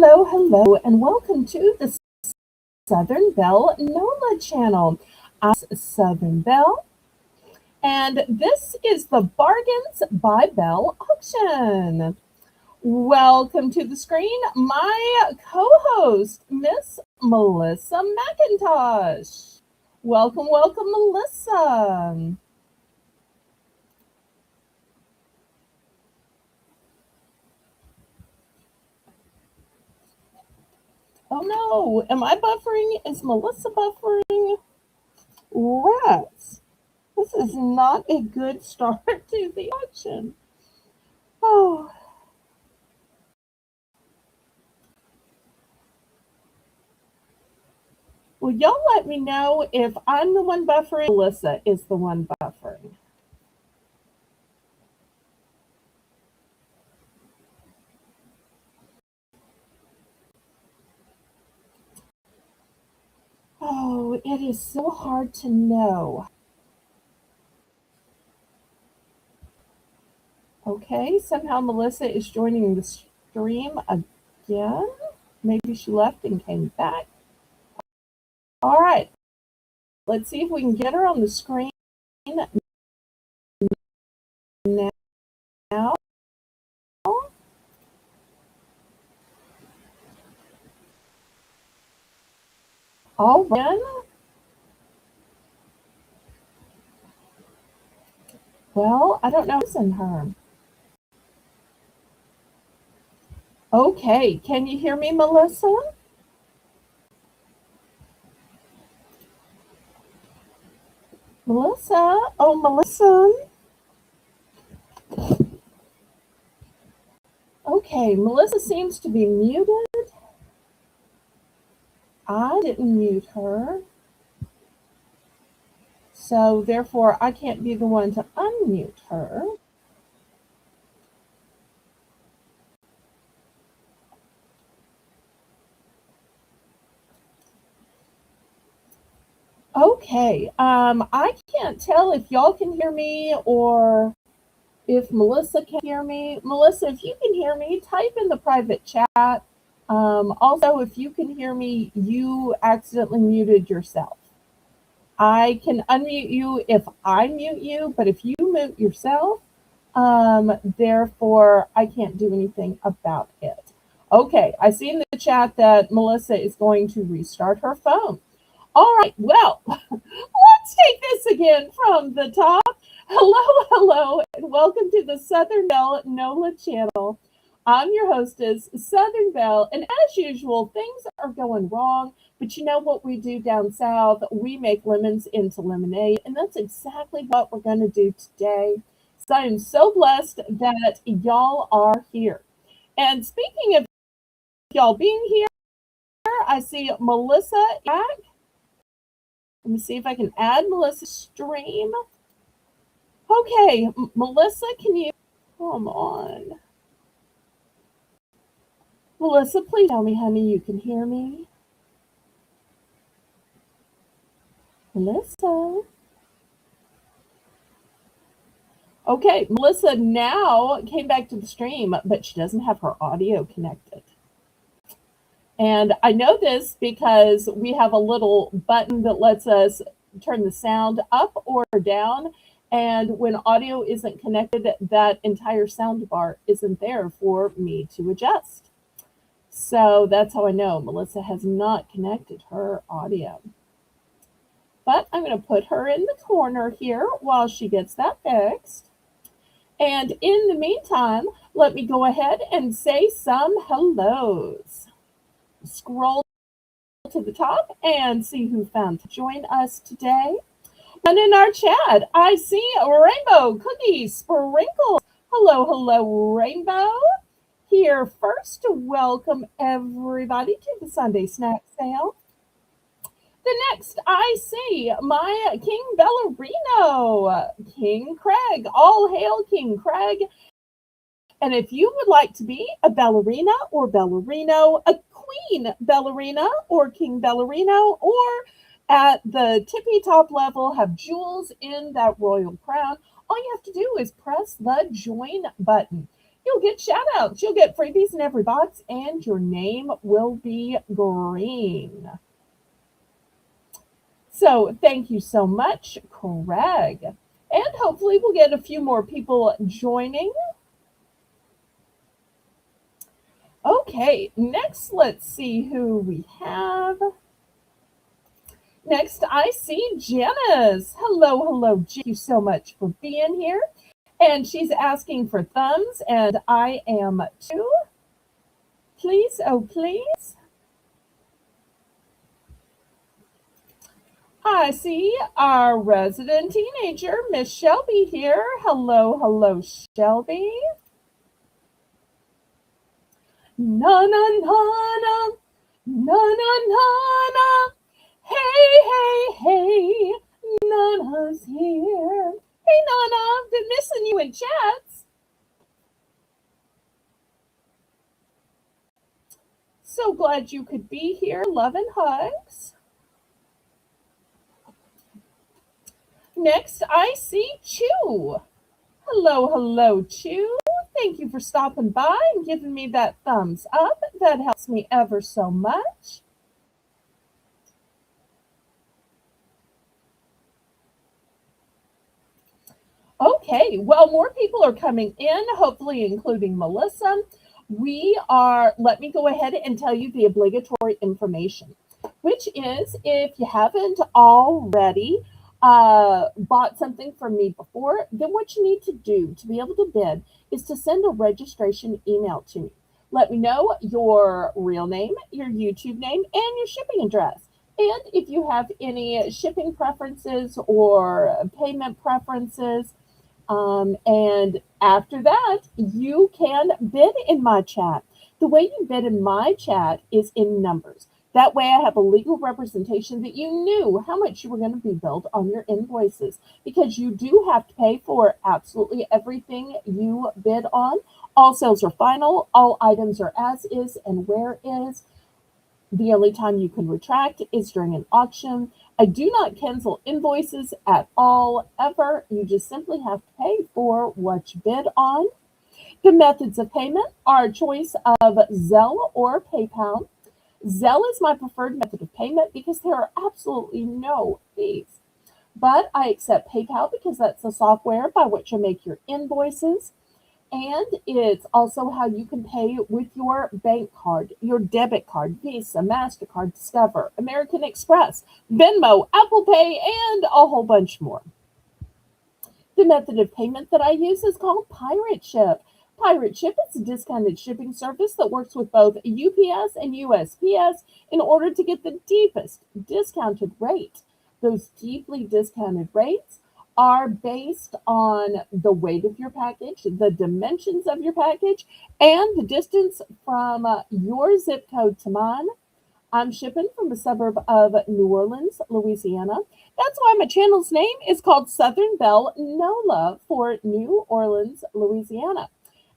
Hello, and welcome to the Southern Belle NOLA channel. I'm Southern Belle, and this is the Bargains by Belle auction. Welcome to the screen, my co-host, Miss Melissa McIntosh. Welcome, Melissa. Oh no, am I buffering? Is Melissa buffering? Rats. This is not a good start to the auction. Oh, well, y'all let me know if I'm the one buffering, Melissa is the one buffering. Oh, it is so hard to know. Okay, somehow Melissa is joining the stream again. Maybe she left and came back. All right, let's see if we can get her on the screen now. All right. Well, I don't know what's in her. Okay, can you hear me, Melissa? Melissa? Oh, Melissa? Okay, Melissa seems to be muted. I didn't mute her. So therefore, I can't be the one to unmute her. Okay, I can't tell if y'all can hear me or if Melissa can hear me. Melissa, if you can hear me, type in the private chat. Also, if you can hear me, you accidentally muted yourself. I can unmute you if I mute you, but if you mute yourself, therefore I can't do anything about it. Okay, I see in the chat that Melissa is going to restart her phone. All right, well, let's take this again from the top. Hello, and welcome to the Southern Belle NOLA channel. I'm your hostess, Southern Belle, and as usual, things are going wrong, but you know what we do down south? We make lemons into lemonade, and that's exactly what we're going to do today. So I am so blessed that y'all are here. And speaking of y'all being here, I see Melissa back. Let me see if I can add Melissa's stream. Okay, Melissa, can you come on? Melissa, please tell me, honey, you can hear me. Melissa. Okay, Melissa now came back to the stream, but she doesn't have her audio connected. And I know this because we have a little button that lets us turn the sound up or down. And when audio isn't connected, that entire sound bar isn't there for me to adjust. So that's how I know Melissa has not connected her audio. But I'm going to put her in the corner here while she gets that fixed. And in the meantime, let me go ahead and say some hellos. Scroll to the top and see who found to join us today. And in our chat, I see Rainbow Cookie Sprinkles. Hello, Rainbow. Here first to welcome everybody to the Sunday snack sale. The next, I see my King Ballerino, King Craig. All hail King Craig. And if you would like to be a ballerina or ballerino, a queen ballerina or king ballerino, or at the tippy top level have jewels in that royal crown, all you have to do is press the join button. you'll get shout outs. You'll get freebies in every box, and your name will be green. So thank you so much, Craig. And hopefully we'll get a few more people joining. Okay, next let's see who we have. Next, I see Janice. Hello, hello. Thank you so much for being here. And she's asking for thumbs, and I am too. Please, oh please. I see our resident teenager, Miss Shelby here. Hello, hello, Shelby. Na na na na, na na na na. Hey, hey, hey, Nana's here. Hey, Nana, I've been missing you in chats. So glad you could be here. Love and hugs. Next, I see Chew. Hello, hello, Chew. Thank you for stopping by and giving me that thumbs up. That helps me ever so much. Okay, well, more people are coming in, hopefully including Melissa. Let me go ahead and tell you the obligatory information, which is if you haven't already bought something from me before, then what you need to do to be able to bid is to send a registration email to me. Let me know your real name, your YouTube name, and your shipping address. And if you have any shipping preferences or payment preferences, and after that, you can bid in my chat. The way you bid in my chat is in numbers. That way, I have a legal representation that you knew how much you were going to be billed on your invoices, because you do have to pay for absolutely everything you bid on. All sales are final, all items are as is and where is. The only time you can retract is during an auction. I do not cancel invoices at all, ever. You just simply have to pay for what you bid on. The methods of payment are a choice of Zelle or PayPal. Zelle is my preferred method of payment because there are absolutely no fees. But I accept PayPal because that's the software by which I make your invoices. And it's also how you can pay with your bank card, your debit card, Visa, MasterCard, Discover, American Express, Venmo, Apple Pay, and a whole bunch more. The method of payment that I use is called Pirate Ship. Pirate Ship is a discounted shipping service that works with both UPS and USPS in order to get the deepest discounted rate. Those deeply discounted rates are based on the weight of your package, the dimensions of your package, and the distance from your zip code to mine. I'm shipping from a suburb of New Orleans, Louisiana. That's why my channel's name is called Southern Belle NOLA for New Orleans, Louisiana.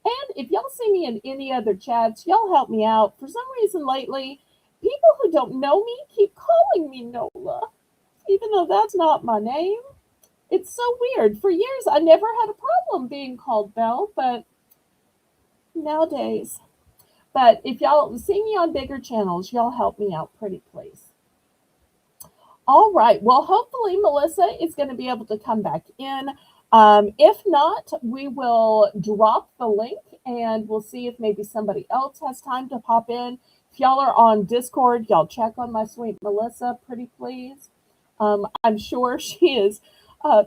And if y'all see me in any other chats, y'all help me out. For some reason lately, people who don't know me keep calling me NOLA, even though that's not my name. It's so weird. For years, I never had a problem being called Belle, but nowadays. But if y'all see me on bigger channels, y'all help me out pretty please. All right. Well, hopefully Melissa is going to be able to come back in. If not, we will drop the link and we'll see if maybe somebody else has time to pop in. If y'all are on Discord, y'all check on my sweet Melissa, pretty please. I'm sure she is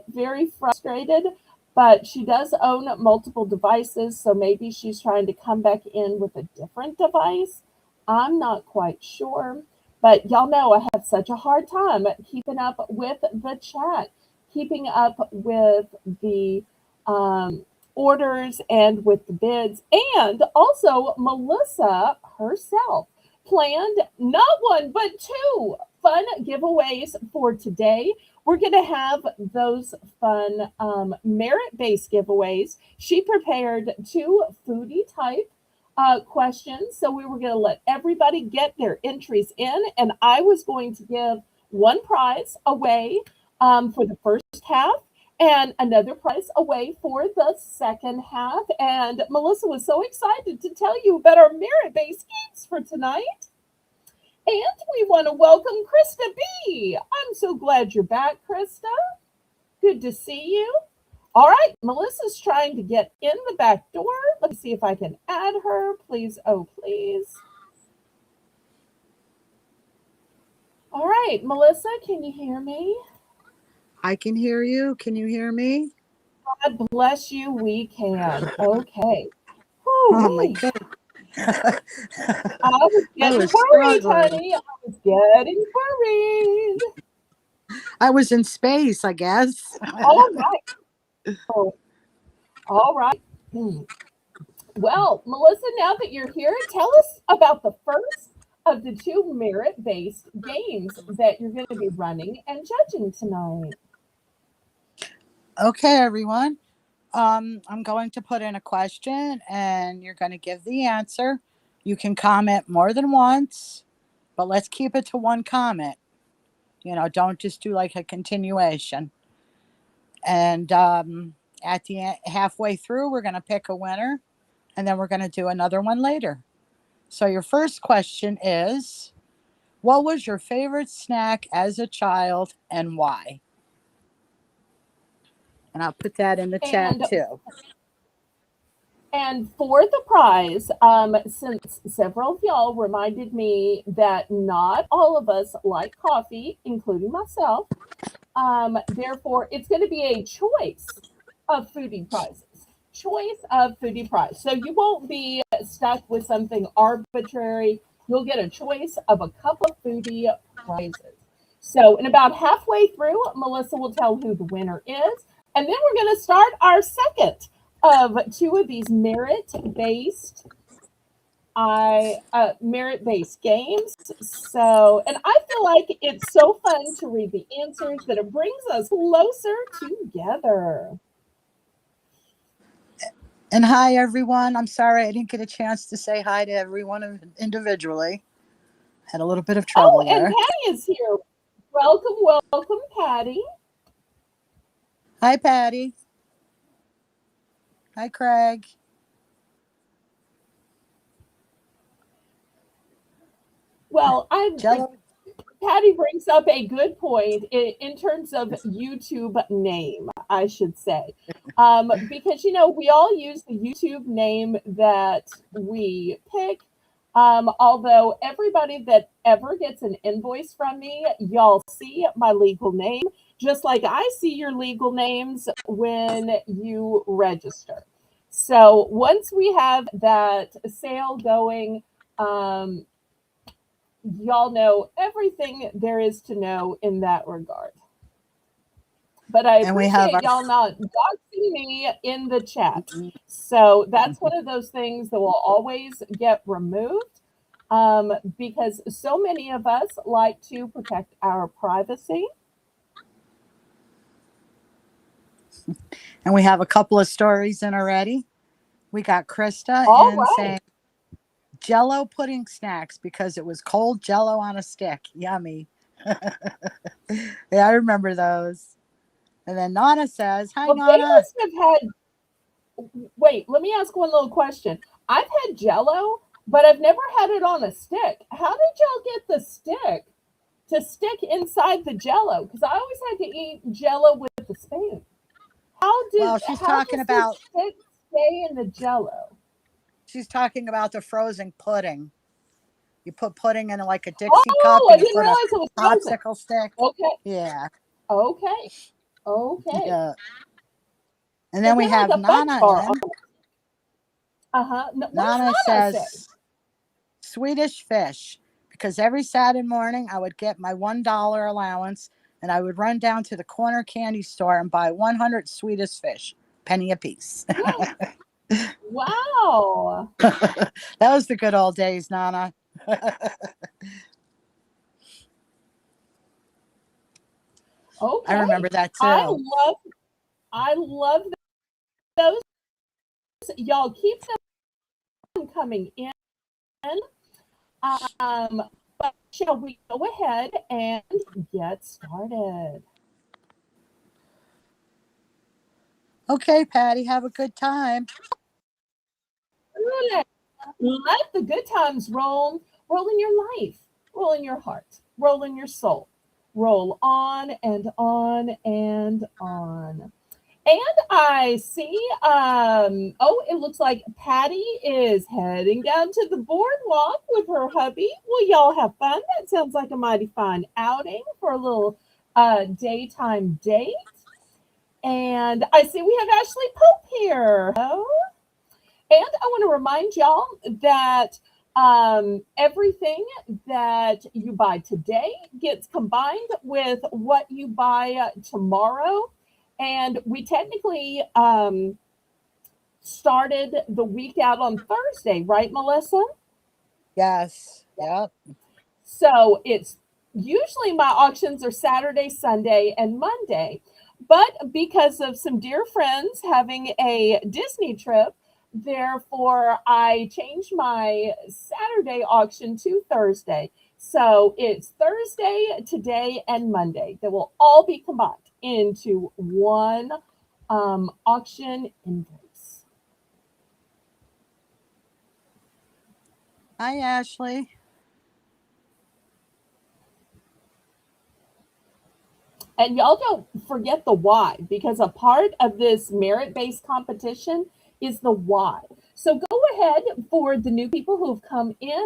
very frustrated, but she does own multiple devices, so maybe she's trying to come back in with a different device. I'm not quite sure, but y'all know I have such a hard time keeping up with the chat, keeping up with the orders and with the bids, and also Melissa herself planned not one but two fun giveaways for today. We're going to have those fun merit-based giveaways. She prepared two foodie type questions, so we were going to let everybody get their entries in, and I was going to give one prize away for the first half, and another prize away for the second half. And Melissa was so excited to tell you about our merit based games for tonight. And we want to welcome Krista B. I'm so glad you're back, Krista. Good to see you. All right, Melissa's trying to get in the back door. Let me see if I can add her. Please, oh, please. All right, Melissa, can you hear me? I can hear you. Can you hear me? God bless you. We can. Okay. Oh my Whew-wee. goodness. I was I getting was worried, struggling. honey. I was getting worried. I was in space, I guess. All right. Oh, all right. Hmm. Well, Melissa, now that you're here, tell us about the first of the two merit based games that you're going to be running and judging tonight. Okay, everyone. I'm going to put in a question and you're going to give the answer. You can comment more than once, but let's keep it to one comment. Don't just do like a continuation. And at the end, halfway through, we're going to pick a winner and then we're going to do another one later. So your first question is, what was your favorite snack as a child and why? And I'll put that in the chat And too. And for the prize, since several of y'all reminded me that not all of us like coffee, including myself, therefore it's going to be a choice of foodie prizes. Choice of foodie prize. So you won't be stuck with something arbitrary. You'll get a choice of a couple of foodie prizes. So, in about halfway through, Melissa will tell who the winner is. And then we're going to start our second of two of these merit-based games. So, and I feel like it's so fun to read the answers that it brings us closer together. And hi, everyone. I'm sorry I didn't get a chance to say hi to everyone individually. Had a little bit of Oh, trouble and there. Patty is here. Welcome, welcome, Patty. Hi, Patty. Hi, Craig. Well, Jello. Patty brings up a good point in terms of YouTube name, I should say. Because, we all use the YouTube name that we pick. Although everybody that ever gets an invoice from me, y'all see my legal name, just like I see your legal names when you register. So once we have that sale going, um, y'all know everything there is to know in that regard. But I And we have appreciate our. y'all not doxing me in the chat. So that's one of those things that will always get removed because so many of us like to protect our privacy. And we have a couple of stories in already. We got Krista All in right. saying Jello pudding snacks because it was cold Jello on a stick. Yummy. Yeah, I remember those. And then Nana says, "Hi, Well, they Nana." must have had. Wait, let me ask one little question. I've had Jello, but I've never had it on a stick. How did y'all get the stick to stick inside the Jello? Because I always had to eat Jello with a spoon. Well, she's How talking does the about stick stay in the Jello? she's talking about the frozen pudding. You put pudding in like a Dixie cup Oh, I and you didn't put a realize it was frozen. popsicle stick. Okay, Yeah. okay, okay. Yeah. And Is then we it have like a fudge Nana bar? in. Uh-huh. No, what Nana does Nana say? says Swedish fish because every Saturday morning I would get my $1 allowance and I would run down to the corner candy store and buy 100 Swedish fish, penny a piece. Wow. That was the good old days, Nana. I remember Okay. that I too. love I love those. Y'all keep them coming in. But shall we go ahead and get started? Okay, Patty, have a good time. Let the good times roll. Roll in your life. Roll in your heart. Roll in your soul. Roll on and on and on. And I see, oh, it looks like Patty is heading down to the boardwalk with her hubby. Will y'all have fun? That sounds like a mighty fun outing for a little daytime date. And I see we have Ashley Pope here. Oh, and I want to remind y'all that everything that you buy today gets combined with what you buy tomorrow. And we technically started the week out on Thursday, right, Melissa? Yes. Yep. So it's usually my auctions are Saturday, Sunday, and Monday. But because of some dear friends having a Disney trip, therefore I changed my Saturday auction to Thursday. So it's Thursday, today, and Monday that will all be combined into one auction invoice. Hi, Ashley. And y'all don't forget the why, because a part of this merit based competition is the why. So go ahead for the new people who've come in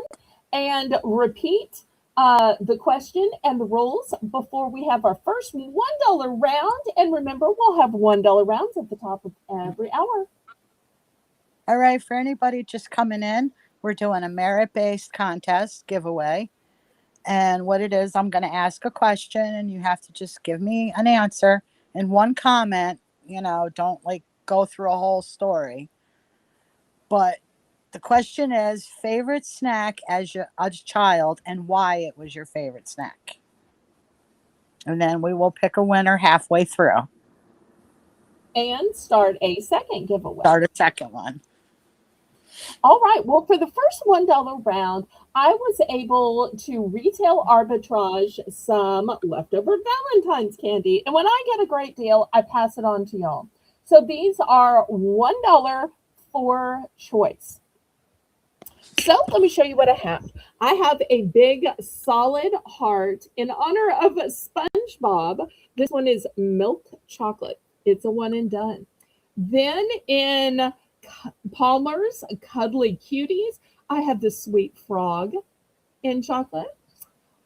and repeat the question and the rules before we have our first $1 round. And remember, we'll have $1 rounds at the top of every hour. All right, for anybody just coming in, we're doing a merit-based contest giveaway. And what it is, I'm going to ask a question and you have to just give me an answer in one comment. Don't like go through a whole story. But the question is favorite snack as a child and why it was your favorite snack. And then we will pick a winner halfway through. And start a second giveaway. Start a second one. All right. Well, for the first $1 round, I was able to retail arbitrage some leftover Valentine's candy. And when I get a great deal, I pass it on to y'all. So these are $1 for choice. So let me show you what I have. I have a big solid heart in honor of SpongeBob. This one is milk chocolate. It's a one and done. Then in Palmer's Cuddly Cuties, I have the sweet frog in chocolate.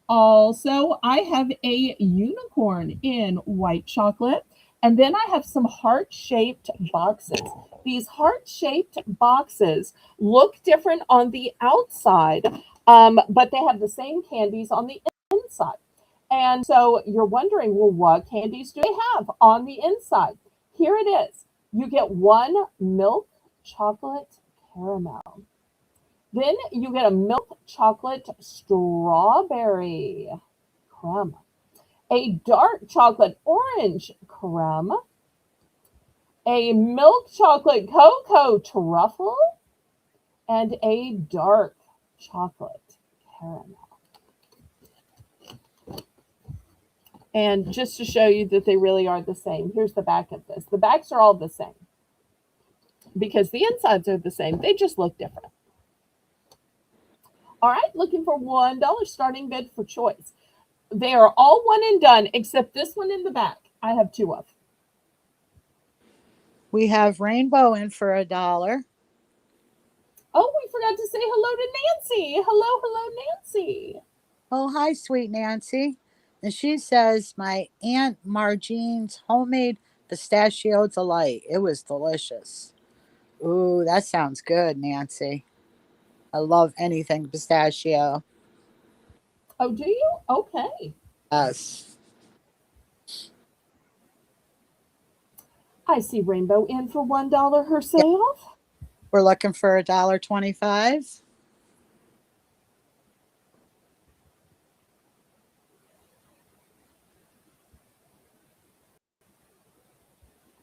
Also, I have a unicorn in white chocolate. And then I have some heart shaped boxes. These heart shaped boxes look different on the outside, but they have the same candies on the inside. And so you're wondering, well, what candies do they have on the inside? Here it is. You get one milk chocolate caramel. Then you get a milk chocolate strawberry crumb, a dark chocolate orange crumb, a milk chocolate cocoa truffle, and a dark chocolate caramel. And just to show you that they really are the same, here's the back of this. The backs are all the same because the insides are the same. They just look different. All right, looking for $1 starting bid for choice. They are all one and done except this one in the back. I have two of. We have Rainbow in for $1. Oh, we forgot to say hello to Nancy. Hello, Nancy. Oh, hi, sweet Nancy. And she says, my Aunt Margine's homemade pistachio delight. It was delicious. Ooh, that sounds good, Nancy. I love anything pistachio. Oh, do you? Okay. Yes. I see Rainbow in for $1 Yeah, herself. we're looking for $1.25.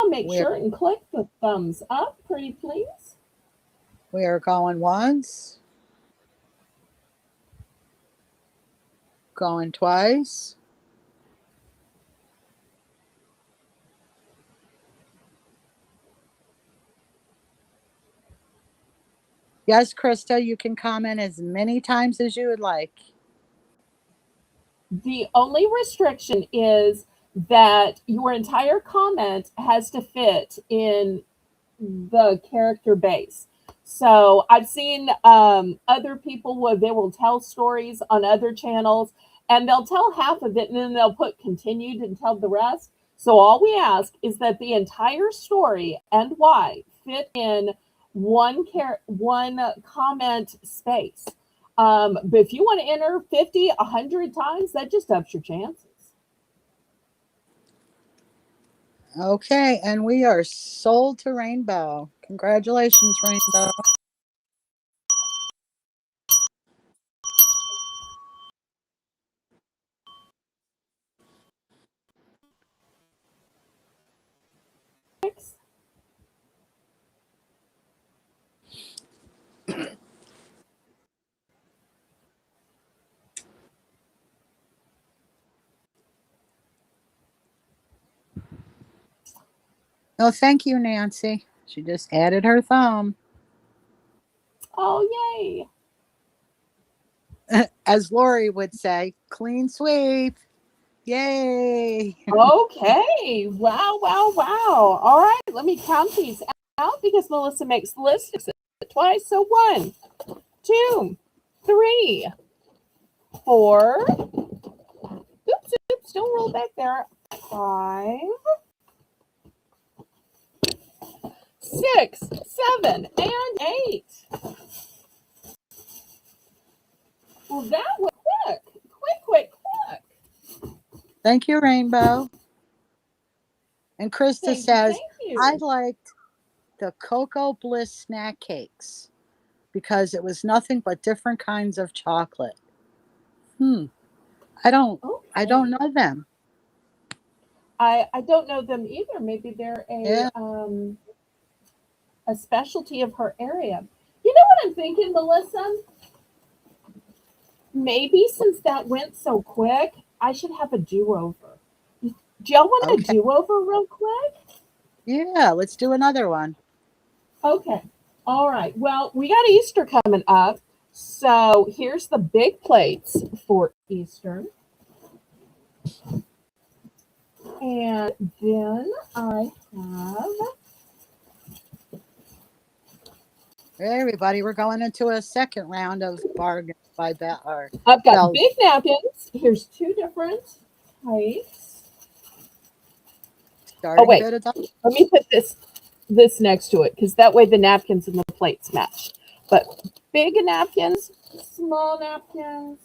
I'll make We're sure and click the thumbs up, pretty please. we are going once, going twice. Yes, Krista, you can comment as many times as you would like. The only restriction is that your entire comment has to fit in the character base. So I've seen other people where they will tell stories on other channels and they'll tell half of it and then they'll put continued and tell the rest. So all we ask is that the entire story and why fit in one comment space. But if you want to enter 50, 100 times, that just ups your chances. Okay, and we are sold to Rainbow. Congratulations, Rainbow. Oh, thank you, Nancy. She just added her thumb. Oh, yay. As Lori would say, clean sweep. Yay. Okay. Wow, wow, wow. All right, let me count these out because Melissa makes the list twice. So 1, 2, 3, 4. Oops, don't roll back there. 5, 6, 7, and 8. Well, that was quick. Thank you, Rainbow. And Krista says, Thank you. I liked the Cocoa Bliss snack cakes because it was nothing but different kinds of chocolate. I don't Okay. know them. I don't know them either. Maybe they're Yeah. a specialty of her area. You know what I'm thinking, Melissa? Maybe since that went so quick, I should have a do-over. Do y'all want a Okay. do-over real quick? Yeah, let's do another one. Okay. All right. Well, we got Easter coming up. So here's the big plates for Easter. And then I have. Hey, everybody, we're going into a second round of Bargains by Belle. I've got big napkins. Here's 2 different types. Oh, Starting wait. bid of Let me put this next to it because that way the napkins and the plates match. But big napkins, small napkins,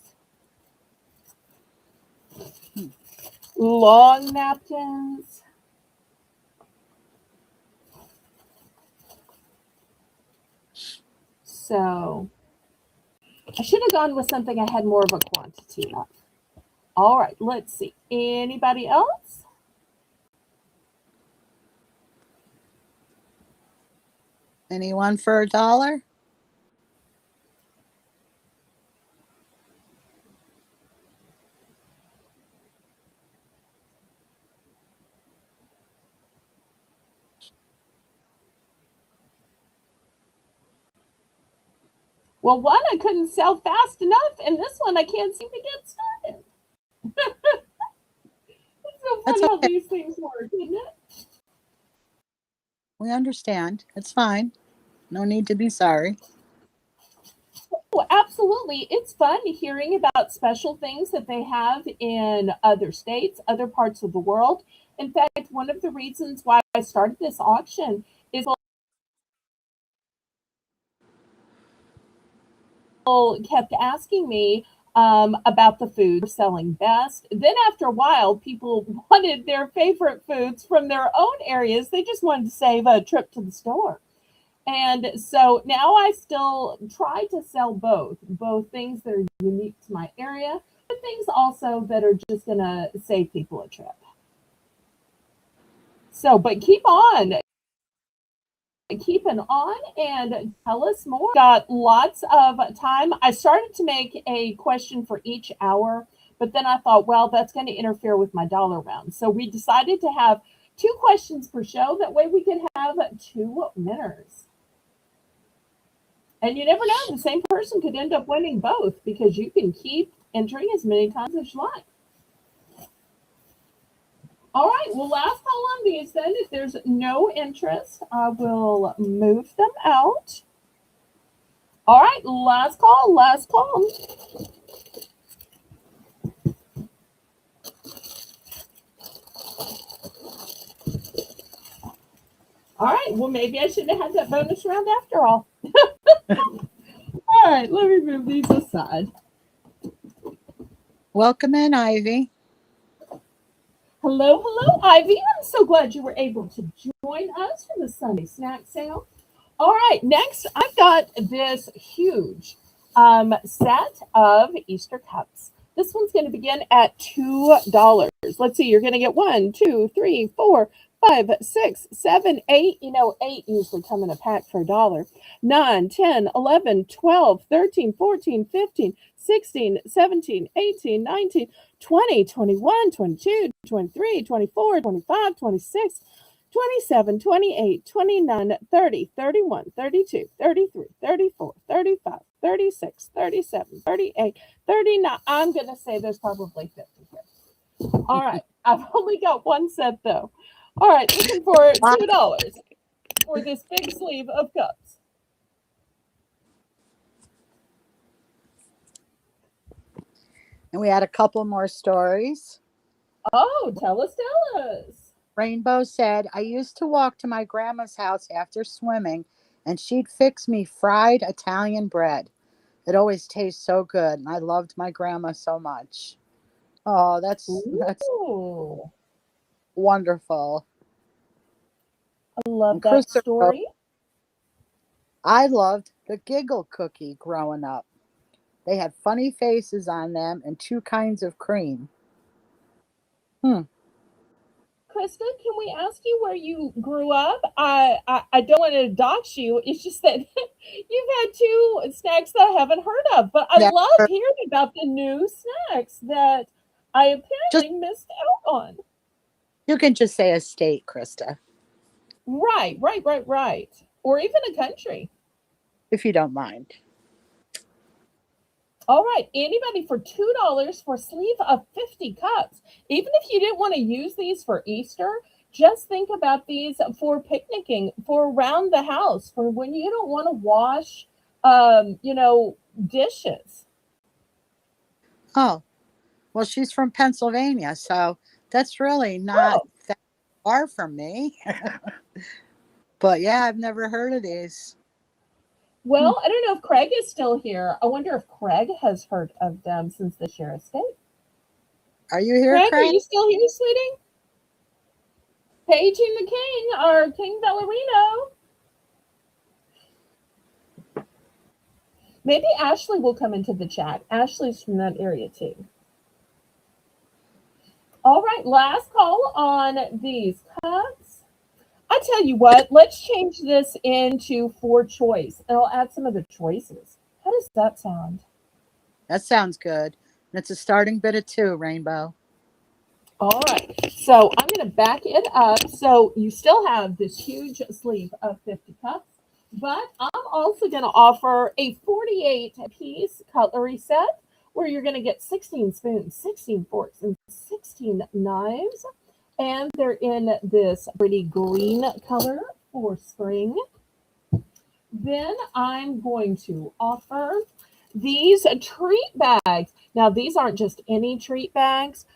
long napkins. So I should have gone with something I had more of a quantity of. All right, let's see. Anybody else? anyone for $1? Well, one I couldn't sell fast enough, and this one I can't seem to get started. It's so That's funny how okay. these things work, isn't it? We understand. It's fine. No need to be sorry. Oh, absolutely. It's fun hearing about special things that they have in other states, other parts of the world. In fact, one of the reasons why I started this auction is people kept asking me about the food selling best. Then, after a while, people wanted their favorite foods from their own areas. They just wanted to save a trip to the store. And so now I still try to sell both things that are unique to my area, but things also that are just going to save people a trip. So, but keeping on and tell us more. Got lots of time. I started to make a question for each hour, but then I thought, well, that's going to interfere with my dollar round. So we decided to have 2 questions per show. That way we can have 2 winners. And you never know, the same person could end up winning both because you can keep entering as many times as you like. All right, well, last call on these then. If there's no interest, I will move them out. All right, last call, last call. All right, well, maybe I shouldn't have had that bonus round after all. All right, let me move these aside. Welcome in, Ivy. Hello, hello, Ivy. I'm so glad you were able to join us for the Sunday snack sale. All right, next I've got this huge set of Easter cups. This one's going to begin at $2. Let's see, you're going to get 1, 2, 3, 4, 5, 6, 7, 8. You know, 8 usually come in a pack for $1. 9, 10, 11, 12, 13, 14, 15, 16, 17, 18, 19, 20, 21, 22, 23, 24, 25, 26, 27, 28, 29, 30, 31, 32, 33, 34, 35, 36, 37, 38, 39. I'm going to say there's probably 50 here. All right. I've only got one set though. All right. Looking for $2 for this big sleeve of cups. And we had a couple more stories. Oh, tell us, tell us. Rainbow said, I used to walk to my grandma's house after swimming, and she'd fix me fried Italian bread. It always tastes so good, and I loved my grandma so much. Oh, that's Ooh, wonderful. I love And that Krista wrote, story. I loved the giggle cookie growing up. They had funny faces on them and two kinds of cream. Hmm. Krista, can we ask you where you grew up? I don't want to dox you. It's just that you've had two snacks that I haven't heard of, but I love Never. hearing about the new snacks that I Just apparently missed out on. you can just say a state, Krista, Right, right, right, right. Or even a country. if you don't mind. All right, anybody for $2 for a sleeve of 50 cups. Even if you didn't want to use these for Easter, just think about these for picnicking, for around the house, for when you don't want to wash, dishes. Oh, well, she's from Pennsylvania, so that's really not Oh, that far from me. But yeah, I've never heard of these. Hmm. well, I don't know if Craig is still here. I wonder if Craig has heard of them since they share a state. Are you here, Craig, are Craig? you still here, sweetie? Paging the King, our King Ballerino. Maybe Ashley will come into the chat. Ashley's from that area too. All right, last call on these cups. I tell you what, let's change this into for choice, and I'll add some of the choices. How does that sound? That sounds good. And it's a starting bid of 2, Rainbow. All right, so I'm going to back it up. So you still have this huge sleeve of 50 cups, but I'm also going to offer a 48-piece cutlery set where you're going to get 16 spoons, 16 forks, and 16 knives. And they're in this pretty green color for spring. Then I'm going to offer these treat bags. Now, these aren't just any treat bags.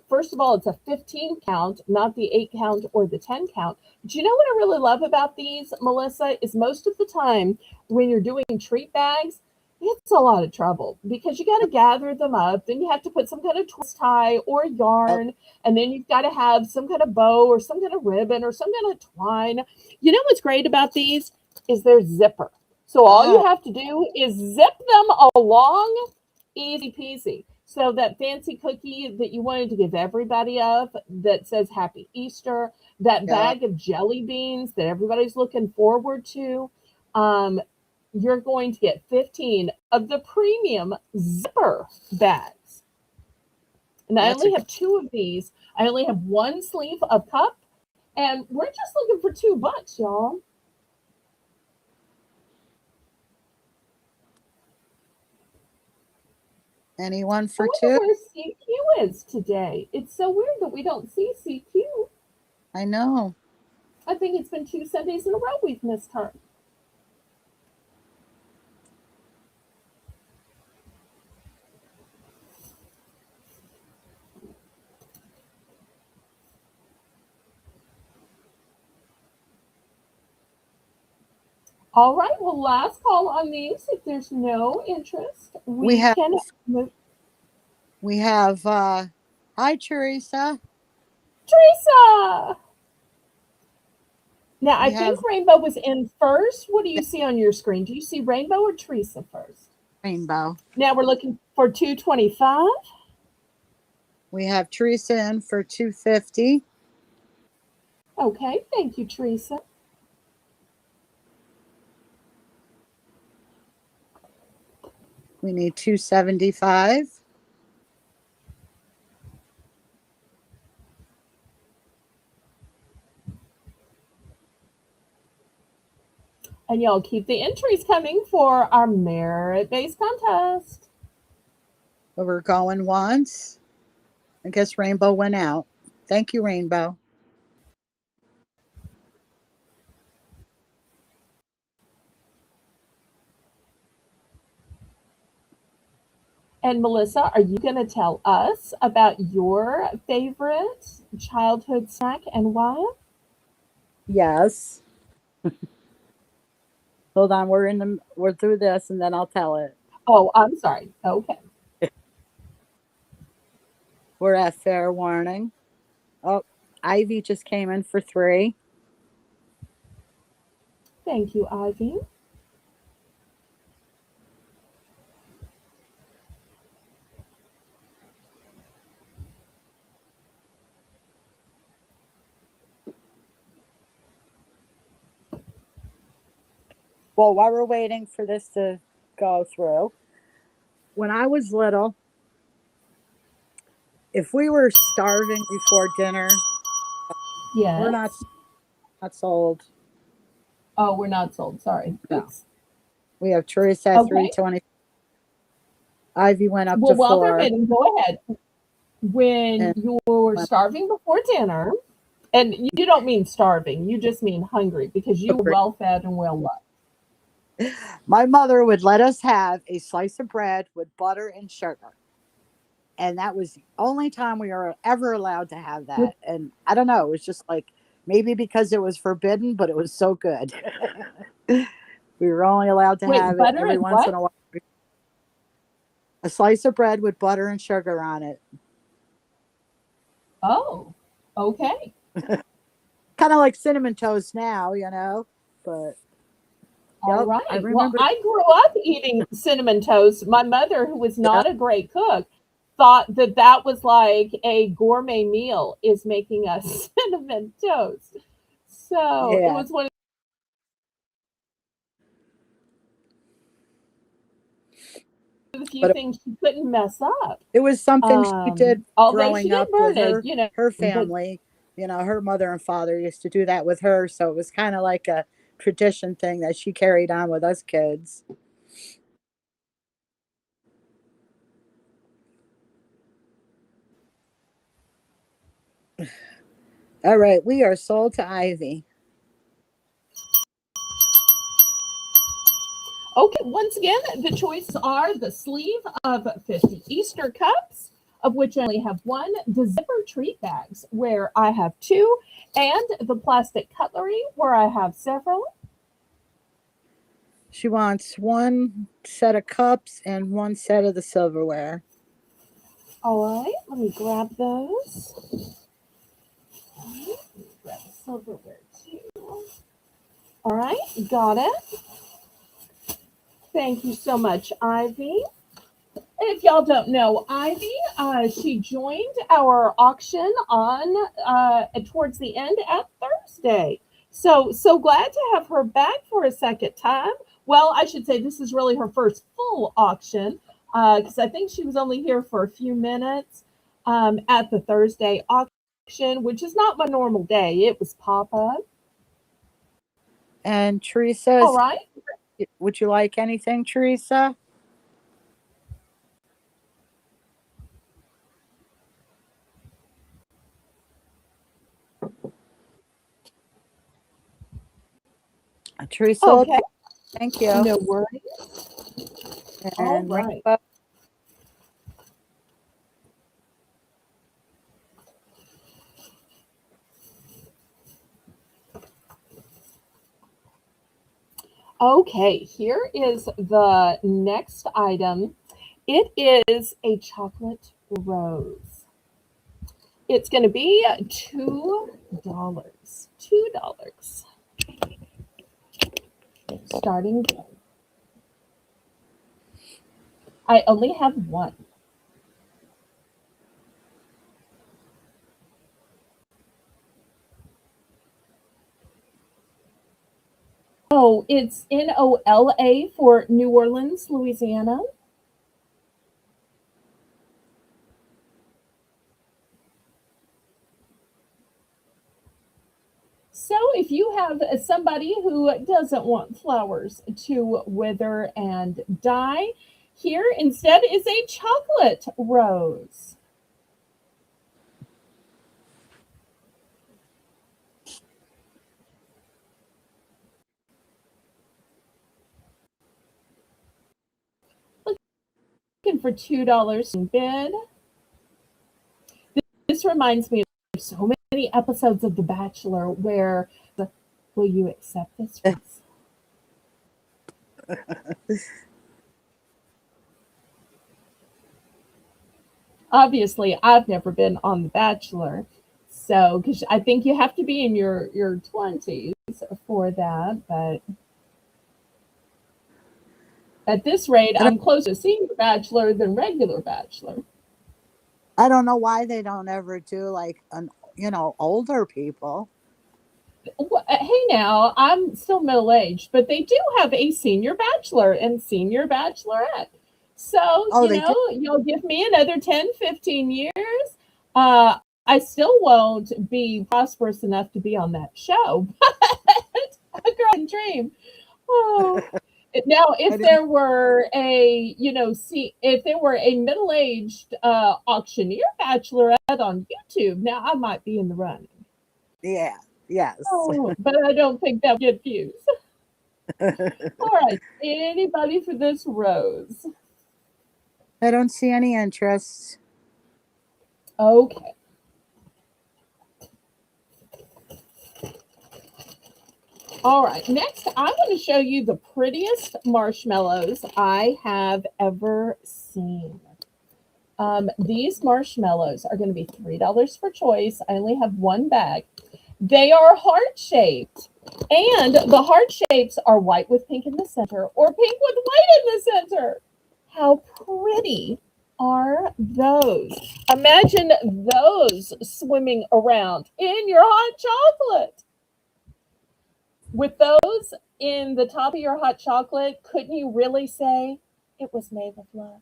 First of all, it's a 15 count, not the 8 count or the 10 count. But you know what I really love about these, Melissa, is most of the time when you're doing treat bags, it's a lot of trouble because you got to gather them up. Then you have to put some kind of twist tie or Oh, yarn, and then you've got to have some kind of bow or some kind of ribbon or some kind of twine. You know what's great about these is their zipper. So all you oh, have to do is zip them along, easy peasy. So that fancy cookie that you wanted to give everybody of that says Happy Easter, that yeah, bag of jelly beans that everybody's looking forward to, um, you're going to get 15 of the premium zipper bags. And I that's a only good. have two of these. I only have one sleeve of cup, and we're just looking for $2, y'all. Anyone I for wonder 2? where CQ is today. It's so weird that we don't see CQ. I know. I think it's been 2 Sundays in a row we've missed her. All right. Well, last call on these. If there's no interest, We we have can move. hi Teresa. Teresa! Now, I We think have Rainbow was in first. What do you see on your screen? Do you see Rainbow or Teresa first? Rainbow. Now we're looking for 225. We have Teresa in for 250. Okay. Thank you, Teresa. We need 275. And y'all keep the entries coming for our merit based contest. But we're going once. I guess Rainbow went out. Thank you, Rainbow. And Melissa, are you going to tell us about your favorite childhood snack and why? Yes. Hold on, we're through this and then I'll tell it. Oh, I'm sorry. Okay. We're at fair warning. Oh, Ivy just came in for 3. Thank you, Ivy. Well, while we're waiting for this to go through, when I was little, if we were starving before dinner, we're Yes. not sold. Oh, we're not sold. Sorry. No. Oops. We have Teresa at Okay. 320. Ivy went up Well, to while they're 4. waiting, go ahead. When And you're starving before dinner, and you don't mean starving, you just mean hungry because you were well fed and well loved. my mother would let us have a slice of bread with butter and sugar. And that was the only time we were ever allowed to have With that. And I don't know, it was just like maybe because it was forbidden, but it was so good. We were only allowed to wait, have it butter every and once in what? a while. A slice of bread with butter and sugar on it. Oh, okay. Kind of like cinnamon toast now. But All yep, I right. Well, remember. I grew up eating cinnamon toast. My mother, who was Yeah, not a great cook, thought that that was like a gourmet meal is making us cinnamon toast. So it yeah. was one of the few But things she couldn't mess up. it was something she did Although she growing did up with burn it, her but family. Her mother and father used to do that with her, so it was kind of like a tradition thing that she carried on with us kids. All right, we are sold to Ivy. okay, once again, the choices are the sleeve of 50 Easter cups, of which I only have one, the zipper treat bags, where I have two, and the plastic cutlery, where I have several. She wants one set of cups and one set of the silverware. All right, let me grab those. All right, grab the silverware too. All right, got it. Thank you so much, Ivy. If y'all don't know Ivy, she joined our auction on towards the end at Thursday. So glad to have her back for a second time. Well, I should say this is really her first full auction because I think she was only here for a few minutes at the Thursday auction, which is not my normal day. It was pop up. And Teresa, All right. would you like anything, Teresa? A true soul. Okay, Thank you. no worries. All And right. rainbow. Okay, here is the next item. It is a chocolate rose. It's going to be $2. $2. Starting bid. I only have one. Oh, it's NOLA for New Orleans, Louisiana. So if you have somebody who doesn't want flowers to wither and die, here instead is a chocolate rose. Looking for $2 in bid. This reminds me of so many episodes of The Bachelor where will you accept this rose? Obviously, I've never been on The Bachelor, so because I think you have to be in your 20s for that. But at this rate, I don't, I'm closer to senior bachelor than regular bachelor. I don't know why they don't ever do like older people. Hey, now I'm still middle aged, but they do have a senior bachelor and senior bachelorette. So, Oh, they do. you'll give me another 10, 15 years. Uh, I still won't be prosperous enough to be on that show, but a girl can dream. Oh. Now, I if didn't. there were if there were a middle-aged auctioneer bachelorette on YouTube, now I might be in the running. Yeah. Yes. Oh, but I don't think that would get views. All right, anybody for this rose? I don't see any interest. Okay. All right, next I'm going to show you the prettiest marshmallows I have ever seen. These marshmallows are going to be $3 for choice. I only have one bag. They are heart shaped, and the heart shapes are white with pink in the center or pink with white in the center. How pretty are those? Imagine those swimming around in your hot chocolate. With those in the top of your hot chocolate, couldn't you really say it was made with love?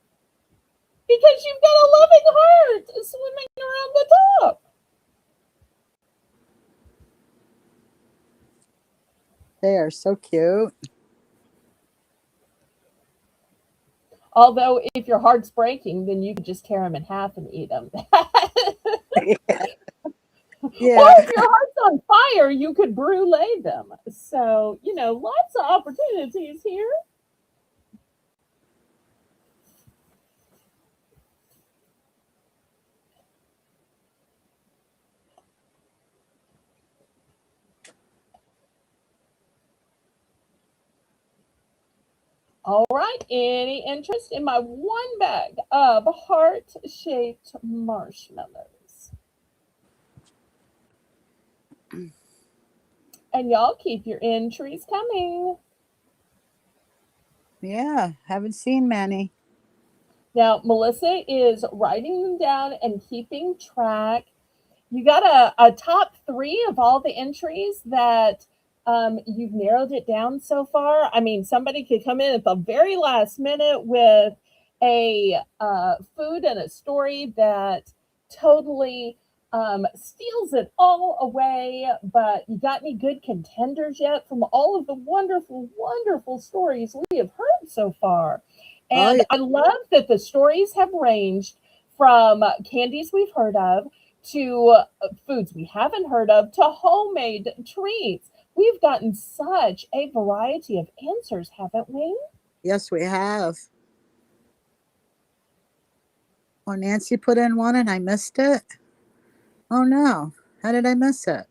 Because you've got a loving heart swimming around the top. They are so cute. Although, if your heart's breaking, then you could just tear them in half and eat them. Or Yeah. if your heart's on fire, you could brulee them. So, lots of opportunities here. All right, any interest in my one bag of heart-shaped marshmallows? And y'all keep your entries coming. Yeah. Haven't seen many. Now, Melissa is writing them down and keeping track. You got a top three of all the entries that you've narrowed it down so far. I mean, somebody could come in at the very last minute with a food and a story that totally steals it all away. But you got any good contenders yet from all of the wonderful, wonderful stories we have heard so far? Oh And yeah. I love that the stories have ranged from candies we've heard of to foods we haven't heard of to homemade treats. We've gotten such a variety of answers, haven't we? Yes, we have. Oh, Nancy put in one and I missed it. Oh no. How did I miss it?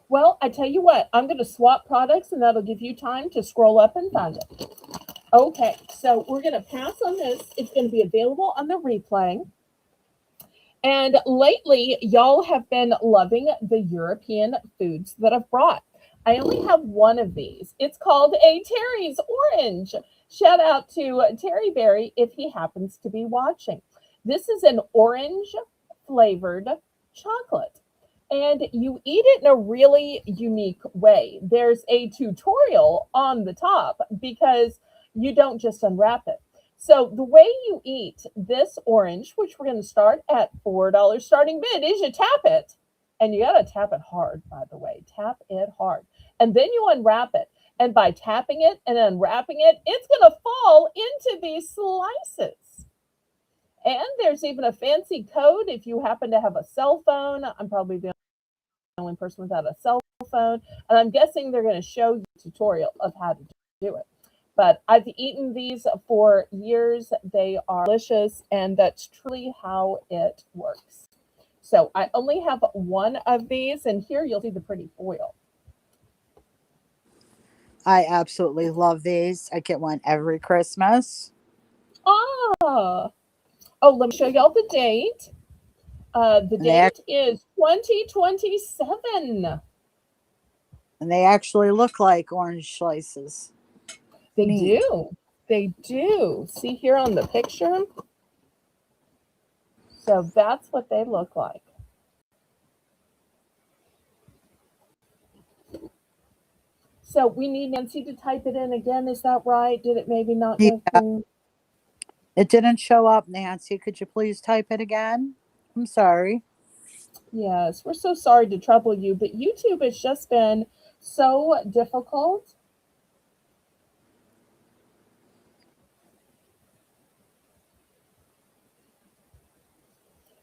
Well, I tell you what, I'm going to swap products and that'll give you time to scroll up and find it. Okay, so we're going to pass on this. It's going to be available on the replay. And lately, y'all have been loving the European foods that I've brought. I only have one of these. It's called a Terry's Orange. Shout out to Terry Berry if he happens to be watching. This is an orange flavored chocolate. And you eat it in a really unique way. There's a tutorial on the top because you don't just unwrap it. So the way you eat this orange, which we're going to start at $4 starting bid, is you tap it. And you got to tap it hard, by the way. Tap it hard. And then you unwrap it. And by tapping it and unwrapping it, it's going to fall into these slices. And there's even a fancy code if you happen to have a cell phone. I'm probably the only person without a cell phone. And I'm guessing they're going to show you a tutorial of how to do it. But I've eaten these for years. They are delicious, and that's truly how it works. So I only have one of these, and here you'll see the pretty foil. I absolutely love these. I get one every Christmas. Ah, oh, let me show y'all the date. The And they, date is 2027. and they actually look like orange slices. They Neat. do. They do. See here on the picture? So that's what they look like. So we need Nancy to type it in again. Is that right? Did it maybe not go Yeah. through? It didn't show up, Nancy. Could you please type it again? I'm sorry. Yes, we're so sorry to trouble you, but YouTube has just been so difficult.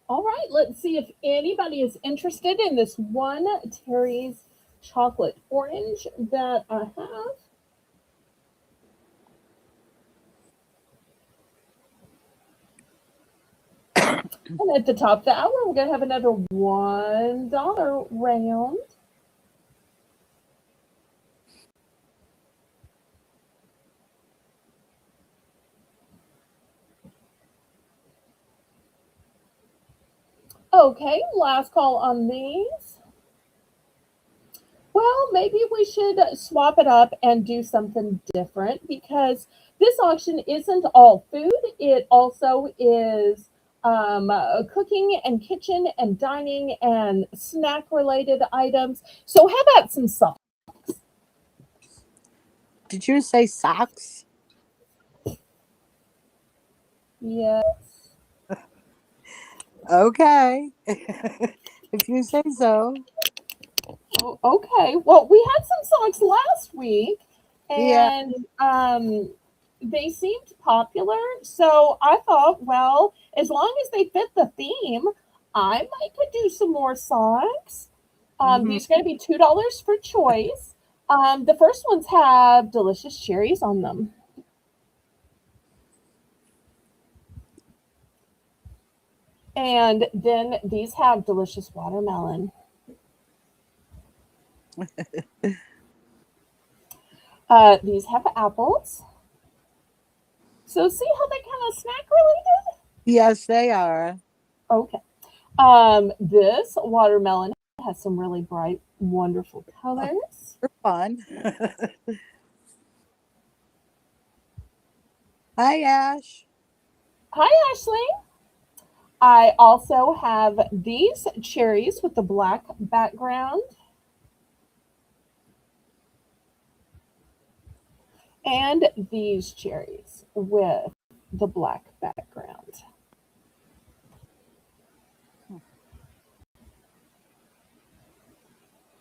All right, let's see if anybody is interested in this one Terry's chocolate orange that I have. And at the top of the hour, we're going to have another $1 round. Okay, last call on these. Well, maybe we should swap it up and do something different because this auction isn't all food. It also is cooking and kitchen and dining and snack related items. So, how about some socks? Did you say socks? Yes. Okay. If you say so. Oh, okay. Well, we had some socks last week Yeah. and they seemed popular. So I thought, well, as long as they fit the theme, I might could do some more socks. Hmm. These are going to be $2 for choice. The first ones have delicious cherries on them. And then these have delicious watermelon. These have apples. So see how they kind of snack related? Yes, they are. Okay. This watermelon has some really bright, wonderful Oh, colors. they're fun. Hi, Ash. Hi, Ashley. I also have these cherries with the black background and these cherries with the black background.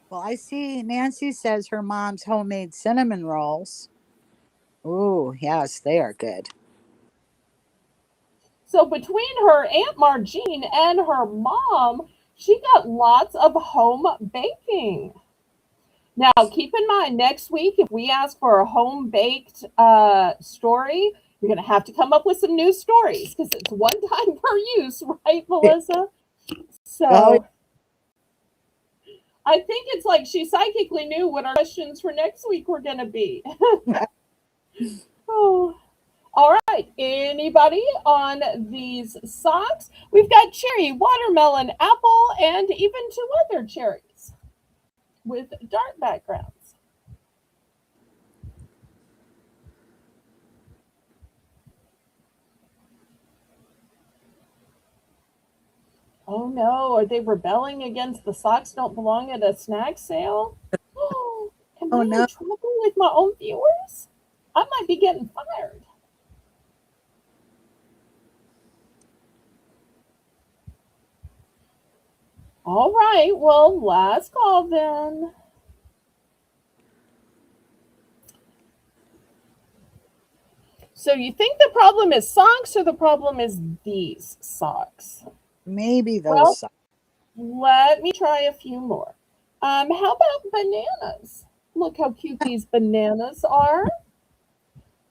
Well, I see Nancy says her mom's homemade cinnamon rolls. Oh, yes, they are good. So between her Aunt Margine and her mom, she got lots of home baking. Now, keep in mind, next week, if we ask for a home-baked story, you're going to have to come up with some new stories because it's one time per use, right, Melissa? Oh, So I think it's like she psychically knew what our questions for next week were going to be. Oh, all right. Anybody on these socks? We've got cherry, watermelon, apple, and even two other cherries with dark backgrounds. Oh no, are they rebelling against the socks don't belong at a snack sale? Oh, am oh I in no. trouble with my own viewers? I might be getting fired. All right, well, last call then. So you think the problem is socks or the problem is these socks? Maybe those Well, socks. let me try a few more. How about bananas? Look how cute these bananas are.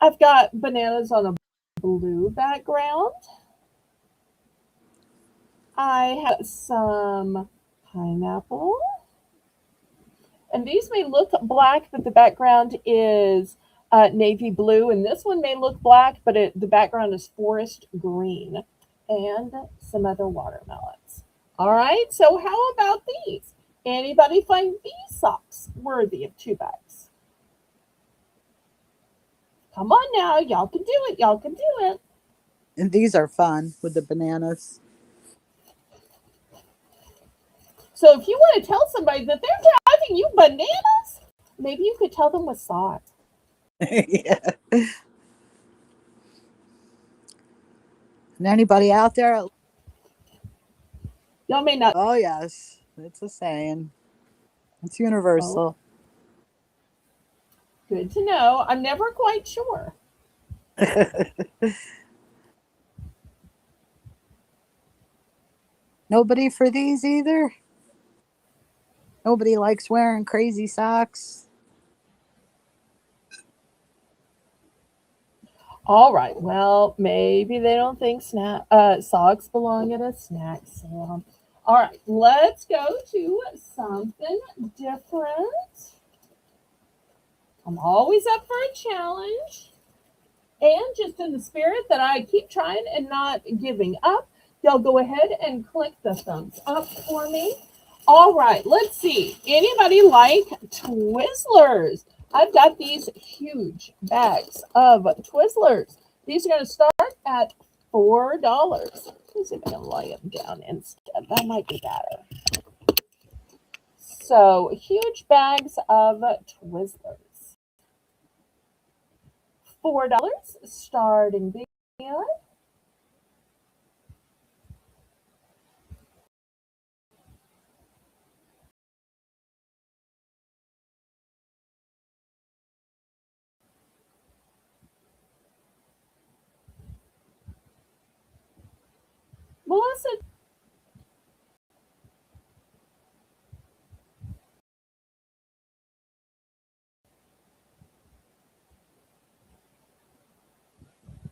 I've got bananas on a blue background. I have some pineapple. And these may look black, but the background is navy blue. And this one may look black, but the background is forest green. And some other watermelons. All right, so how about these? Anybody find these socks worthy of two bags? Come on now, y'all can do it. Y'all can do it. And these are fun with the bananas. So if you want to tell somebody that they're driving you bananas, maybe you could tell them with socks. Yeah. And anybody out there? Y'all may not. Oh, yes. It's a saying. It's Oh, universal. good to know. I'm never quite sure. Nobody for these either? Nobody likes wearing crazy socks? All right. Well, maybe they don't think socks belong at a snack sale. All right. Let's go to something different. I'm always up for a challenge. And just in the spirit that I keep trying and not giving up, y'all go ahead and click the thumbs up for me. All right, let's see. Anybody like Twizzlers? I've got these huge bags of Twizzlers. These are going to start at $4. Let's see if I can lay them down instead. That might be better. So, huge bags of Twizzlers. $4 starting bid. Melissa,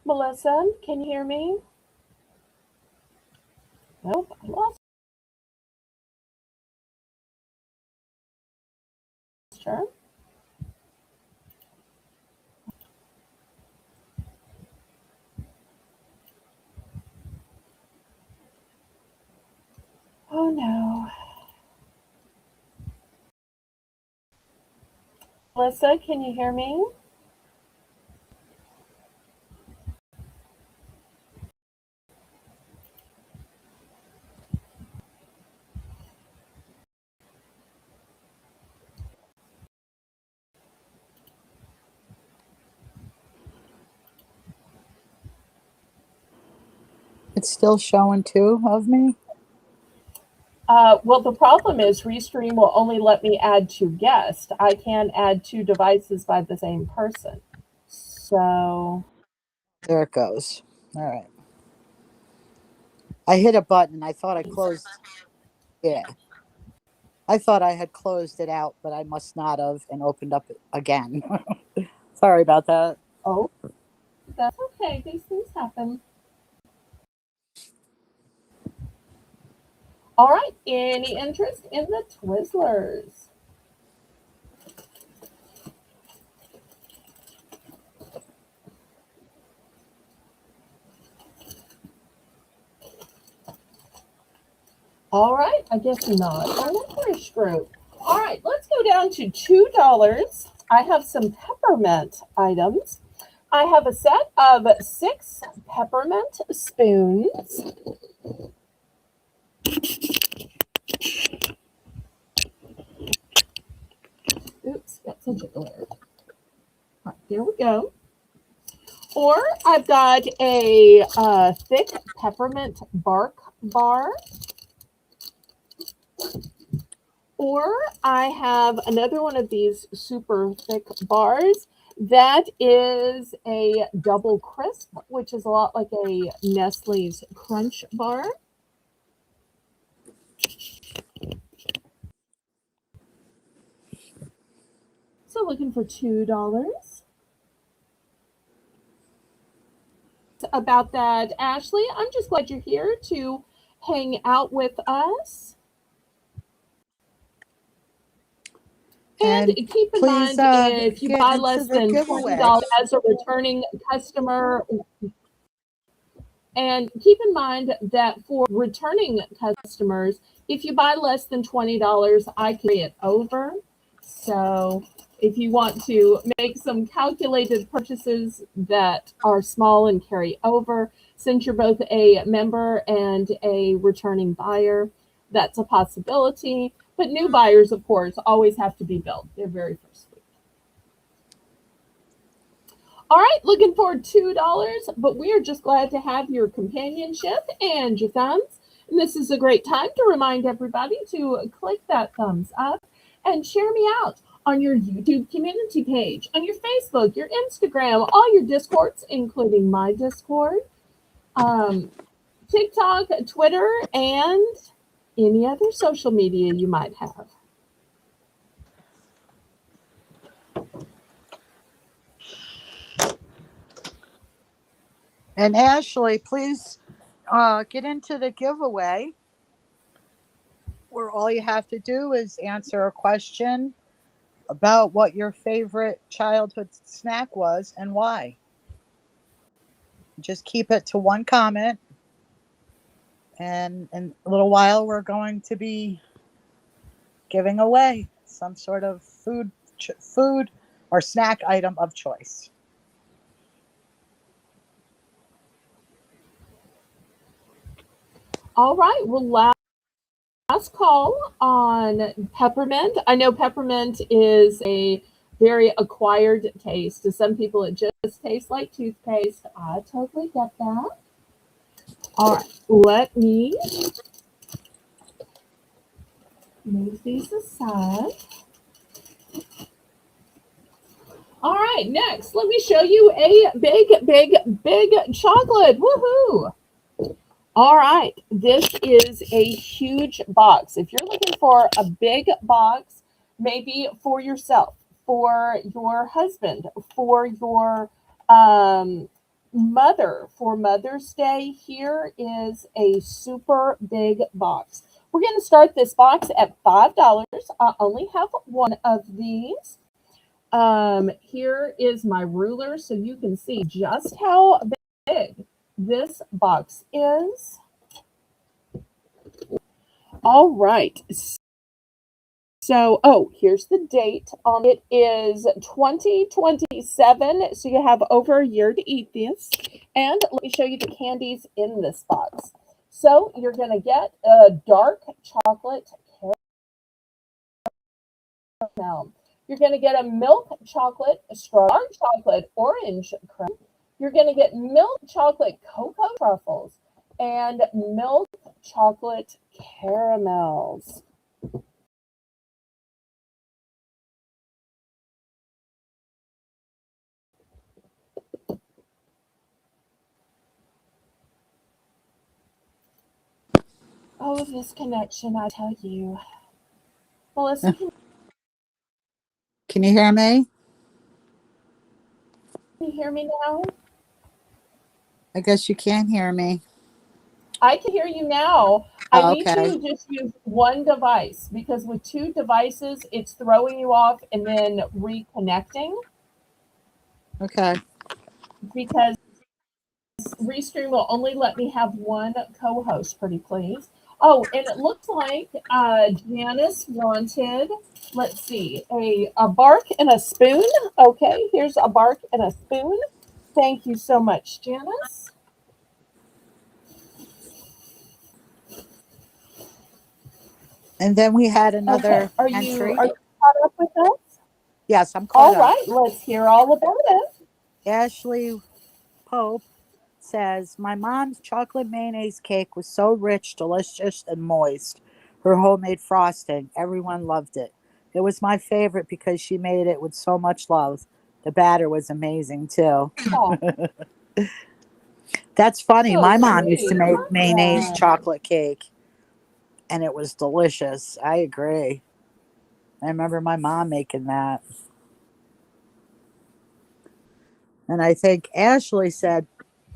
Melissa, can you hear me? Nope, I lost her. Oh no. Melissa, can you hear me? It's still showing two of me. Well, the problem is Restream will only let me add two guests. I can't add two devices by the same person. So, There it goes. All right. I hit a button. I thought I closed. Yeah. I thought I had closed it out, but I must not have and opened up again. Sorry about that. Oh, that's okay. These things happen. All right. Any interest in the Twizzlers? All right. I guess not. A licorice group. All right. Let's go down to $2. I have some peppermint items. I have a set of 6 peppermint spoons. Oops, got such a glare. All right, there we go. Or I've got a thick peppermint bark bar. Or I have another one of these super thick bars that is a double crisp, which is a lot like a Nestle's Crunch bar. So looking for $2. About that, Ashley, I'm just glad you're here to hang out with us. And And keep in please mind, if you get buy into less the than giveaway. $20 as a returning customer, and keep in mind that for returning customers, if you buy less than $20, I carry it over. So if you want to make some calculated purchases that are small and carry over, since you're both a member and a returning buyer, that's a possibility. But new buyers, of course, always have to be billed their very first week. All right, looking for $2, but we are just glad to have your companionship and your thumbs. And this is a great time to remind everybody to click that thumbs up and share me out on your YouTube community page, on your Facebook, your Instagram, all your Discords, including my Discord, TikTok, Twitter, and any other social media you might have. And Ashley, please get into the giveaway where all you have to do is answer a question about what your favorite childhood snack was and why. Just keep it to one comment. And in a little while, we're going to be giving away some sort of food or snack item of choice. All right, well, last call on peppermint. I know peppermint is a very acquired taste. To some people, it just tastes like toothpaste. I totally get that. All right, let me move these aside. All right, next, let me show you a big chocolate. Woohoo! All right, this is a huge box. If you're looking for a big box, maybe for yourself, for your husband, for your mother, for Mother's Day, here is a super big box. We're going to start this box at $5. I only have one of these. Here is my ruler so you can see just how big this box is. All right. So, oh, here's the date on it is 2027. So you have over a year to eat this. And let me show you the candies in this box. So you're going to get a dark chocolate caramel. You're going to get a milk chocolate, strawberry chocolate, orange cream. You're going to get milk chocolate cocoa truffles and milk chocolate caramels. Oh, this connection, I tell you. Melissa, Can you hear me? can you hear me now? I guess you can't hear me. I can hear you now. I Oh, need okay. to just use one device because with two devices, it's throwing you off and then reconnecting Okay. because Restream will only let me have one co-host, pretty please. Oh, and it looks like Janice wanted, let's see, a bark and a spoon. Okay, here's a bark and a spoon. Thank you so much, Janice. And then we had Okay, another are you entry. are you caught up with us? Yes, I'm caught All up. right, let's hear all about it. Ashley Pope says, my mom's chocolate mayonnaise cake was so rich, delicious, and moist. Her homemade frosting, everyone loved it. It was my favorite because she made it with so much love. The batter was amazing too. Oh, That's funny. so My mom used to sweet. I make love mayonnaise that. chocolate cake, and it was delicious. I agree. I remember my mom making that. And I think Ashley said,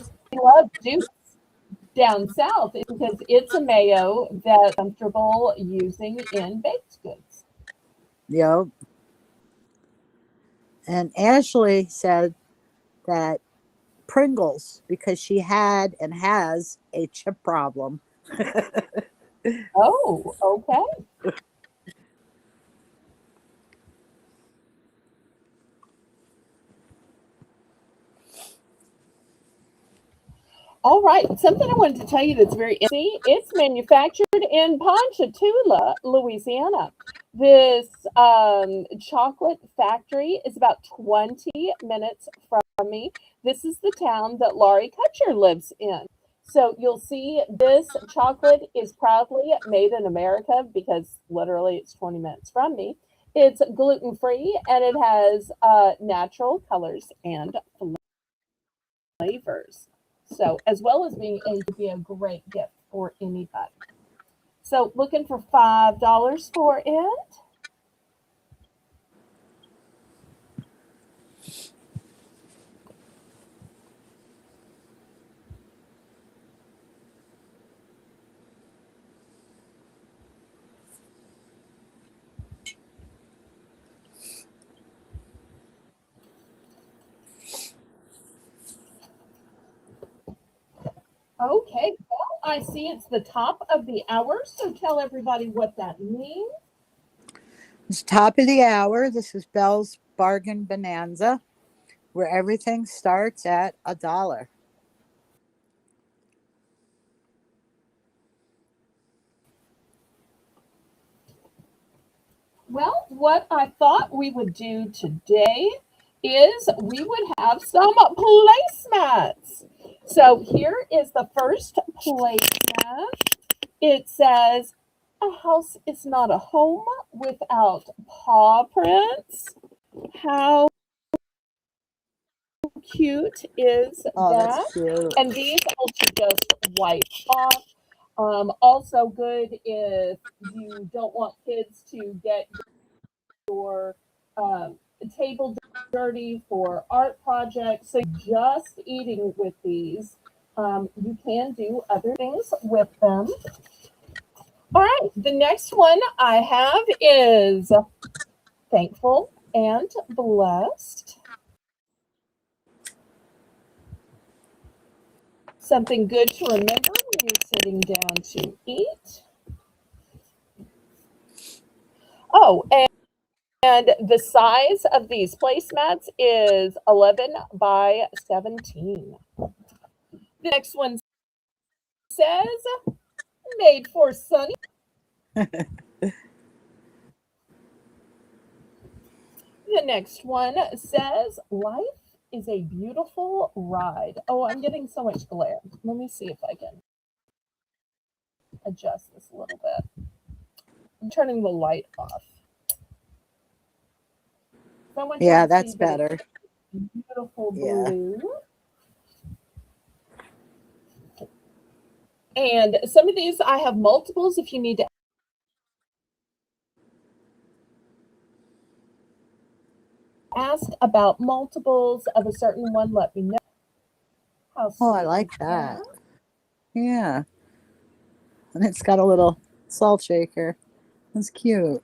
I love Duke's down south is because it's a mayo that's comfortable using in baked goods. yep. And Ashley said that Pringles, because she had and has a chip problem. Oh, okay. All right. Something I wanted to tell you that's very easy. It's manufactured in Ponchatoula, Louisiana. This chocolate factory is about 20 minutes from me. This is the town that Laurie Kutcher lives in. So you'll see this chocolate is proudly made in America because literally it's 20 minutes from me. It's gluten free and it has natural colors and flavors. So, as well as being able to be a great gift for anybody. So, looking for $5 for it. Okay, well, I see it's the top of the hour, so tell everybody what that means. It's top of the hour. This is Belle's Bargain Bonanza, where everything starts at $1. Well, what I thought we would do today is we would have some placemats. So, here is the first placemat. It says, a house is not a home without paw prints. How cute is Oh, that's that? cute. And these will just wipe off. Also good if you don't want kids to get your table dirty for art projects. So just eating with these, you can do other things with them. All right, the next one I have is thankful and blessed. Something good to remember when you're sitting down to eat. Oh, and the size of these placemats is 11 by 17. The next one says made for sunny. The next one says life is a beautiful ride. Oh, I'm getting so much glare. Let me see if I can adjust this a little bit. I'm turning the light off. So I want y'all Yeah, to see that's that it's better. beautiful Yeah. blue. And some of these I have multiples if you need to ask about multiples of a certain one, let me know. How Oh, I sweet like is that. that? Yeah. And it's got a little salt shaker. That's cute.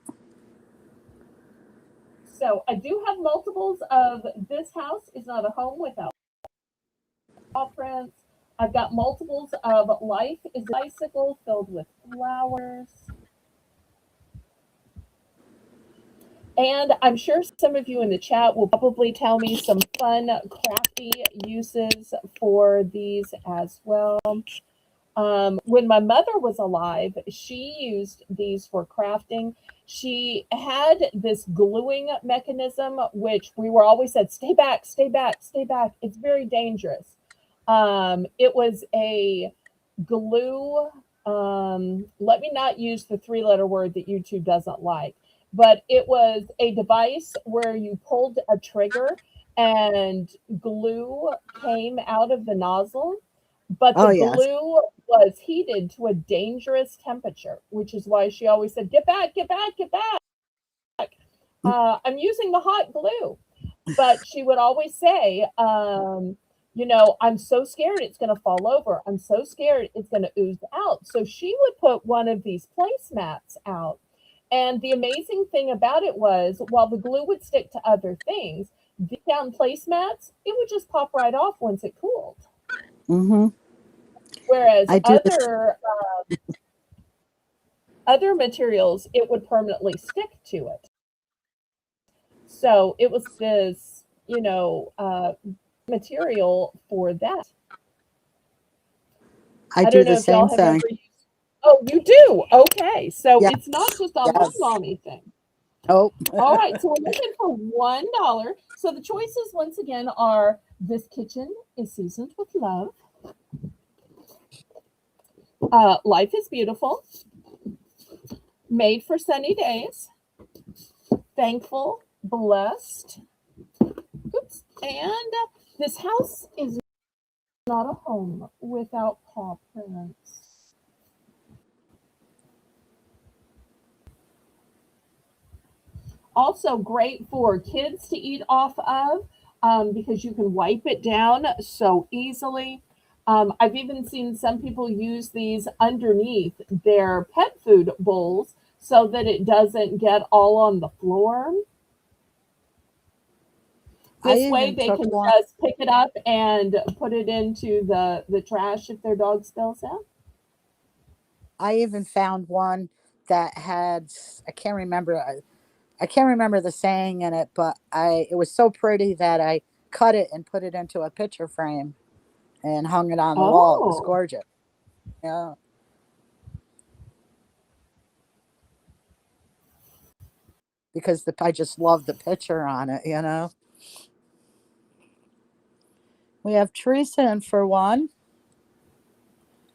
So I do have multiples of this house is not a home without paw prints. I've got multiples of life is a bicycle filled with flowers. And I'm sure some of you in the chat will probably tell me some fun, crafty uses for these as well. When my mother was alive, she used these for crafting. She had this gluing mechanism, which we were always said, stay back, stay back, stay back. It's very dangerous. It was a glue. Let me not use the three-letter word that YouTube doesn't like, but it was a device where you pulled a trigger and glue came out of the nozzle, but Oh, the yes. glue was heated to a dangerous temperature, which is why she always said, get back, get back, get back. I'm using the hot glue. But she would always say, I'm so scared it's going to fall over. I'm so scared it's going to ooze out. So she would put one of these placemats out. And the amazing thing about it was, while the glue would stick to other things, the down placemats, it would just pop right off once it cooled. Mm-hmm. Whereas I do this. other materials, it would permanently stick to it. So it was this, material for that. I I do don't the know if y'all same have thing. ever used. Oh, you do? Okay. So Yeah. it's not just a home Yes. mommy thing. Oh. All right. So we're looking for $1. So the choices, once again, are this kitchen is seasoned with love. Life is beautiful. Made for sunny days. Thankful. Blessed. Oops. And this house is not a home without paw prints. Also great for kids to eat off of because you can wipe it down so easily. I've even seen some people use these underneath their pet food bowls so that it doesn't get all on the floor. I This way even they took can one. just pick it up and put it into the trash if their dog spills out. I even found one that had, I can't remember. I can't remember the saying in it, but it was so pretty that I cut it and put it into a picture frame and hung it on the wall. It was Oh, gorgeous. Yeah. Because I just love the picture on it. We have Teresa in for one,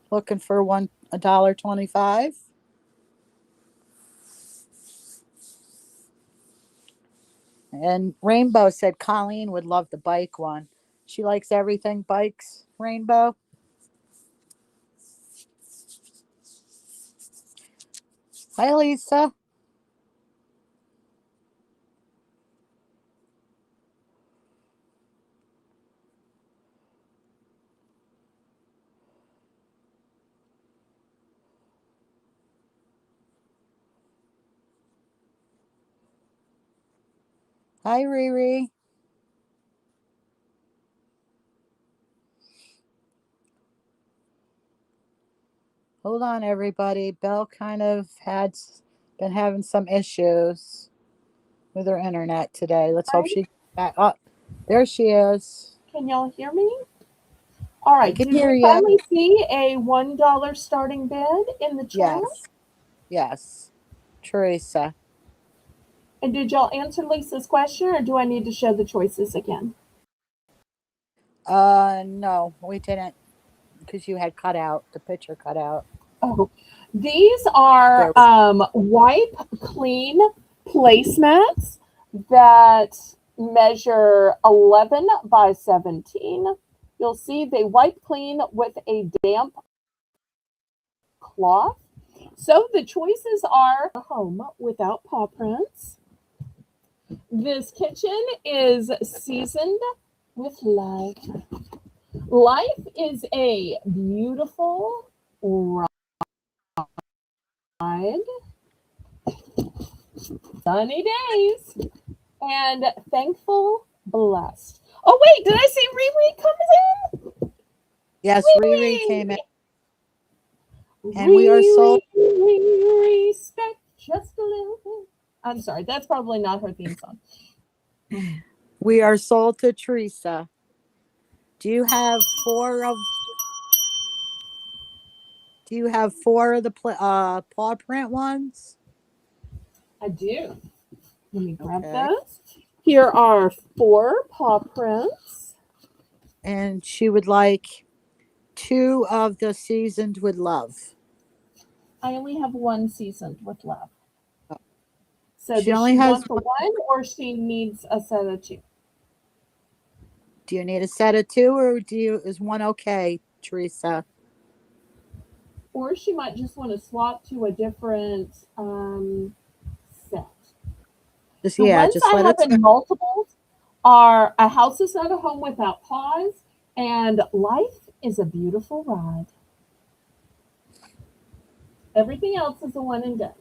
looking for $1.25. And Rainbow said Colleen would love the bike one. She likes everything bikes, Rainbow. Hi, Lisa. Hi, Riri. Hold on, everybody. Belle kind of been having some issues with her internet today. Let's hope right. she back up. There she is. Can y'all hear me? All I right. can Did hear we you. finally see a $1 starting bid in the chat? Yes. Yes. Teresa. And did y'all answer Lisa's question, or do I need to show the choices again? No, we didn't because you had cut out the picture cut out. Oh, these are There we wipe clean placemats that measure 11 by 17. You'll see they wipe clean with a damp cloth. So the choices are home without paw prints, This kitchen is seasoned with love. Life is a beautiful ride, sunny days, and thankful, blessed. Oh wait, did I see Riri comes in? Yes, Riri came in. And we are sold. Riri, respect just a little bit. I'm sorry, that's probably not her theme song. We are sold to Teresa. Do you have four of the paw print ones? I do. Let me grab Okay. those. Here are 4 paw prints. And she would like 2 of the seasoned with love. I only have 1 seasoned with love. Oh. So She does only she has want the 1 or she needs a set of 2? Do you need a set of 2 or is 1 okay, Teresa? Or she might just want to swap to a different set. Just The ones just I let have us know. in multiples are A House is Not a Home Without Paws and Life is a Beautiful Ride. Everything else is a one and done.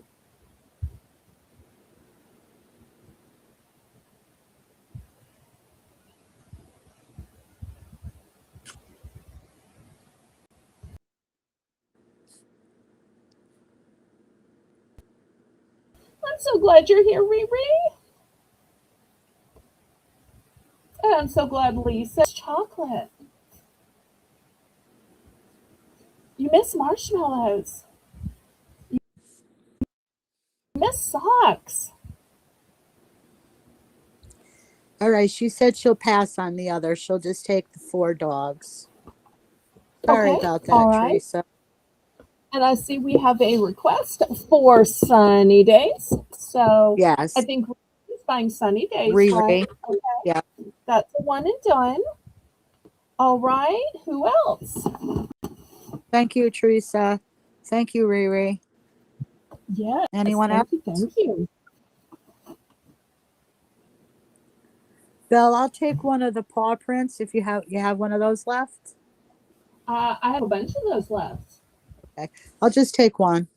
I'm so glad you're here, Riri. And I'm so glad Lisa chocolate. You miss marshmallows. You miss socks. All right, she said she'll pass on the other. She'll just take the 4 dogs. Sorry Okay, about all that, right. Teresa. And I see we have a request for sunny days. So I Yes, think Riri's buying sunny days, right? Riri. Okay, Yeah. that's a one and done. All right, who else? Thank you, Teresa. Thank you, Riri. Yes, Anyone else? thank you, thank you. Belle, I'll take one of the paw prints if you have one of those left. I have a bunch of those left. Okay. I'll just take one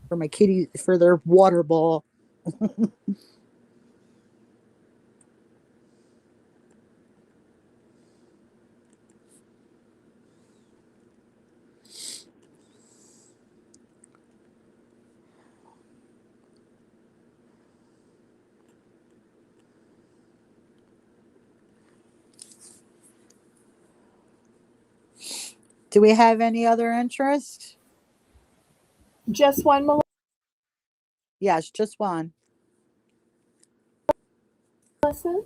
for my kitty for their water bowl. Do we have any other interest? Just one, Yes, just one. Melissa?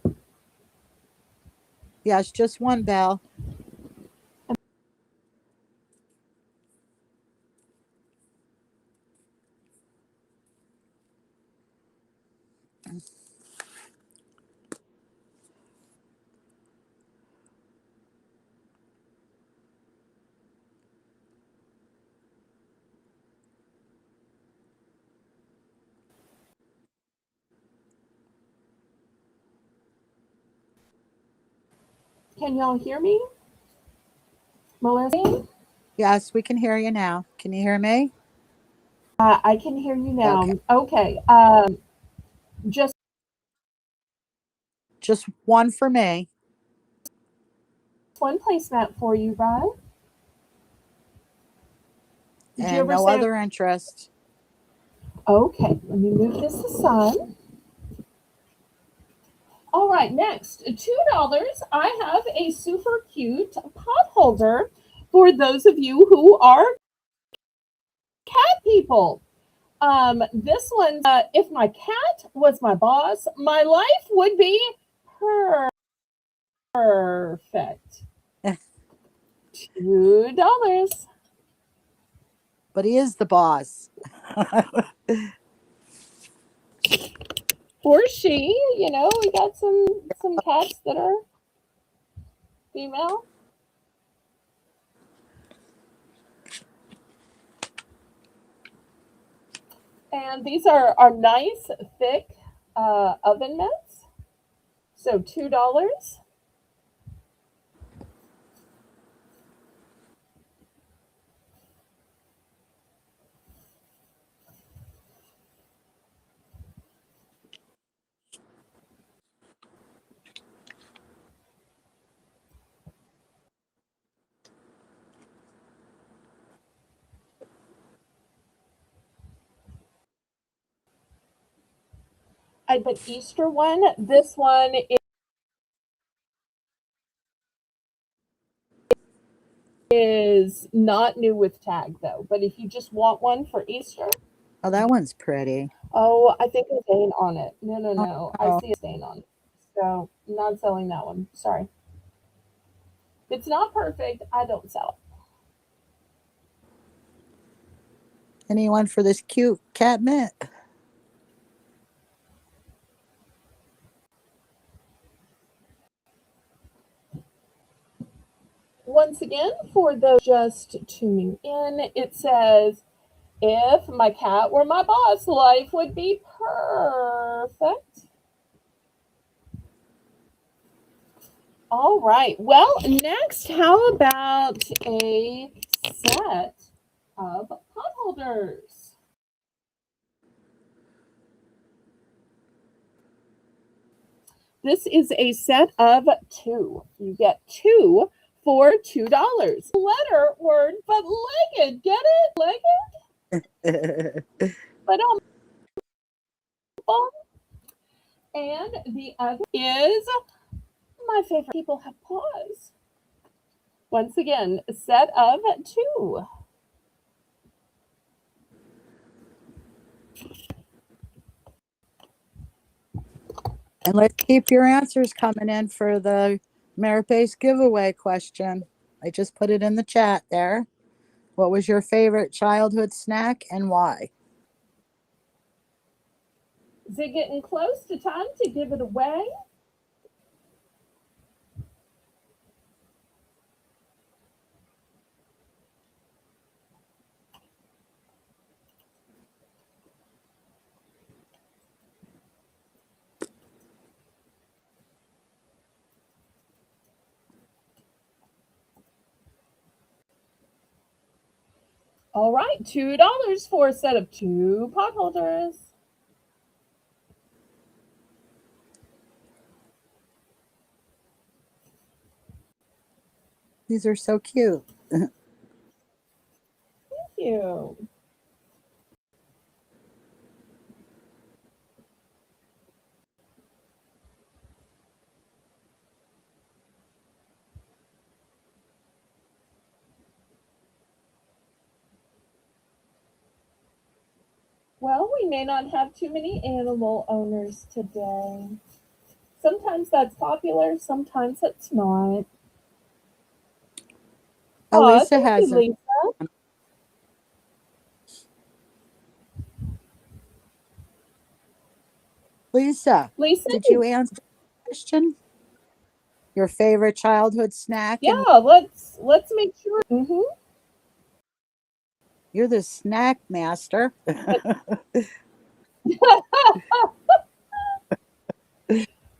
Yes, just one, Belle. Can y'all hear me? Melissa? Yes, we can hear you now. Can you hear me? I can hear you Okay. now. Okay, just Just one for me. one placemat for you, right? Did you And ever no say, other interest. okay, let me move this aside. All right, next, $2. I have a super cute pot holder for those of you who are cat people. This one, if my cat was my boss, my life would be perfect. $2. But he is the boss. Or she, we got some cats that are female. And these are nice, thick oven mitts. So $2. I put Easter one. This one is not new with tag though. But if you just want one for Easter, Oh, that one's pretty. oh, I think a stain on it. No. I Oh, see a stain on it. So I'm not selling that one. Sorry. If it's not perfect, I don't sell it. anyone for this cute cat mitt? Once again, for those just tuning in, it says, if my cat were my boss, life would be perfect. All right. Well, next, how about a set of pot holders? This is a set of two. You get two for $2. Letter word, but legged. Get it? Legged? But and the other is my favorite. People have paws. Once again, a set of two. And let's keep your answers coming in for the merit based giveaway question. I just put it in the chat there. What was your favorite childhood snack and why? Is it getting close to time to give it away? All right, $2 for a set of two pot holders. These are so cute. Thank you. Well, we may not have too many animal owners today. Sometimes that's popular, sometimes it's not. Aw, Elisa thank you, has a Lisa. Lisa, Lisa, did you answer the question? Your favorite childhood snack and yeah, let's make sure. you're the snack master.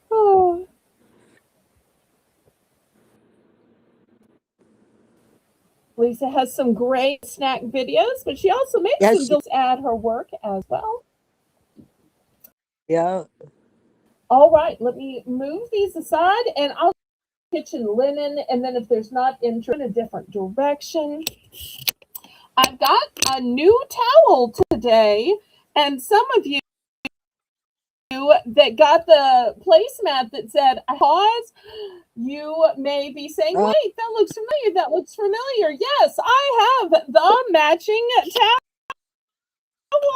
Oh. Lisa has some great snack videos, but she also makes Yes, some delicious at her work as well. yeah. All right, let me move these aside and I'll kitchen linen, and then if there's not interest in a different direction. I've got a new towel today, and some of you that got the placemat that said pause, you may be saying, Uh, wait, that looks familiar. That looks familiar. Yes, I have the matching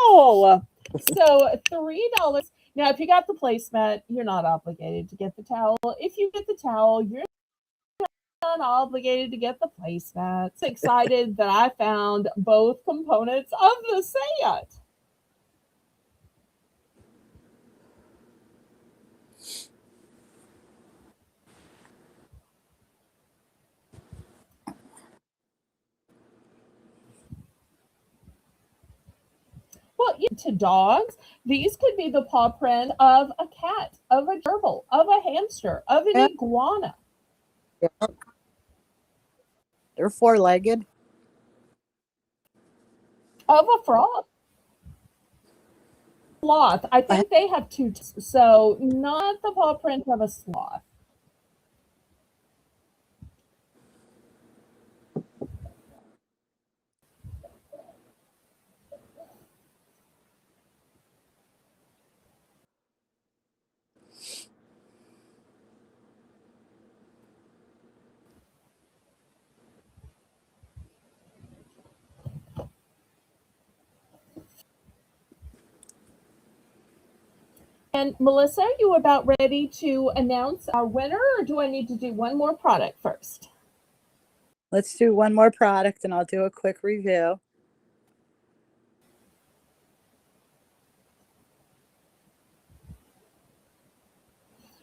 towel. So $3. Now, if you got the placemat, you're not obligated to get the towel. If you get the towel, you're not obligated to get the placemat. So excited that I found both components of the set. Well, to dogs. These could be the paw print of a cat, of a gerbil, of a hamster, of an Yeah. iguana, They're four-legged. of a frog. Sloth. I think they have two, so not the paw print of a sloth. And Melissa, are you about ready to announce our winner, or do I need to do one more product first? Let's do one more product and I'll do a quick review.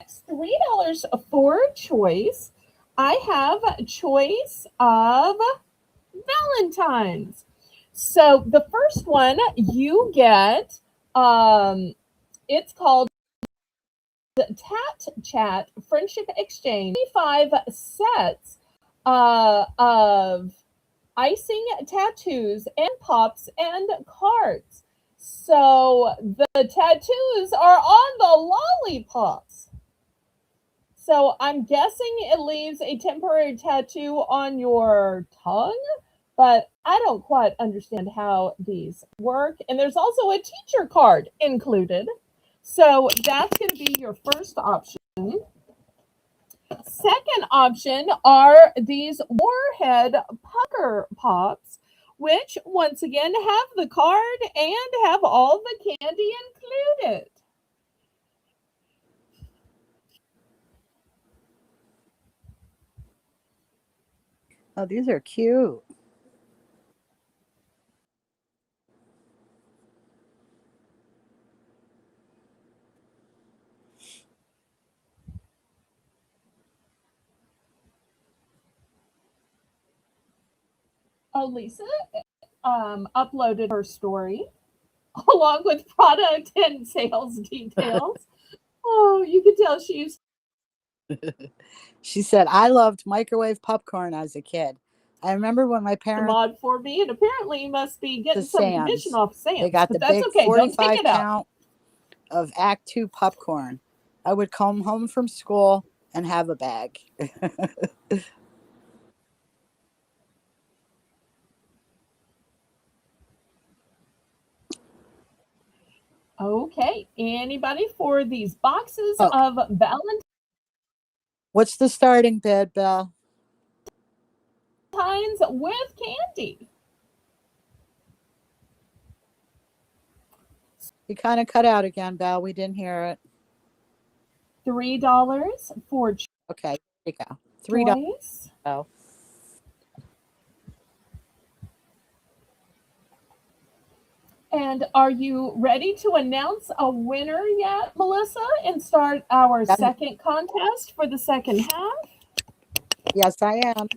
It's $3 for choice. I have a choice of Valentine's. So the first one you get, it's called the Tat Chat Friendship Exchange. 25 sets of icing, tattoos, and pops and cards. So the tattoos are on the lollipops. So I'm guessing it leaves a temporary tattoo on your tongue, but I don't quite understand how these work. And there's also a teacher card included. So that's going to be your first option. Second option are these Warhead Pucker Pops, which once again have the card and have all the candy included. Oh, these are cute. Lisa uploaded her story along with product and sales details. Oh, you can tell she's She said, I loved microwave popcorn as a kid. I remember when my a parents mod for me, and apparently you must be to getting some commission Sam's, off they Sam's, got but the that's big okay. Don't take 45 it out. count of Act 2 popcorn. I would come home from school and have a bag. Okay, anybody for these boxes Oh, of Valentine's what's the starting bid, Bill? with candy? You kind of cut out again, Bill. We didn't hear it. $3 for Okay, here you go. $3. choice. Oh. And are you ready to announce a winner yet, Melissa, and start our second contest for the second half? Yes, I am.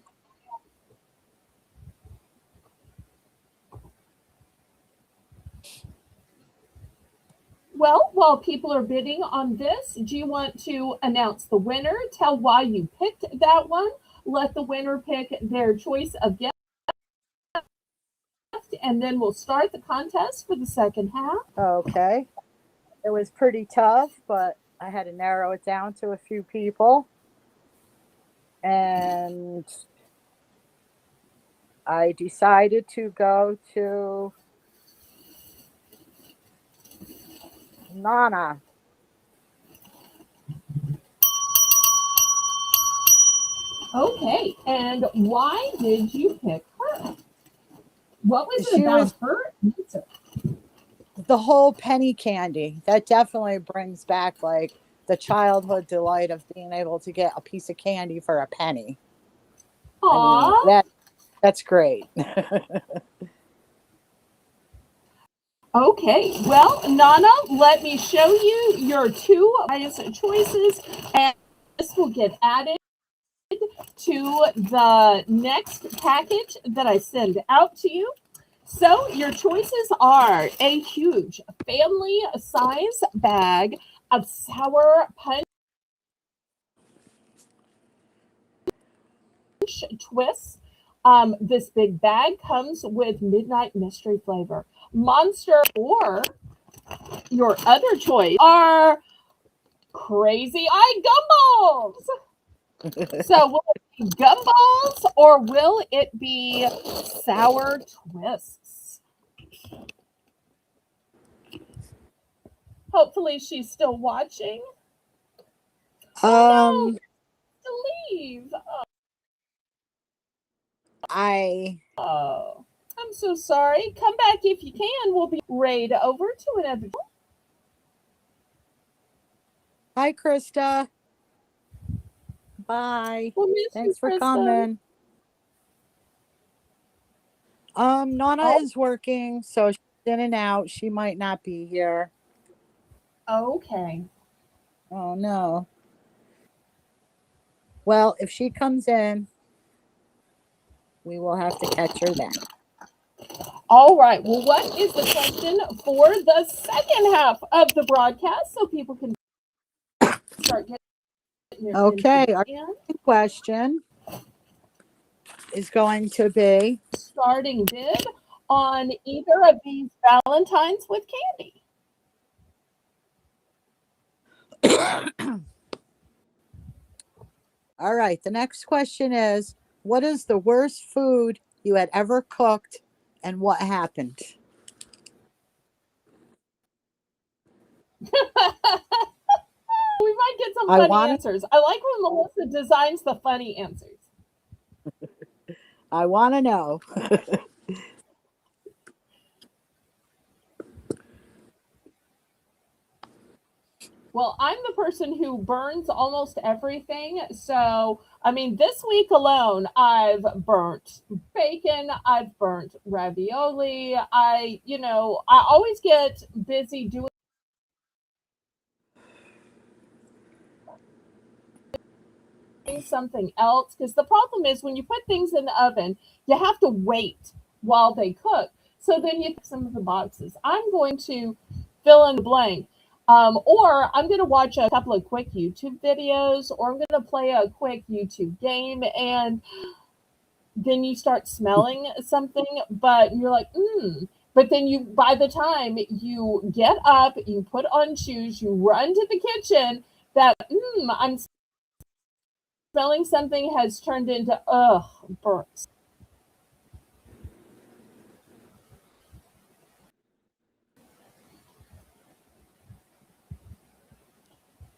Well, while people are bidding on this, do you want to announce the winner? Tell why you picked that one. Let the winner pick their choice of gift, and then we'll start the contest for the second half. Okay. It was pretty tough, but I had to narrow it down to a few people. And I decided to go to Nana. Okay, and why did you pick her? What was it She about was her answer? the whole penny candy. That definitely brings back like the childhood delight of being able to get a piece of candy for a penny. I mean, Aw. that's great. Okay, well, Nana, let me show you your two choices, and this will get added to the next package that I send out to you. So your choices are a huge family size bag of sour punch twists. This big bag comes with midnight mystery flavor. Monster, or your other choice are crazy eye gumballs. So will it be gumballs or will it be sour twists? Hopefully she's still watching. Oh no, to leave. Oh, I'm so sorry. Come back if you can. We'll be right over to another. Hi, Krista. Bye. We'll miss you, Thanks for Krista. coming. Nana Oh, is working, so she's in and out. She might not be here. okay. Oh no. Well, if she comes in, we will have to catch her then. All right. Well, what is the question for the second half of the broadcast so people can start getting their Okay, entries our in? question is going to be Starting bid on either of these Valentines with candy. all right. The next question is, what is the worst food you had ever cooked and what happened? We might get some I funny want to answers. I like when Melissa designs the funny answers. know. Well, I'm the person who burns almost everything. So, I mean, this week alone, I've burnt bacon, I've burnt ravioli. I always get busy doing something else because the problem is when you put things in the oven, you have to wait while they cook. So then you some of the boxes. I'm going to fill in the blank. Or I'm going to watch a couple of quick YouTube videos, or I'm going to play a quick YouTube game, and then you start smelling something, but you're like, But then by the time you get up, you put on shoes, you run to the kitchen, that, I'm smelling something has turned into, burnt.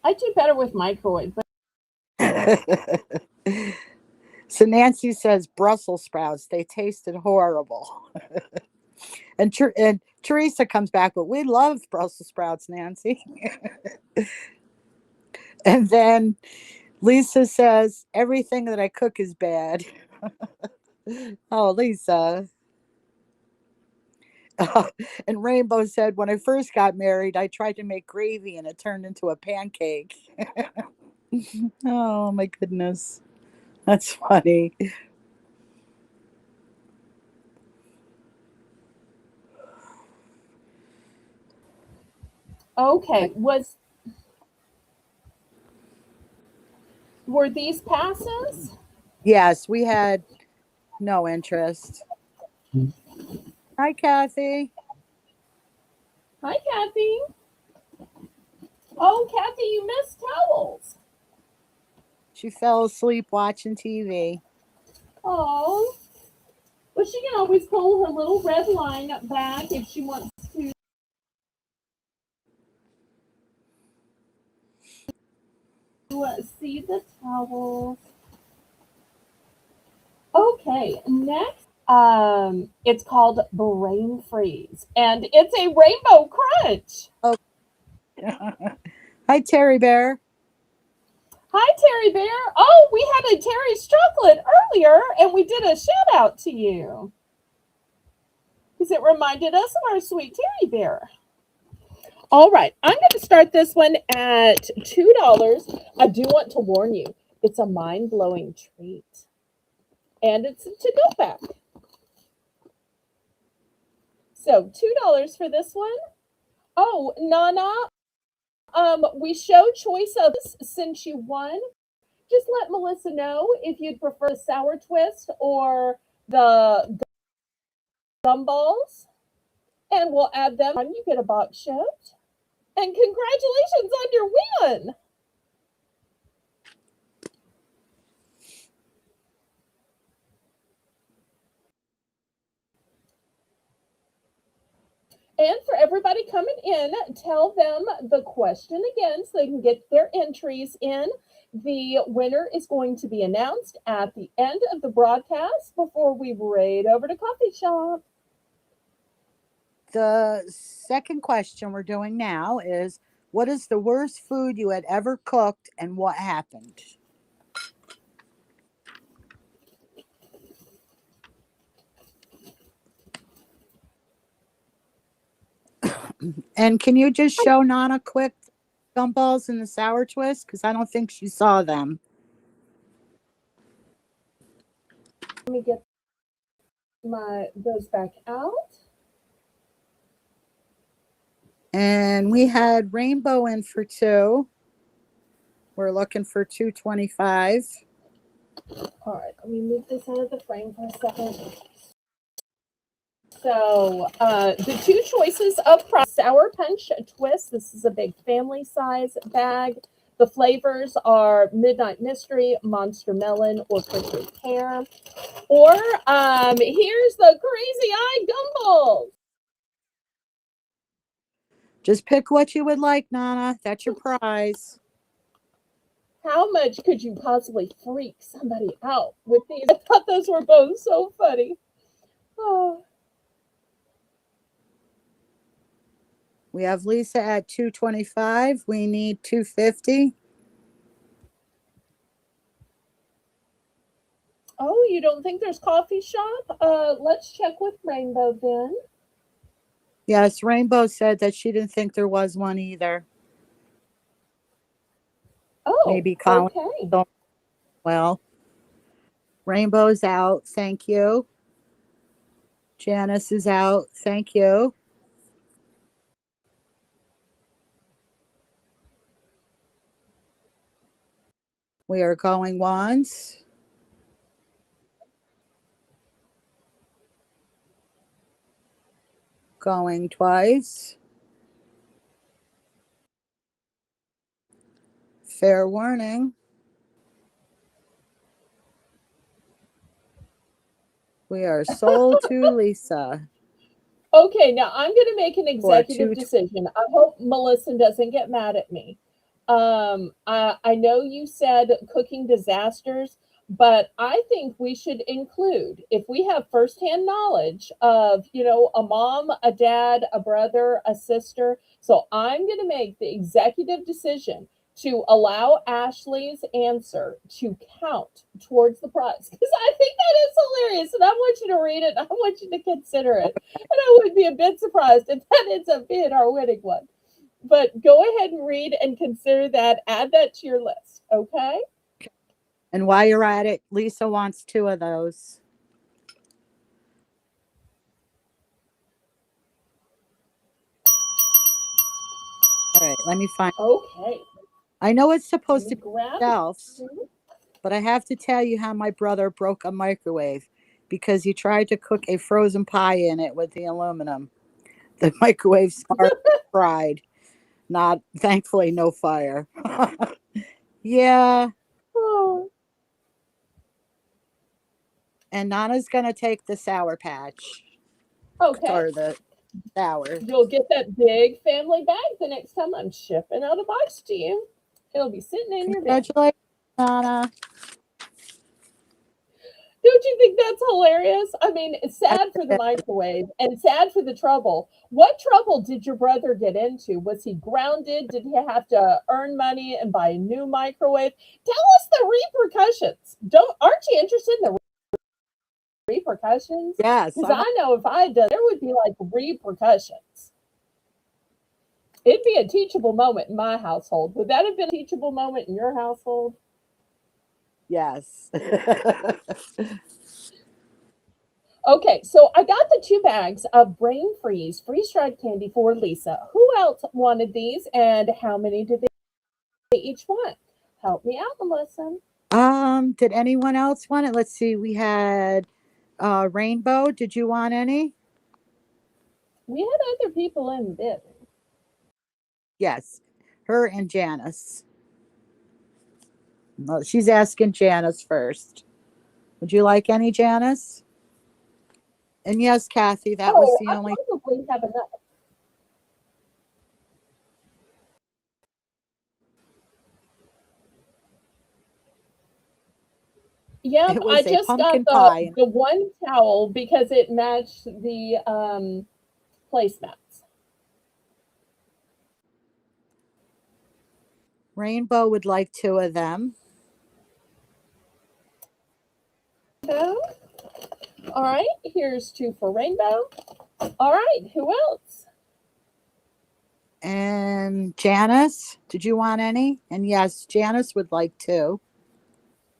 I do better with microwave, but So Nancy says Brussels sprouts, they tasted horrible. And Teresa comes back, but we love Brussels sprouts, Nancy. And then Lisa says everything that I cook is bad. Oh, Lisa. And Rainbow said, when I first got married, I tried to make gravy and it turned into a pancake. Oh, my goodness. That's funny. okay. Were these passes? Yes, we had no interest. Hi, Kathy. Hi, Kathy. Oh, Kathy, you missed towels. She fell asleep watching TV. Oh, but she can always pull her little red line back if she wants to see the towels. Okay, next, it's called Brain Freeze, and it's a Rainbow Crunch. Oh, hi, Terry Bear. Hi, Terry Bear. Oh, we had a Terry's chocolate earlier, and we did a shout out to you because it reminded us of our sweet Terry Bear. All right, I'm going to start this one at $2. I do want to warn you, it's a mind blowing treat, and it's a to go bag. So $2 for this one. Oh, Nana, we show choice of since you won. Just let Melissa know if you'd prefer the sour twist or the gumballs, and we'll add them on. You get a box shipped. And congratulations on your win. And for everybody coming in, tell them the question again so they can get their entries in. The winner is going to be announced at the end of the broadcast before we raid over to coffee shop. The second question we're doing now is, what is the worst food you had ever cooked and what happened? And can you just show Nana quick gumballs and the sour twist? Because I don't think she saw them. Let me get those back out. And we had rainbow in for 2. We're looking for 225. All right, let me move this out of the frame for a second. So the two choices of sour punch twist. This is a big family size bag. The flavors are Midnight Mystery, Monster Melon, or Prickly Pear. Or here's the Crazy Eye Gumballs. Just pick what you would like, Nana. That's your prize. How much could you possibly freak somebody out with these? I thought those were both so funny. Oh. We have Lisa at 225. We need 250. Oh, you don't think there's coffee shop? Let's check with Rainbow then. Yes, Rainbow said that she didn't think there was one either. Oh, maybe Colin. Okay. Well, Rainbow's out. Thank you. Janice is out. Thank you. We are going once. Going twice. Fair warning. We are sold to Lisa. Okay, now I'm going to make an executive decision. I hope Melissa doesn't get mad at me. I know you said cooking disasters, but I think we should include, if we have firsthand knowledge of, a mom, a dad, a brother, a sister. So I'm going to make the executive decision to allow Ashley's answer to count towards the prize, because I think that is hilarious, and I want you to read it. I want you to consider it, and I would be a bit surprised if that ends up being our winning one. But go ahead and read and consider that. Add that to your list, okay? And while you're at it, Lisa wants 2 of those. All right, let me find. Okay. I know it's supposed to be grab shelves, but I have to tell you how my brother broke a microwave because he tried to cook a frozen pie in it with the aluminum. The microwave spark fried. Not, thankfully, no fire. Yeah. Oh. And Nana's going to take the Sour Patch. Okay. Or the sour. You'll get that big family bag the next time I'm shipping out a box to you. It'll be sitting in your bag. Congratulations, Nana. Don't you think that's hilarious? I mean, it's sad for the microwave and sad for the trouble. What trouble did your brother get into? Was he grounded? Did he have to earn money and buy a new microwave? Tell us the repercussions. Aren't you interested in the repercussions? Yes. Because I know if I had done, there would be like repercussions. It'd be a teachable moment in my household. Would that have been a teachable moment in your household? Yes. Okay, so I got the 2 bags of Brain freeze-dried candy for Lisa. Who else wanted these, and how many did they each want? Help me out, Melissa. Did anyone else want it? Let's see. We had Rainbow. Did you want any? We had other people in this. Yes. Her and Janice. Well, she's asking Janice first. Would you like any, Janice? And yes, Kathy, that was Oh, the I only. probably have enough. Yep, It I was a just got pumpkin pie. the one towel because it matched the placemats. Rainbow would like 2 of them. So, all right, here's 2 for Rainbow. All right, who else? And Janice, did you want any? And yes, Janice would like 2.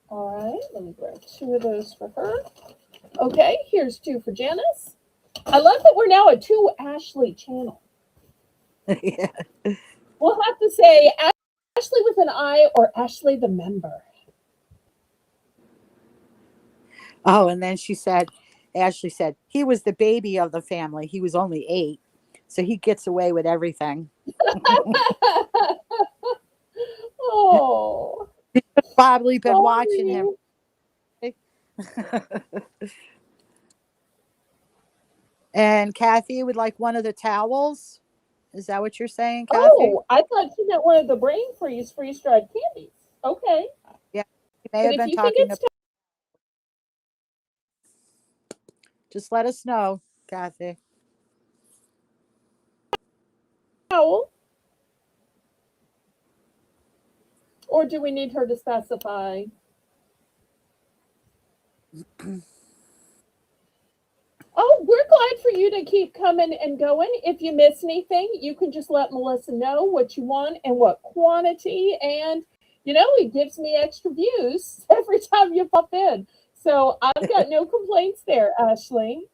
All right, let me grab 2 of those for her. Okay, here's 2 for Janice. I love that we're now a 2 Ashley channel. Yeah. We'll have to say Ashley with an I or Ashley the member. Oh, and then Ashley said, he was the baby of the family. He was only 8. So he gets away with everything. Oh, Probably been watching him. sorry. And Kathy would like one of the towels. Is that what you're saying, Kathy? Oh, I thought you meant one of the brain freeze-dried candies. Okay. Yeah. He may But have if been you think talking it's about. Just let us know, Kathy. towel, or do we need her to specify? Oh, we're glad for you to keep coming and going. If you miss anything, you can just let Melissa know what you want and what quantity. And, it gives me extra views every time you pop in. So I've got no complaints there, Ashley.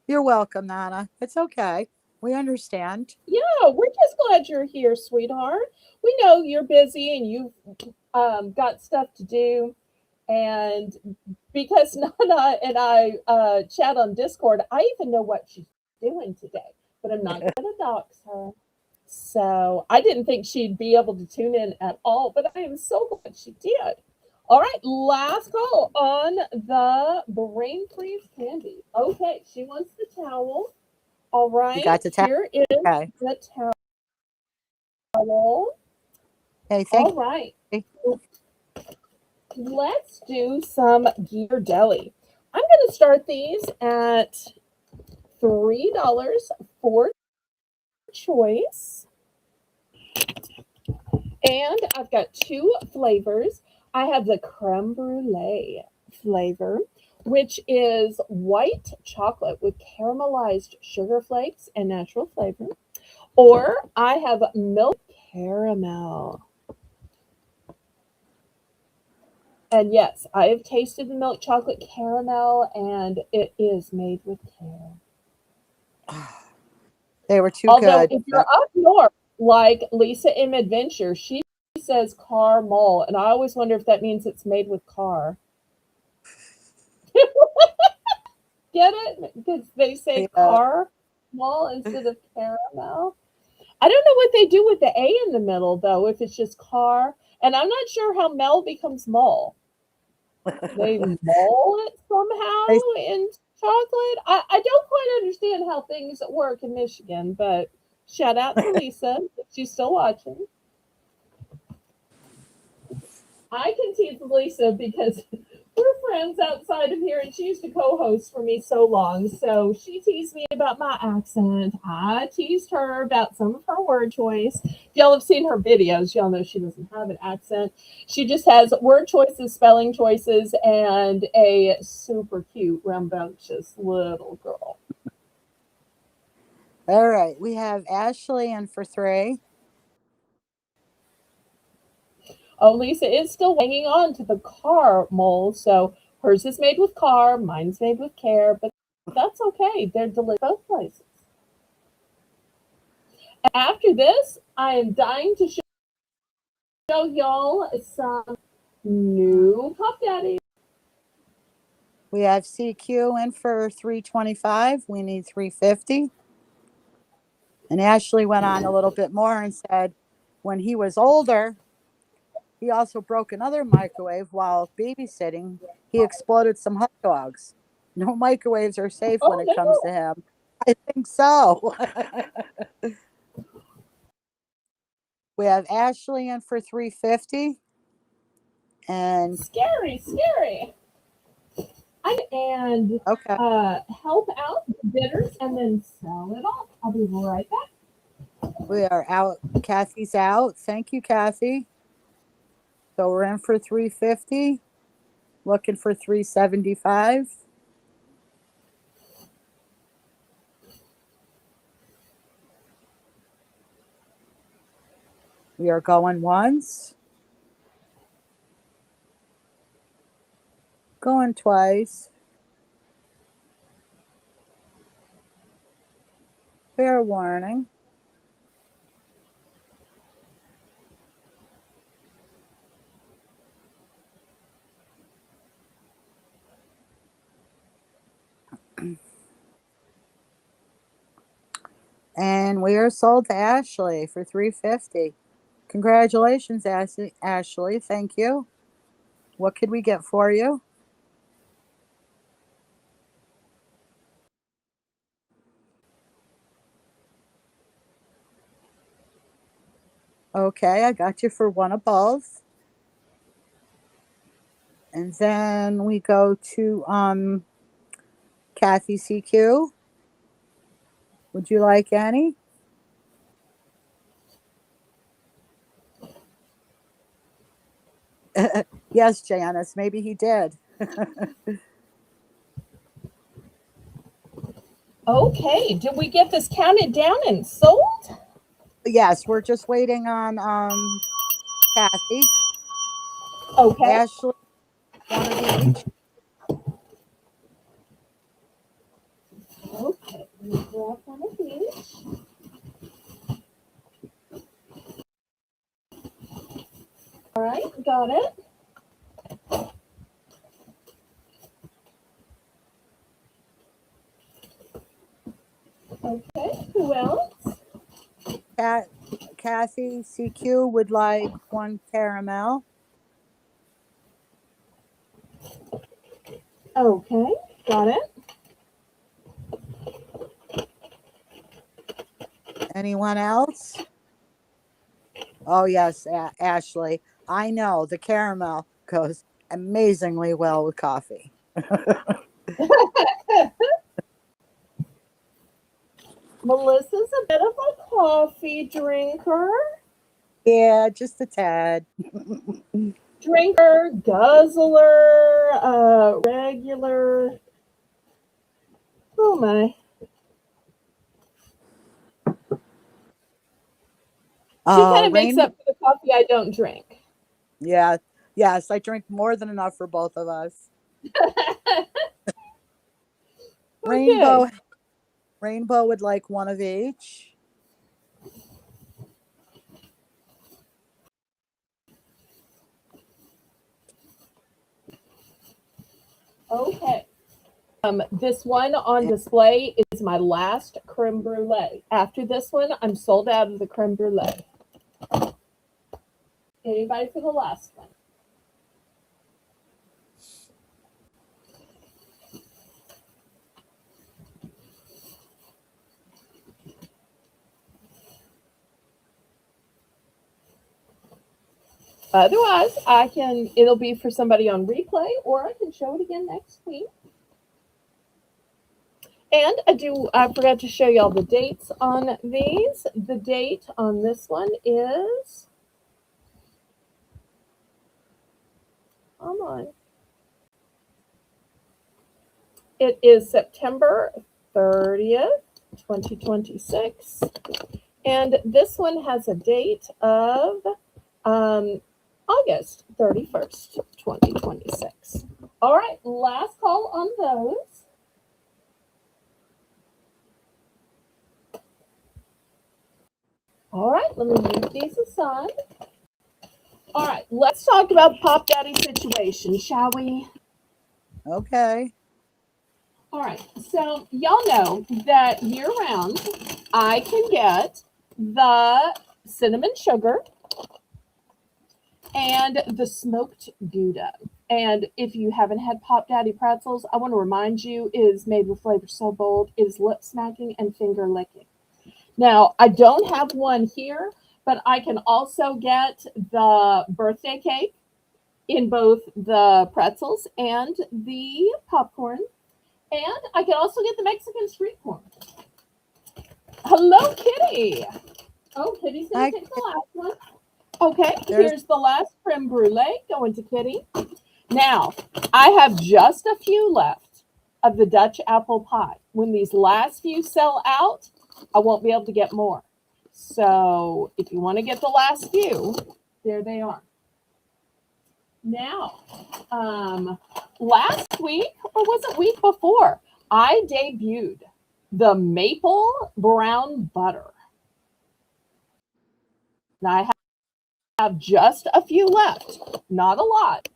You're welcome, Nana. It's okay. We understand. Yeah, we're just glad you're here, sweetheart. We know you're busy and you've got stuff to do. And because Nana and I chat on Discord, I even know what she's doing today, but I'm not going to dox her. So I didn't think she'd be able to tune in at all, but I am so glad she did. All right, last call on the brain freeze candy. Okay, she wants the towel. All You right, got the towel? here is Okay. the towel. Hey, thank All right, you. let's do some gear deli. I'm going to start these at $3 for choice. And I've got 2 flavors. I have the creme brulee flavor, which is white chocolate with caramelized sugar flakes and natural flavor. Or I have milk caramel. And yes, I have tasted the milk chocolate caramel, and it is made with care. They were too Although, good. if you're up north, like Lisa M. Adventure, she says caramel, and I always wonder if that means it's made with car. Get it? Because they say Yeah. caramel instead of caramel. I don't know what they do with the A in the middle, though, if it's just car. And I'm not sure how Mel becomes Mol. They mull it They somehow in chocolate. I don't quite understand how things work in Michigan, but shout out to Lisa if she's still watching. I can tease Lisa because we're friends outside of here, and she used to co-host for me so long. So she teased me about my accent. I teased her about some of her word choice. If y'all have seen her videos, y'all know she doesn't have an accent. She just has word choices, spelling choices, and a super cute, rambunctious little girl. All right. We have Ashley in for 3. Oh, Lisa is still hanging on to the car mole, so Hers is made with car, mine's made with care, but that's okay. They're delivered both places. After this, I am dying to show y'all some new Pop Daddy. We have CQ in for 325. We need 350. And Ashley went on a little bit more and said when he was older, he also broke another microwave while babysitting. He exploded some hot dogs. No microwaves are safe when Oh it comes to no. him. I think so. We have Ashley in for 350. And Scary. And okay. help out the bidders and then sell it off. I'll be right back. We are out. Kathy's out. Thank you, Kathy. So we're in for 350. Looking for 375. We are going once. Going twice. Fair warning. And we are sold to Ashley for 350. Congratulations, Ashley. Thank you. What could we get for you? Okay, I got you for one above. And then we go to Kathy CQ. Would you like any? Yes, Janice, maybe he did. Okay, did we get this counted down and sold? Yes, we're just waiting on Kathy. Okay. Ashley, one of each. Okay, let me grab one of these. All right, got it. Okay, who else? Kathy CQ would like one caramel. Okay, got it. Anyone else? Oh, yes, Ashley. I know the caramel goes amazingly well with coffee. Melissa's a bit of a coffee drinker. Yeah, just a tad. Drinker, guzzler, regular. Oh my. She kind of makes Rainbow. up for the coffee I don't drink. Yeah, yes, I drink more than enough for both of us. Okay. Rainbow would like one of each. Okay. This one on display is my last creme brulee. After this one, I'm sold out of the creme brulee. Anybody for the last one? Otherwise, it'll be for somebody on replay, or I can show it again next week. And I forgot to show y'all the dates on these. The date on this one is, come on. It is September 30th, 2026. And this one has a date of August 31st, 2026. All right, last call on those. All right, let me move these aside. All right, let's talk about Pop Daddy situation, shall we? Okay. All right, so y'all know that year round I can get the cinnamon sugar and the smoked Gouda. And if you haven't had Pop Daddy pretzels, I want to remind you, it is made with flavor so bold, it is lip smacking and finger licking. Now, I don't have one here, but I can also get the birthday cake in both the pretzels and the popcorn. And I can also get the Mexican street corn. Hello, Kitty. Oh, Kitty's going I to take the last one. Okay, there's here's the last creme brulee going to Kitty. Now, I have just a few left of the Dutch apple pie. When these last few sell out, I won't be able to get more. So if you want to get the last few, there they are. Now, last week, or was it week before, I debuted the maple brown butter. Now I have just a few left, not a lot.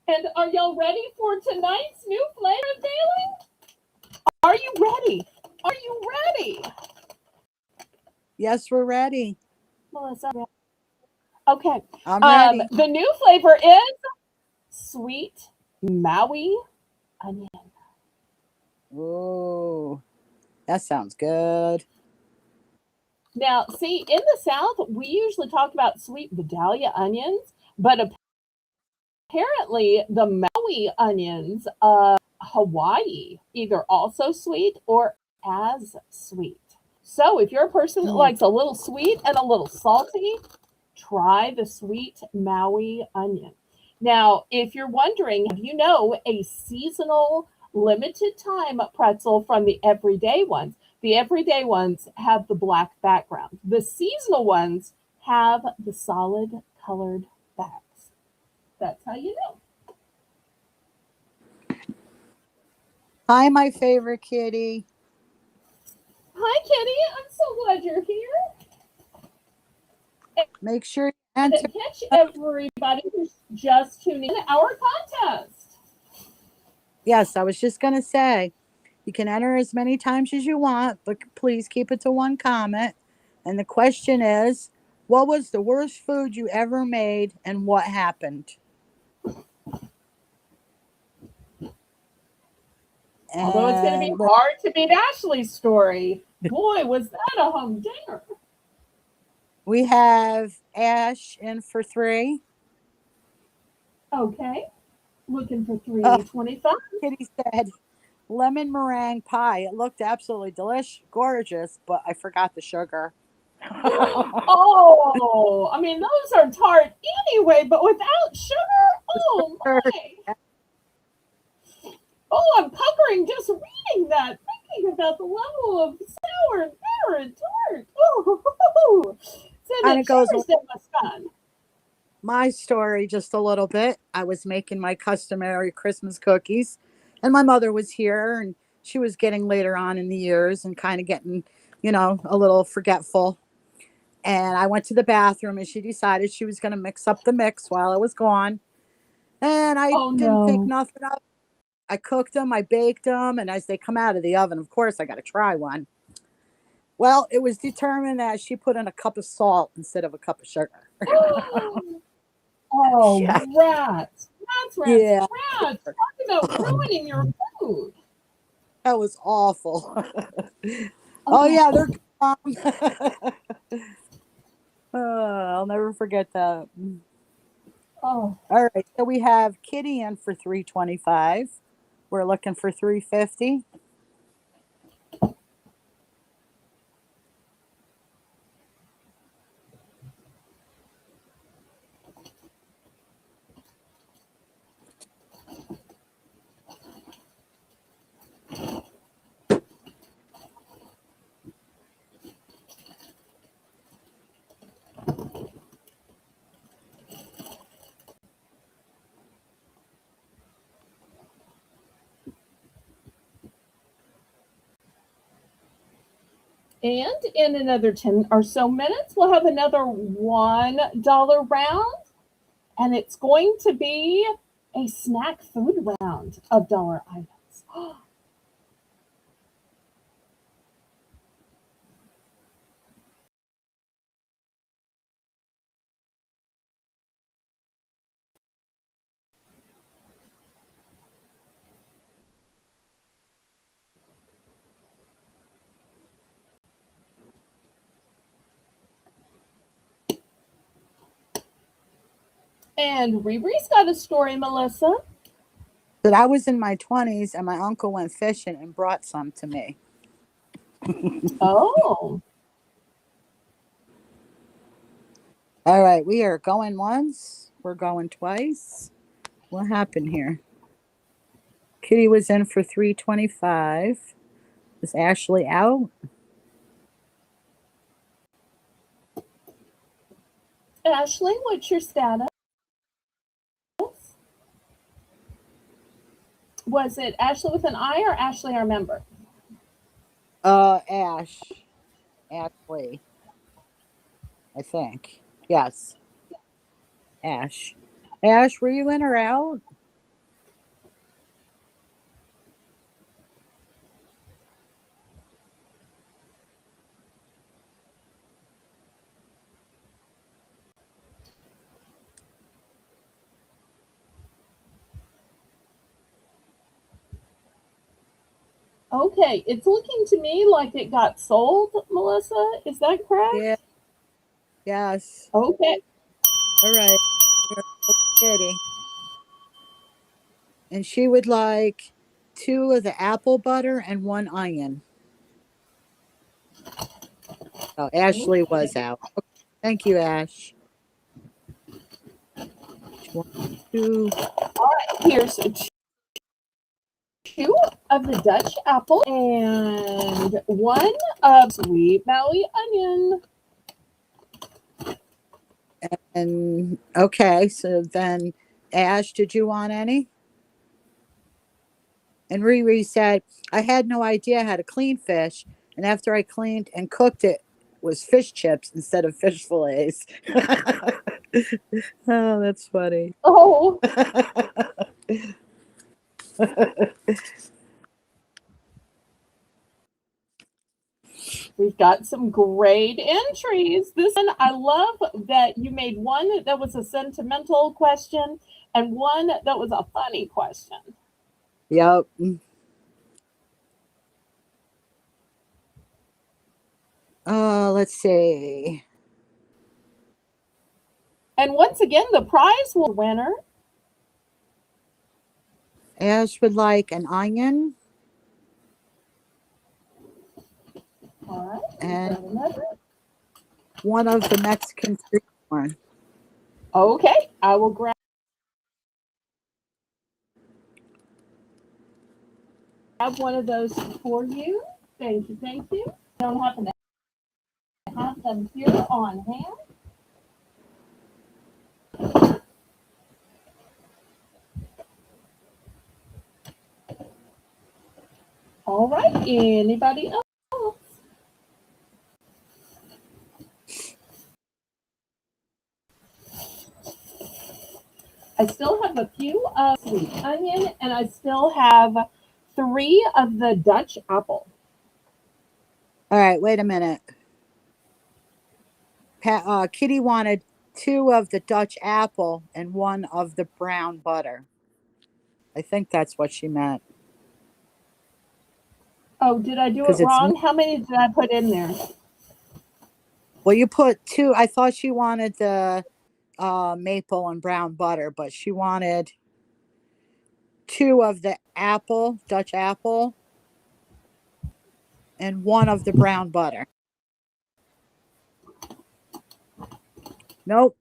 And are y'all ready for tonight's new flavor unveiling? Are you ready? Are you ready? yes, we're ready. Melissa. Okay. I'm ready. The new flavor is sweet Maui onion. Oh, that sounds good. Now, see, in the South, we usually talk about sweet Vidalia onions, but apparently the Maui onions of Hawaii either also sweet or as sweet. So if you're a person that Mm. likes a little sweet and a little salty, try the sweet Maui onion. Now, if you're wondering, have you know a seasonal limited time pretzel from the everyday ones? The everyday ones have the black background. The seasonal ones have the solid colored backs. That's how you know. Hi, my favorite kitty. Hi, Kitty. I'm so glad you're here. Make sure you And enter. catch everybody who's just tuning in our contest. Yes, I was just going to say you can enter as many times as you want, but please keep it to one comment. And the question is, what was the worst food you ever made and what happened? Although it's going to be And hard to beat Ashley's story. Boy, was that a home dinner. we have Ash in for 3. Okay. Looking for Oh, 325. Kitty said lemon meringue pie. It looked absolutely delicious, gorgeous, but I forgot the sugar. Oh, I mean, those are tart anyway, but without sugar? Oh, my. Oh, I'm puckering just reading that, thinking about the level of sour and bitter and tart. Oh, so Kind the of goes sugar's that much fun. my story just a little bit. I was making my customary Christmas cookies, and my mother was here, and she was getting later on in the years and kind of getting, a little forgetful. And I went to the bathroom, and she decided she was going to mix up the mix while I was gone. And I Oh, didn't think no. nothing of it. I cooked them, I baked them, and as they come out of the oven, of course, I got to try one. Well, it was determined that she put in a cup of salt instead of a cup of sugar. Oh, Yeah. rats. Rats, Yeah. rats. Talk about ruining your food. That was awful. Oh Oh, yeah, they're good, Mom. I'll never forget that. oh. All right, so we have Kitty in for 325. We're looking for 350. And in another 10 or so minutes, we'll have another $1 round, and it's going to be a snack food round of dollar items. And Riri's got a story, Melissa. That I was in my 20s and my uncle went fishing and brought some to me. Oh. All right, we are going once. We're going twice. What happened here? Kitty was in for 325. Is Ashley out? Ashley, what's your status? Was it Ashley with an I or Ashley our member? Ashley, I think. Yes, Ash. Ash, were you in or out? Okay, it's looking to me like it got sold, Melissa. Is that Yeah, correct? yes. Okay. All right. Here goes Kitty. And she would like 2 of the apple butter and 1 onion. Oh, Ashley was Okay. out. Okay. Thank you, Ash. 2. Here's two of the Dutch apple and one of sweet Maui onion. And okay, so then Ash, did you want any? And Riri said, I had no idea how to clean fish. And after I cleaned and cooked it, was fish chips instead of fish fillets. Oh, that's funny. Oh, we've got some great entries. This one, I love that you made one that was a sentimental question and one that was a funny question. Yep. Let's see. And once again, the prize will winner. Ash would like an onion All right, we've and got another. one of the Mexican street corn. Okay, I will grab one of those for you. Thank you, thank you. Don't happen to have them here on hand. All right, anybody else? I still have a few of sweet onion, and I still have 3 of the Dutch apple. All right, wait a minute. Kitty wanted 2 of the Dutch apple and 1 of the brown butter. I think that's what she meant. Oh, did I do it Because it's, wrong? How many did I put in there? well, you put 2. I thought she wanted the maple and brown butter, but she wanted 2 of the apple, Dutch apple, and 1 of the brown butter. Nope,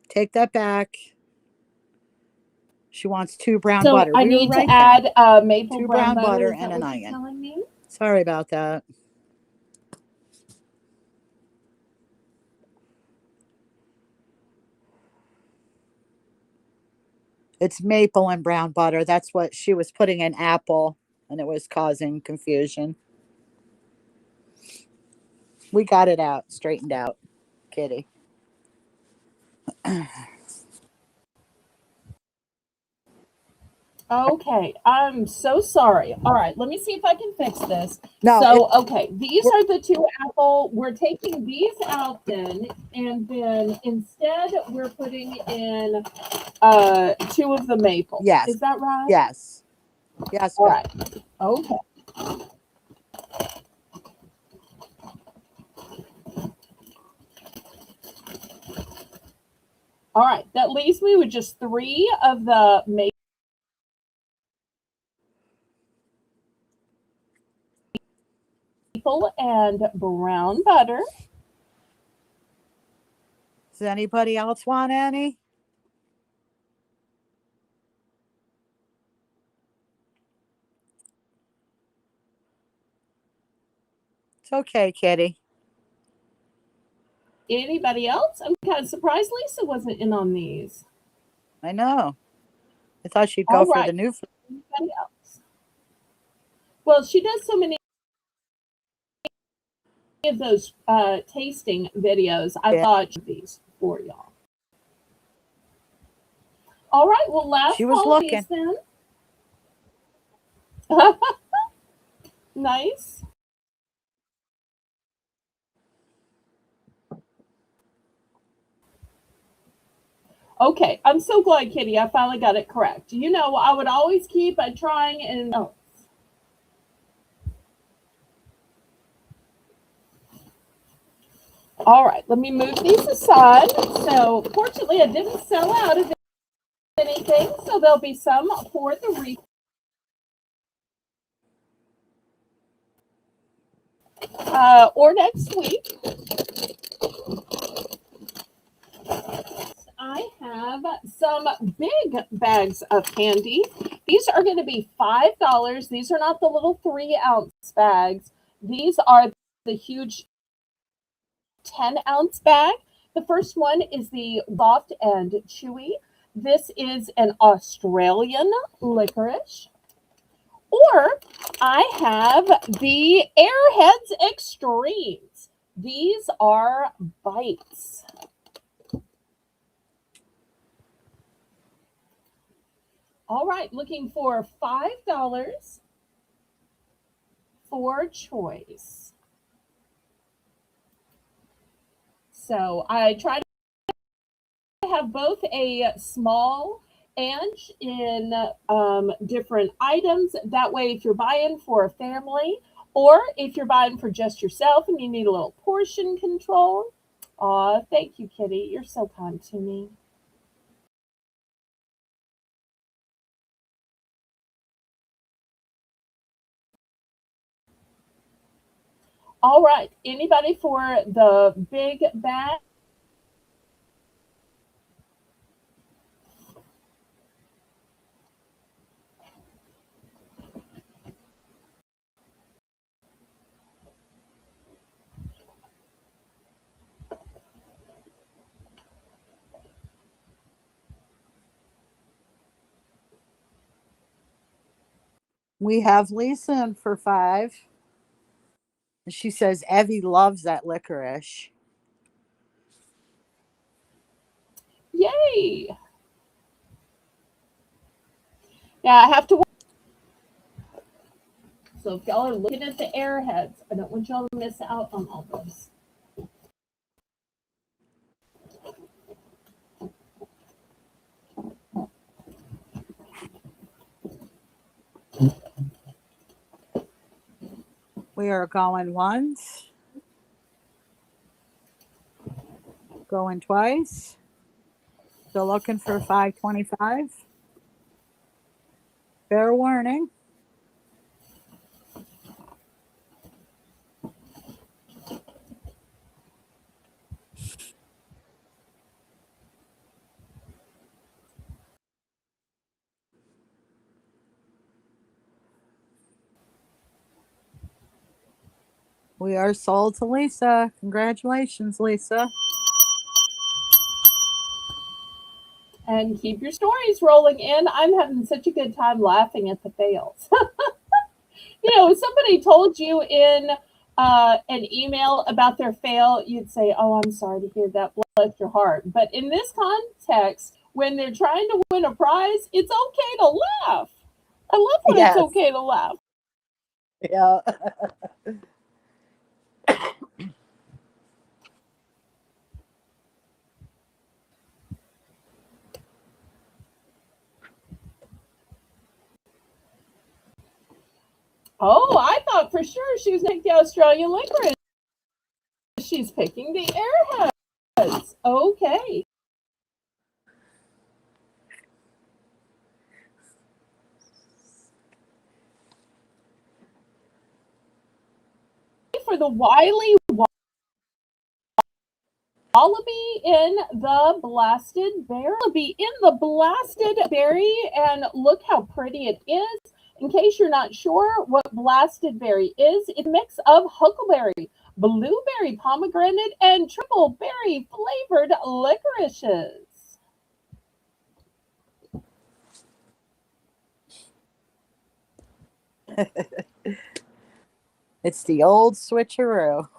take that back. She wants 2 brown So butter. I We were need to right then. add maple 2 brown brown butter. butter Is and that an what you're onion. telling me? Sorry about that. It's maple and brown butter. That's what she was putting in apple, and it was causing confusion. We got it out, straightened out, Kitty. Okay, I'm so sorry. All right, let me see if I can fix this. No, So, okay, these we're- are the two apple. We're taking these out then, and then instead we're putting in two of the maple. yes, Is that right? yes, yes. All right. Okay. All right, that leaves me with just three of the maple and brown butter. Does anybody else want any? It's okay, Kitty. Anybody else? I'm kind of surprised Lisa wasn't in on these. I know. I thought she'd go All for right. the new. Anybody else? Well, she does so many of those tasting videos. I thought these for y'all. All right. Well, last She was call looking. these then. Nice. Okay, I'm so glad, Kitty. I finally got it correct. You know, I would always keep trying and All right, let me move these aside. So, fortunately, I didn't sell out of anything, so there'll be some for the or next week. I have some big bags of candy. These are going to be $5. These are not the little 3-ounce bags. These are the huge 10-ounce bag. The first one is the soft and chewy. This is an Australian licorice. Or I have the Airheads Extremes. These are bites. All right, looking for $5 for choice. So I try to have both a small and in different items. That way, if you're buying for a family or if you're buying for just yourself and you need a little portion control. Aw, thank you, Kitty. You're so kind to me. All right. Anybody for the big bag? We have Lisa in for 5. She says Evie loves that licorice. Yay. Now I have to. So if y'all are looking at the Airheads, I don't want y'all to miss out on all this. We are going once, going twice. Still looking for $5.25. Fair warning. We are sold to Lisa. Congratulations, Lisa. And keep your stories rolling in. I'm having such a good time laughing at the fails. You know, if somebody told you in an email about their fail, you'd say, "Oh, I'm sorry to hear that. Bless your heart." But in this context, when they're trying to win a prize, it's okay to laugh. I love when it's Yes. okay to laugh. Yeah. Oh, I thought for sure she was going to pick the Australian licorice. She's picking the airheads. Okay. For the wily wallaby in the blasted berry. Wallaby in the blasted berry, and look how pretty it is. In case you're not sure what blasted berry is, it's a mix of huckleberry, blueberry, pomegranate, and triple berry flavored licorices. It's the old switcheroo.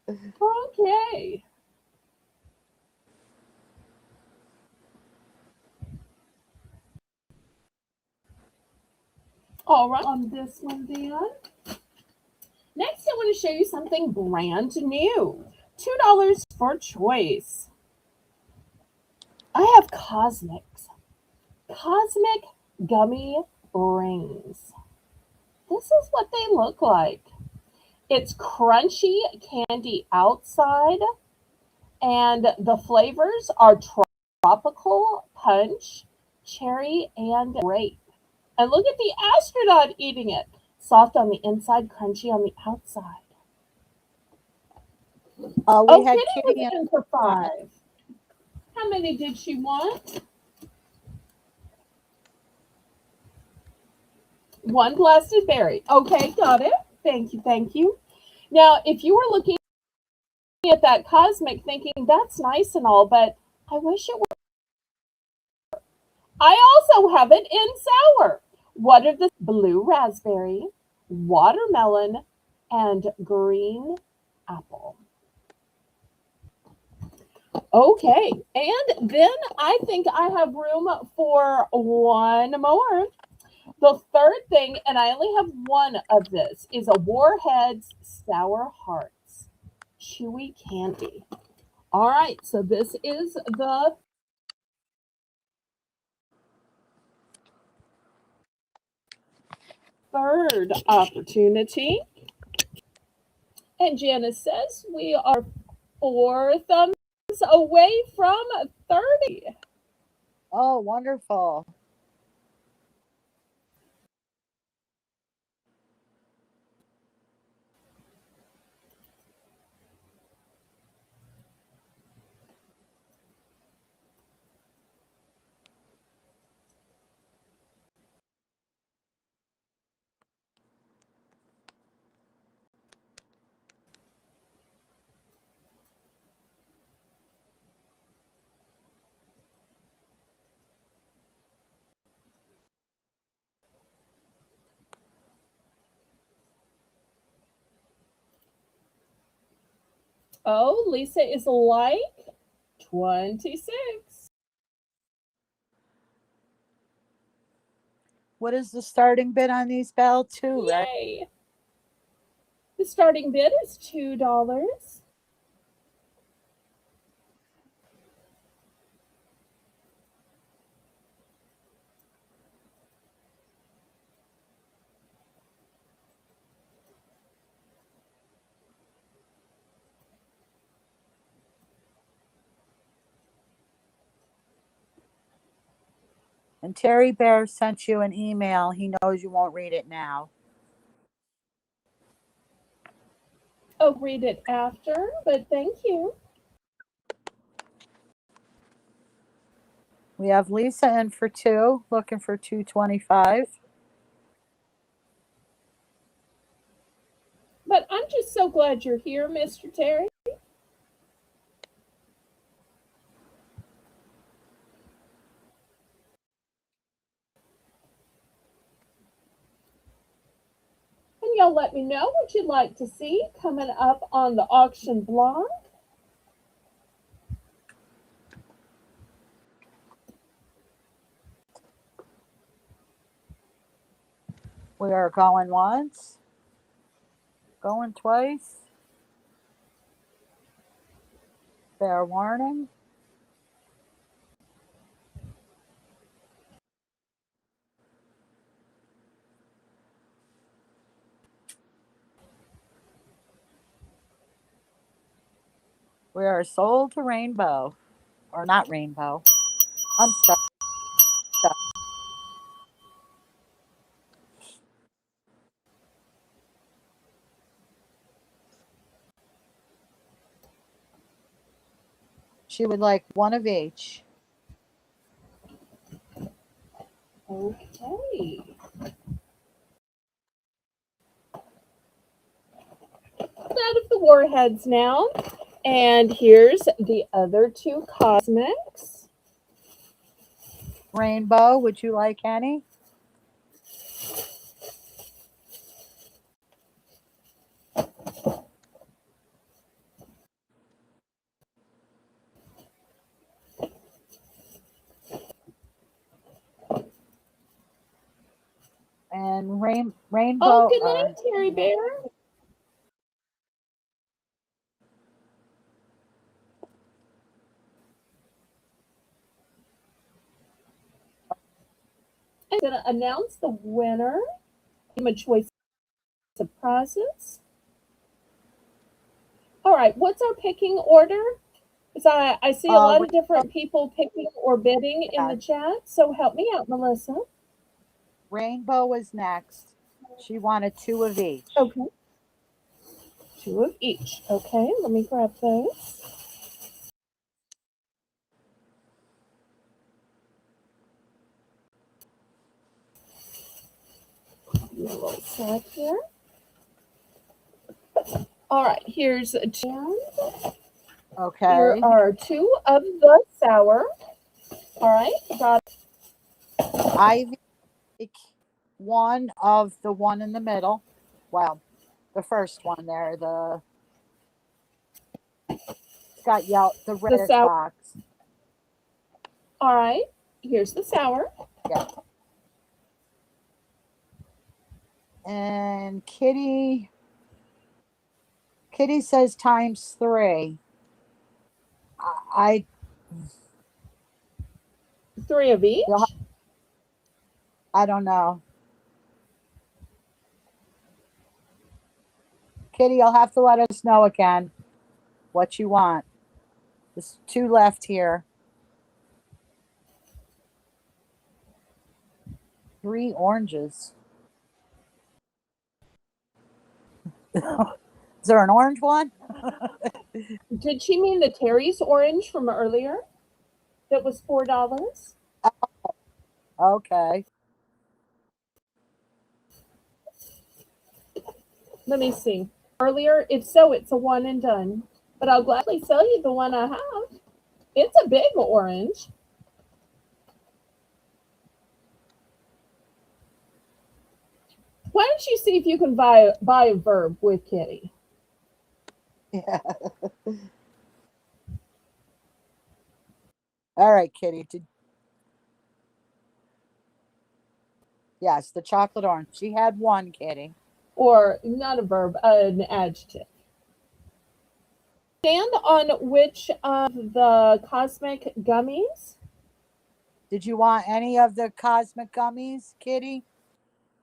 Okay. All right, on this one, then. Next, I want to show you something brand new. $2 for choice. I have Cosmic gummy rings. This is what they look like. It's crunchy candy outside, and the flavors are tropical punch, cherry, and grape. And look at the astronaut eating it. Soft on the inside, crunchy on the outside. We Oh, had Kitty was Kitty in in for front. 5. How many did she want? One blasted berry. Okay, got it. Thank you, thank you. Now, if you were looking at that cosmic thinking that's nice and all, but I wish it were. I also have it in sour. What are the blue raspberry, watermelon, and green apple? Okay, and then I think I have room for one more. The third thing, and I only have one of this, is a Warheads Sour Hearts chewy candy. All right, so this is the third opportunity. And Janice says we are 4 thumbs away from 30. Oh, wonderful. Oh, Lisa is like 26. What is the starting bid on these, Belle? Two, right? Yay. The starting bid is $2. And Terry Bear sent you an email. He knows you won't read it now. I'll read it after, but thank you. We have Lisa in for 2, looking for 225. But I'm just so glad you're here, Mr. Terry. And y'all let me know what you'd like to see coming up on the auction blog. We are going once, going twice. Fair warning. We are sold to Rainbow. Or not Rainbow. I'm stuck. She would like one of each. Okay. Out of the warheads now. And here's the other two cosmics. Rainbow, would you like any? And Rainbow. Oh, good night, Terry Bear. I'm going to announce the winner. Give a choice of prizes. All right, what's our picking order? Because I see a lot of different people picking or bidding in the chat. So help me out, Melissa. Rainbow was next. She wanted two of each. Okay. Two of each. Okay, let me grab those. A little set here. All right, here's a jam. Okay. Here are two of the sour. All right, got Ivy, one of the one in the middle. Well, the first one there. It's got yellow, the reddish box. All right, here's the sour. Yeah. And Kitty says ×3. I three of each. I don't know. Kitty, you'll have to let us know again what you want. There's two left here. 3 oranges. Is there an orange one? Did she mean the Terry's orange from earlier? That was $4? Oh, okay. Let me see. Earlier, if so, it's a one and done. But I'll gladly sell you the one I have. It's a big orange. Why don't you see if you can buy a verb with Kitty? Yeah. All right, Kitty. Yes, the chocolate orange. She had one, Kitty. Or not a verb, an adjective. Stand on which of the cosmic gummies? Did you want any of the cosmic gummies, Kitty?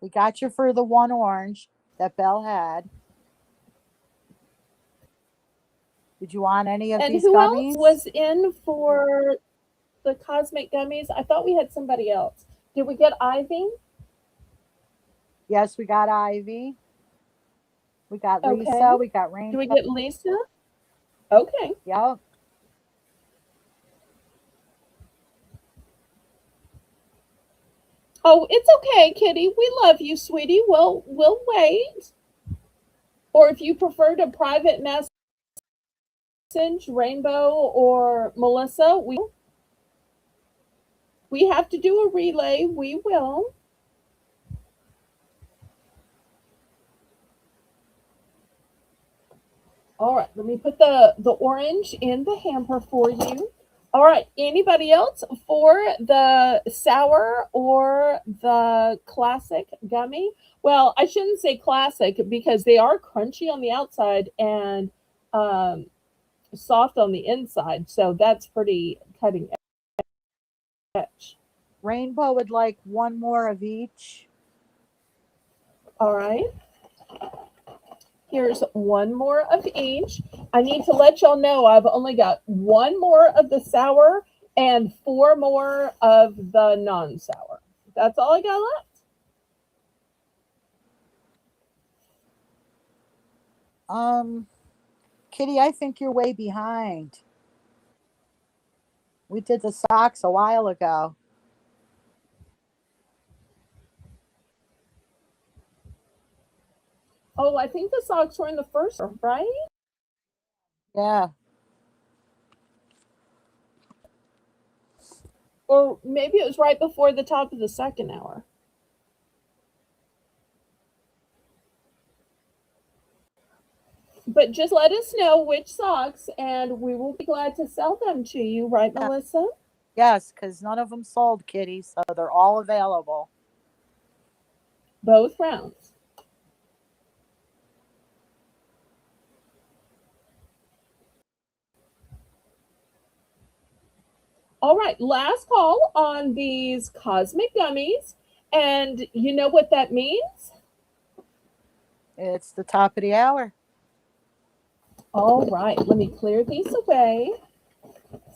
We got you for the one orange that Belle had. Did you want any of these gummies? And who else was in for the cosmic gummies? I thought we had somebody else. Did we get Ivy? Yes, we got Ivy. We got Lisa. We got Rainbow. Did we get Lisa? Okay. Yep. Oh, it's okay, Kitty. We love you, sweetie. We'll wait. Or if you prefer to private message Rainbow or Melissa, we have to do a relay. We will. All right, let me put the orange in the hamper for you. All right, anybody else for the sour or the classic gummy? Well, I shouldn't say classic because they are crunchy on the outside and um, soft on the inside, so that's pretty cutting edge. Rainbow would like one more of each. All right. Here's one more of each. I need to let y'all know I've only got one more of the sour and four more of the non-sour. That's all I got left. Um, Kitty, I think you're way behind. We did the socks a while ago. Oh, I think the socks were in the first, right? Yeah. Or maybe it was right before the top of the second hour. But just let us know which socks and we will be glad to sell them to you, right, Yeah. Melissa? Yes, because none of them sold, Kitty, so they're all available. Both rounds. All right, last call on these cosmic gummies. And you know what that means? It's the top of the hour. All right, let me clear these away.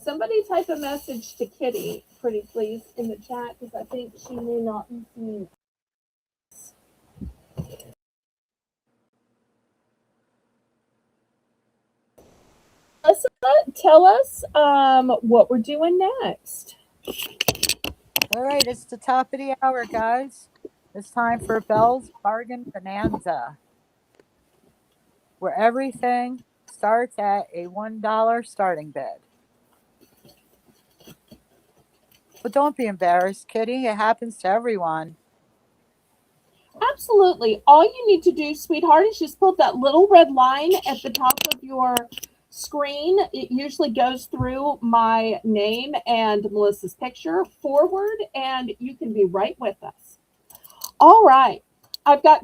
Somebody type a message to Kitty, pretty please, in the chat because I think she may not be seeing. Melissa, tell us what we're doing next. All right, it's the top of the hour, guys. It's time for Belle's Bargain Bonanza, where everything starts at a $1 starting bid. But don't be embarrassed, Kitty. It happens to everyone. Absolutely. All you need to do, sweetheart, is just put that little red line at the top of your screen. It usually goes through my name and Melissa's picture forward, and you can be right with us. All right. I've got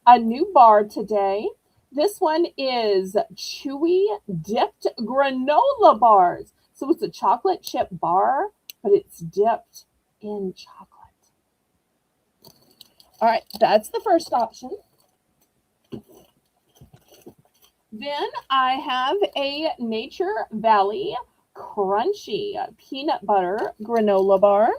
a new bar today. This one is chewy dipped granola bars. So it's a chocolate chip bar, but it's dipped in chocolate. All right, that's the first option. Then I have a Nature Valley crunchy peanut butter granola bar.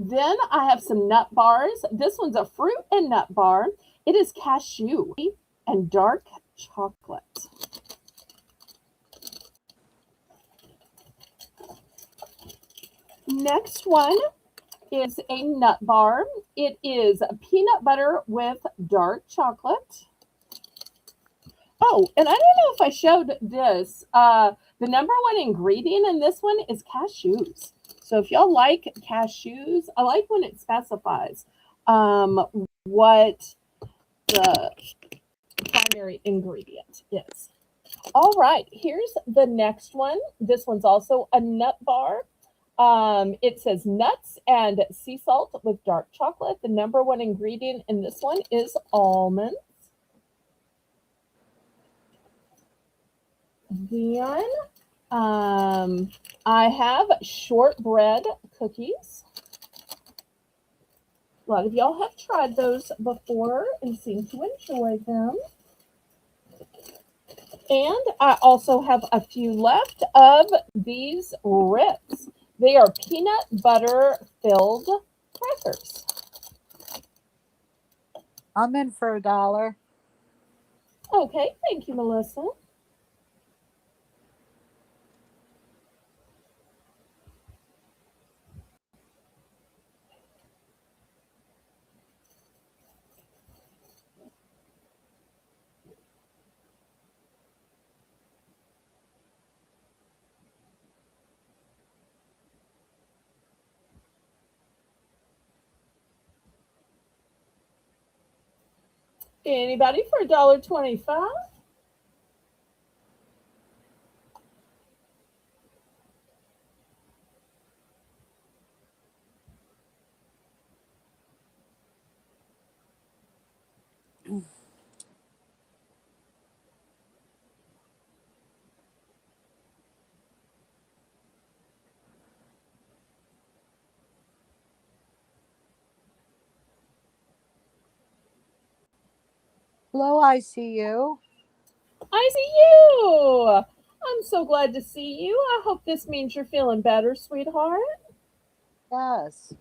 Then I have some nut bars. This one's a fruit and nut bar. It is cashew and dark chocolate. Next one is a nut bar. It is peanut butter with dark chocolate. Oh, and I don't know if I showed this. The number one ingredient in this one is cashews. So if y'all like cashews, I like when it specifies what the primary ingredient is. All right, here's the next one. This one's also a nut bar. It says nuts and sea salt with dark chocolate. The number one ingredient in this one is almonds. Then I have shortbread cookies. A lot of y'all have tried those before and seem to enjoy them. And I also have a few left of these Ritz. They are peanut butter filled crackers. I'm in for $1. Okay, thank you, Melissa. Anybody for $1.25? Hello, I see you. I see you. I'm so glad to see you. I hope this means you're feeling better, sweetheart. Yes.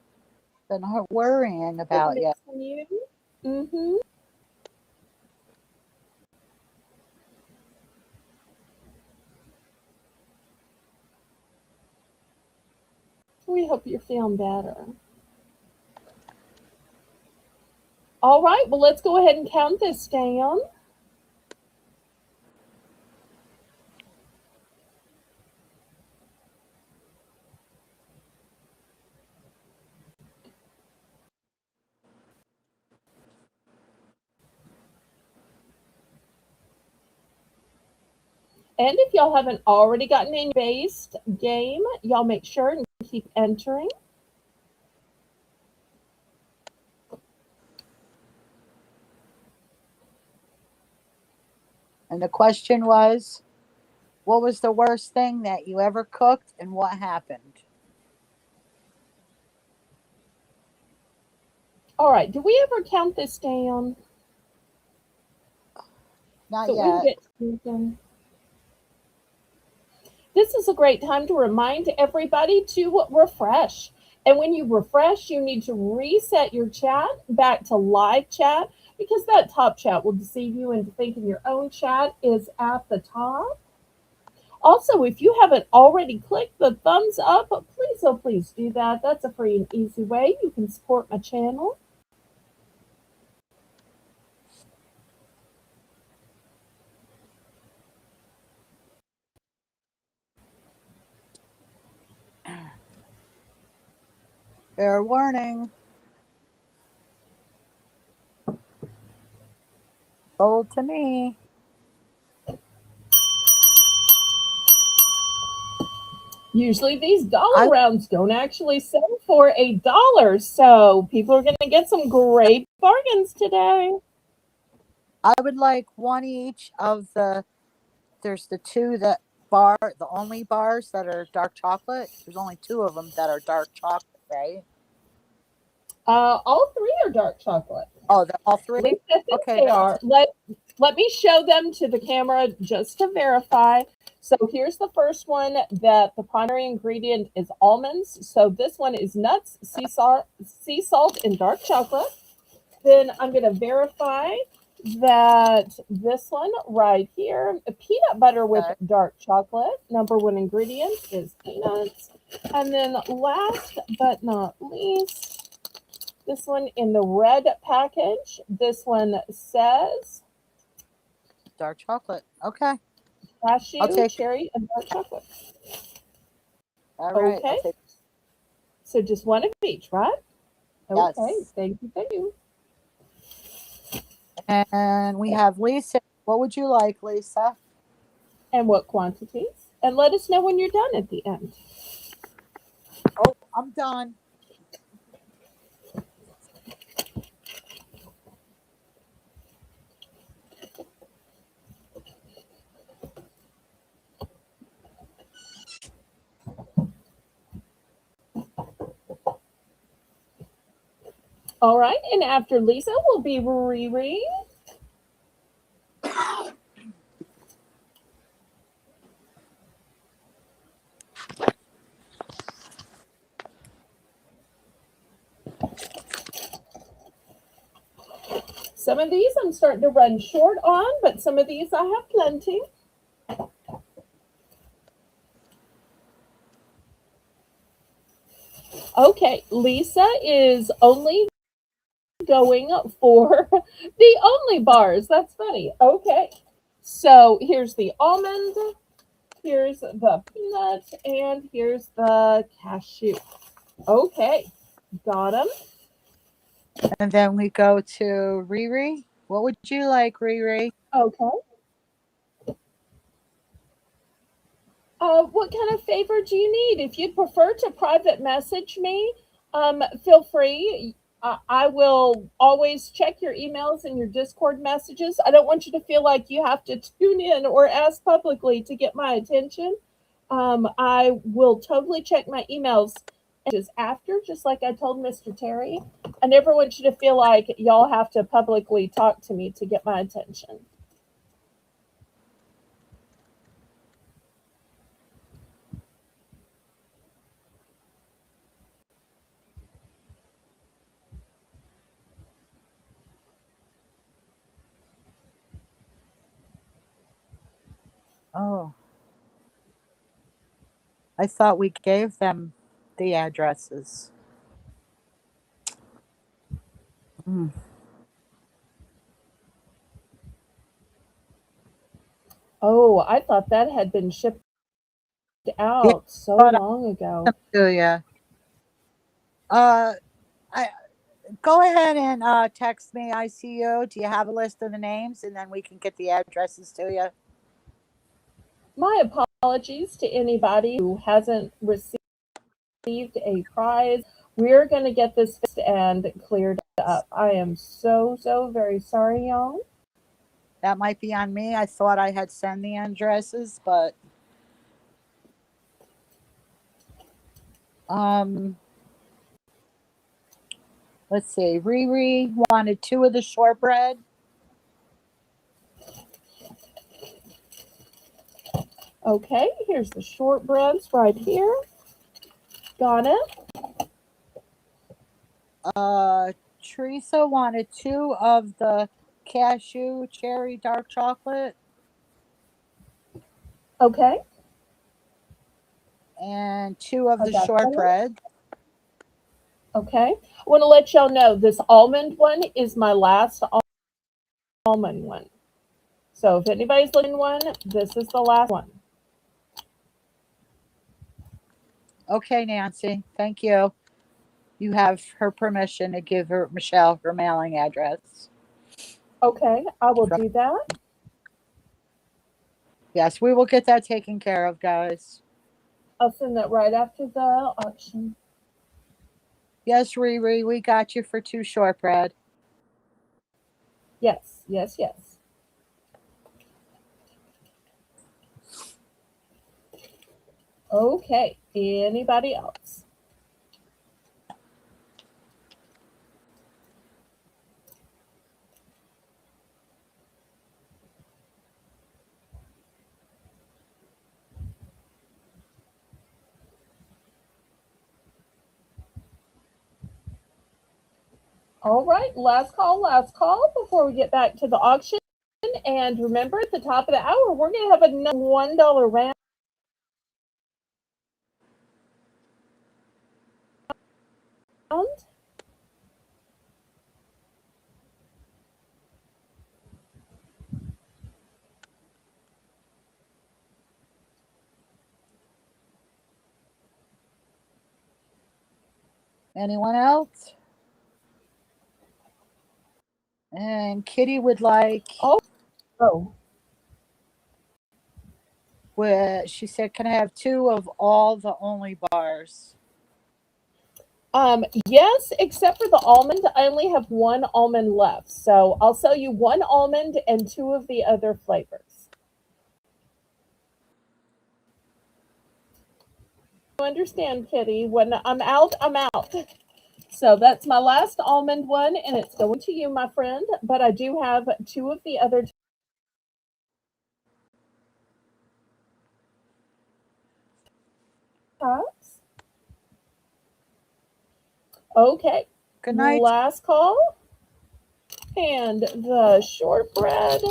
Been worrying Good about you. missing you. Mm-hmm. We hope you're feeling better. All right, well, let's go ahead and count this down. And if y'all haven't already gotten in your based game, y'all make sure and keep entering. And the question was, what was the worst thing that you ever cooked and what happened? All right, do we ever count this down Not so we can yet. get something? This is a great time to remind everybody to refresh. And when you refresh, you need to reset your chat back to live chat because that top chat will deceive you into thinking your own chat is at the top. Also, if you haven't already clicked the thumbs up, please, oh, please do that. That's a free and easy way you can support my channel. Fair warning. Sold to me. Usually these dollar I rounds don't actually sell for $1, so people are going to get some great bargains today. I would like one each of the. There's the two the only bars that are dark chocolate. There's only two of them that are dark chocolate, right? All three are dark chocolate. Oh, they're all At three? least I think Okay, they that's are. Let me show them to the camera just to verify. So here's the first one that the primary ingredient is almonds. So this one is nuts, sea salt, and dark chocolate. Then I'm going to verify that this one right here, peanut butter with okay. dark chocolate. Number one ingredient is peanuts. And then last but not least, this one in the red package. This one says Dark chocolate. Okay. I'll cashew, take cherry, and dark chocolate. all right. I'll Okay, take so just one of each, right? Okay, yes. thank you, thank you. And we have Lisa. What would you like, Lisa? And what quantities? And let us know when you're done at the end. Oh, I'm done. All right, and after Lisa will be Riri. Some of these I'm starting to run short on, but some of these I have plenty. Okay, Lisa is only going for the only bars. That's funny. Okay, so here's the almond, here's the peanut, and here's the cashew. Okay, got them. And then we go to Riri. What would you like, Riri? Okay. What kind of favor do you need? If you'd prefer to private message me, feel free. I will always check your emails and your Discord messages. I don't want you to feel like you have to tune in or ask publicly to get my attention. I will totally check my emails just after, just like I told Mr. Terry. I never want you to feel like y'all have to publicly talk to me to get my attention. Oh, I thought we gave them the addresses. Mm. Oh, I thought that had been shipped Yeah, out so but long ago. to you. Uh, I go ahead and text me ICU. Do you have a list of the names, and then we can get the addresses to you? My apologies to anybody who hasn't received a prize. We're going to get this fixed and cleared up. I am so, so very sorry, y'all. That might be on me. I thought I had sent the addresses, but um, let's see. Riri wanted 2 of the shortbread. Okay, here's the shortbreads right here. Got it. Teresa wanted 2 of the cashew cherry dark chocolate Okay, and 2 of I the got that. shortbread. Okay, I want to let y'all know this almond one is my last almond one. So if anybody's looking one, this is the last one. Okay, Nancy. Thank you. You have her permission to give her Michelle her mailing address. Okay, I will From, do that. yes, we will get that taken care of, guys. I'll send that right after the auction. Yes, Riri, we got you for 2 shortbread. Yes, yes, yes. Okay, anybody else? All right, last call before we get back to the auction. And remember, at the top of the hour, we're going to have another $1 round. Anyone else? And Kitty would like. Oh. She said, "Can I have 2 of all the only bars?" Yes, except for the almond. I only have 1 almond left. So I'll sell you 1 almond and 2 of the other flavors. You understand, Kitty? When I'm out, I'm out. So that's my last almond one, and it's going to you, my friend. But I do have 2 of the other types. Okay. Good night. Last call. And the shortbread,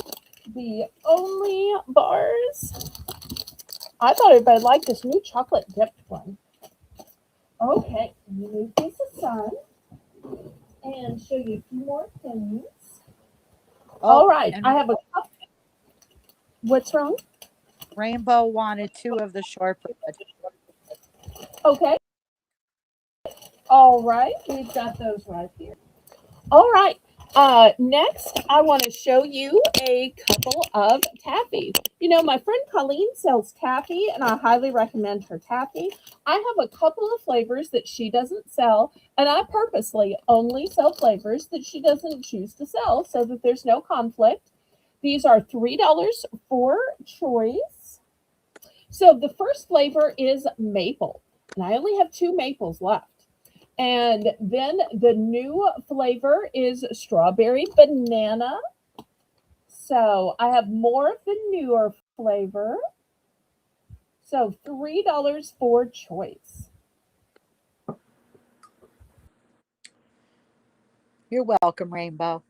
the only bars. I thought everybody liked this new chocolate dipped one. Okay, let me move this aside and show you a few more things. All right, I have a cup. What's wrong? Rainbow wanted 2 of the shortbread. Okay. All right, we've got those right here. All right, Next, I want to show you a couple of taffy. You know, my friend Colleen sells taffy, and I highly recommend her taffy. I have a couple of flavors that she doesn't sell, and I purposely only sell flavors that she doesn't choose to sell so that there's no conflict. These are $3 for choice. So the first flavor is maple, and I only have two maples left. And then the new flavor is strawberry banana. So I have more of the newer flavor. So $3 for choice. You're welcome, Rainbow.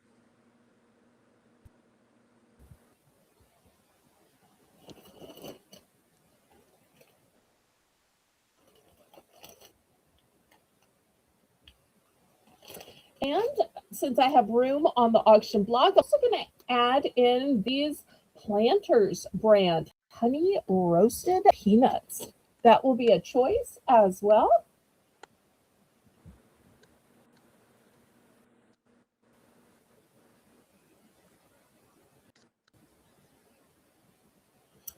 And since I have room on the auction block, I'm also going to add in these Planters brand honey roasted peanuts. That will be a choice as well.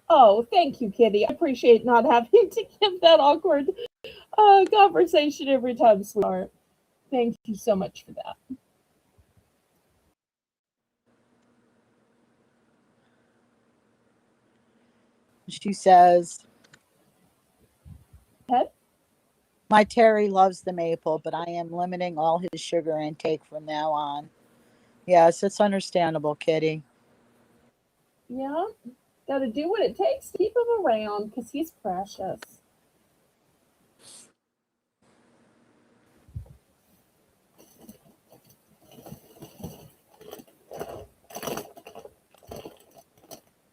Oh, thank you, Kitty. I appreciate not having to give that awkward conversation every time, sweetheart. Thank you so much for that. She says, Head? my Terry loves the maple, but I am limiting all his sugar intake from now on. Yes, it's understandable, Kitty. Yeah, got to do what it takes to keep him around because he's precious.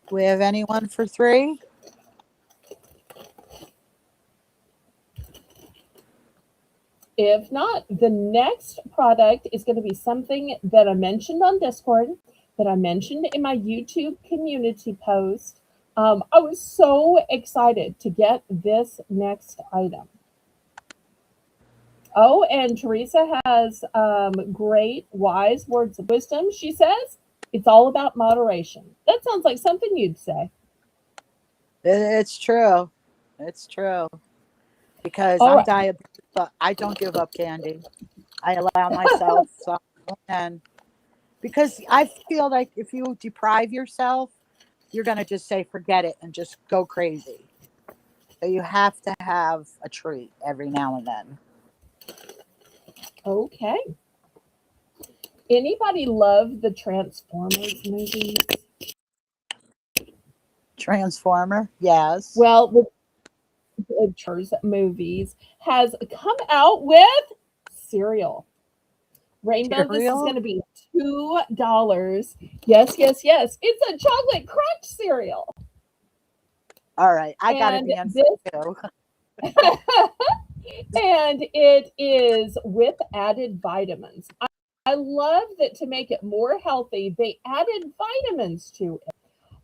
Do we have anyone for three? If not, the next product is going to be something that I mentioned on Discord, that I mentioned in my YouTube community post. I was so excited to get this next item. Oh, and Teresa has great, wise words of wisdom. She says it's all about moderation. That sounds like something you'd say. It's true. It's true. Because All I'm right. diabetic, but I don't give up candy. I allow myself some, and because I feel like if you deprive yourself, you're going to just say forget it and just go crazy. So you have to have a treat every now and then. Okay. Anybody love the Transformers movies? Transformer, yes. Well, the Transformers movies has come out with cereal. Rainbow, this is going Cereal. to be $2. Yes, yes, yes. It's a chocolate crunch cereal. All right, I got an And answer this too. and it is with added vitamins. I love that to make it more healthy, they added vitamins to it.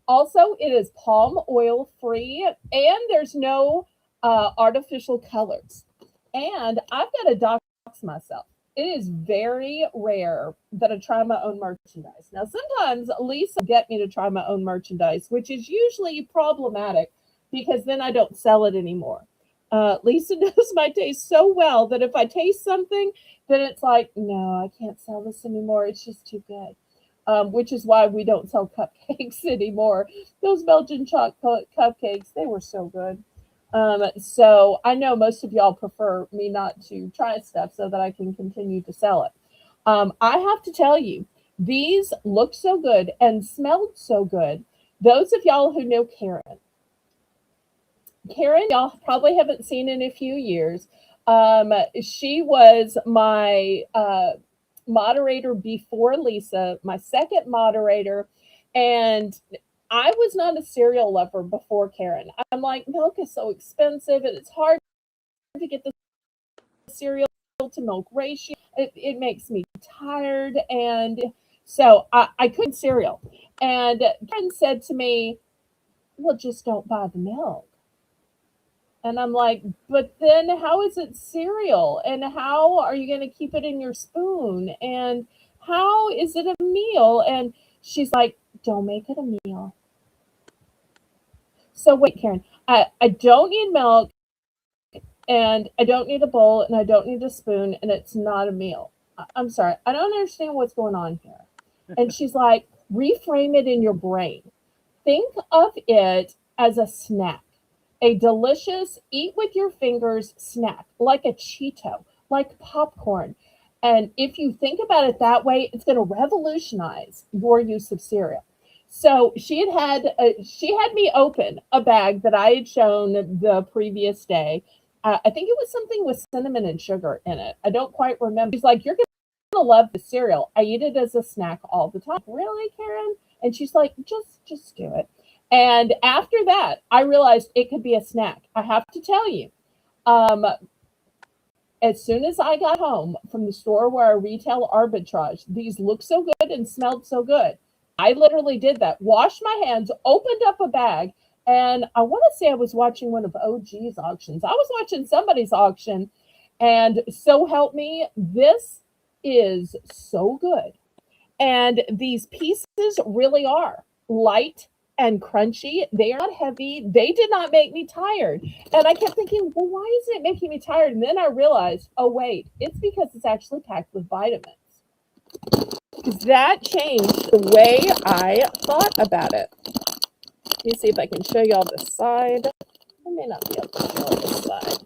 Also, it is palm oil free and there's no artificial colors. And I've got to dox myself. It is very rare that I try my own merchandise. Now, sometimes Lisa will get me to try my own merchandise, which is usually problematic because then I don't sell it anymore. Lisa knows my taste so well that if I taste something, then it's like, no, I can't sell this anymore. It's just too good. Which is why we don't sell cupcakes anymore. Those Belgian chocolate cupcakes, they were so good. So I know most of y'all prefer me not to try stuff so that I can continue to sell it. I have to tell you, these look so good and smelled so good. Those of y'all who know Karen, y'all probably haven't seen in a few years. She was my moderator before Lisa, my second moderator, and I was not a cereal lover before Karen. I'm like, milk is so expensive and it's hard to get the cereal to milk ratio. It makes me tired. And so I couldn't cereal. And Karen said to me, well, just don't buy the milk. And I'm like, but then how is it cereal? And how are you going to keep it in your spoon? And How is it a meal? And she's like, don't make it a meal. So wait, Karen, I don't need milk and I don't need a bowl and I don't need a spoon and it's not a meal. I'm sorry, I don't understand what's going on here. And she's like, reframe it in your brain. Think of it as a snack, a delicious, eat with your fingers snack, like a Cheeto, like popcorn. And if you think about it that way, it's going to revolutionize your use of cereal. So she had me open a bag that I had shown the previous day. I think it was something with cinnamon and sugar in it. I don't quite remember. She's like, "You're gonna love the cereal. I eat it as a snack all the time." Really, Karen? And she's like, just do it. And after that, I realized it could be a snack. I have to tell you, um, as soon as I got home from the store where I retail arbitrage, these looked so good and smelled so good. I literally did that. Washed my hands, opened up a bag, and I want to say I was watching one of OG's auctions. I was watching somebody's auction, and so help me, this is so good. And these pieces really are light and crunchy. They are not heavy. They did not make me tired. And I kept thinking, well, why isn't it making me tired? And then I realized, oh, wait, it's because it's actually packed with vitamins. That changed the way I thought about it. Let me see if I can show you all the side. I may not be able to show all the side.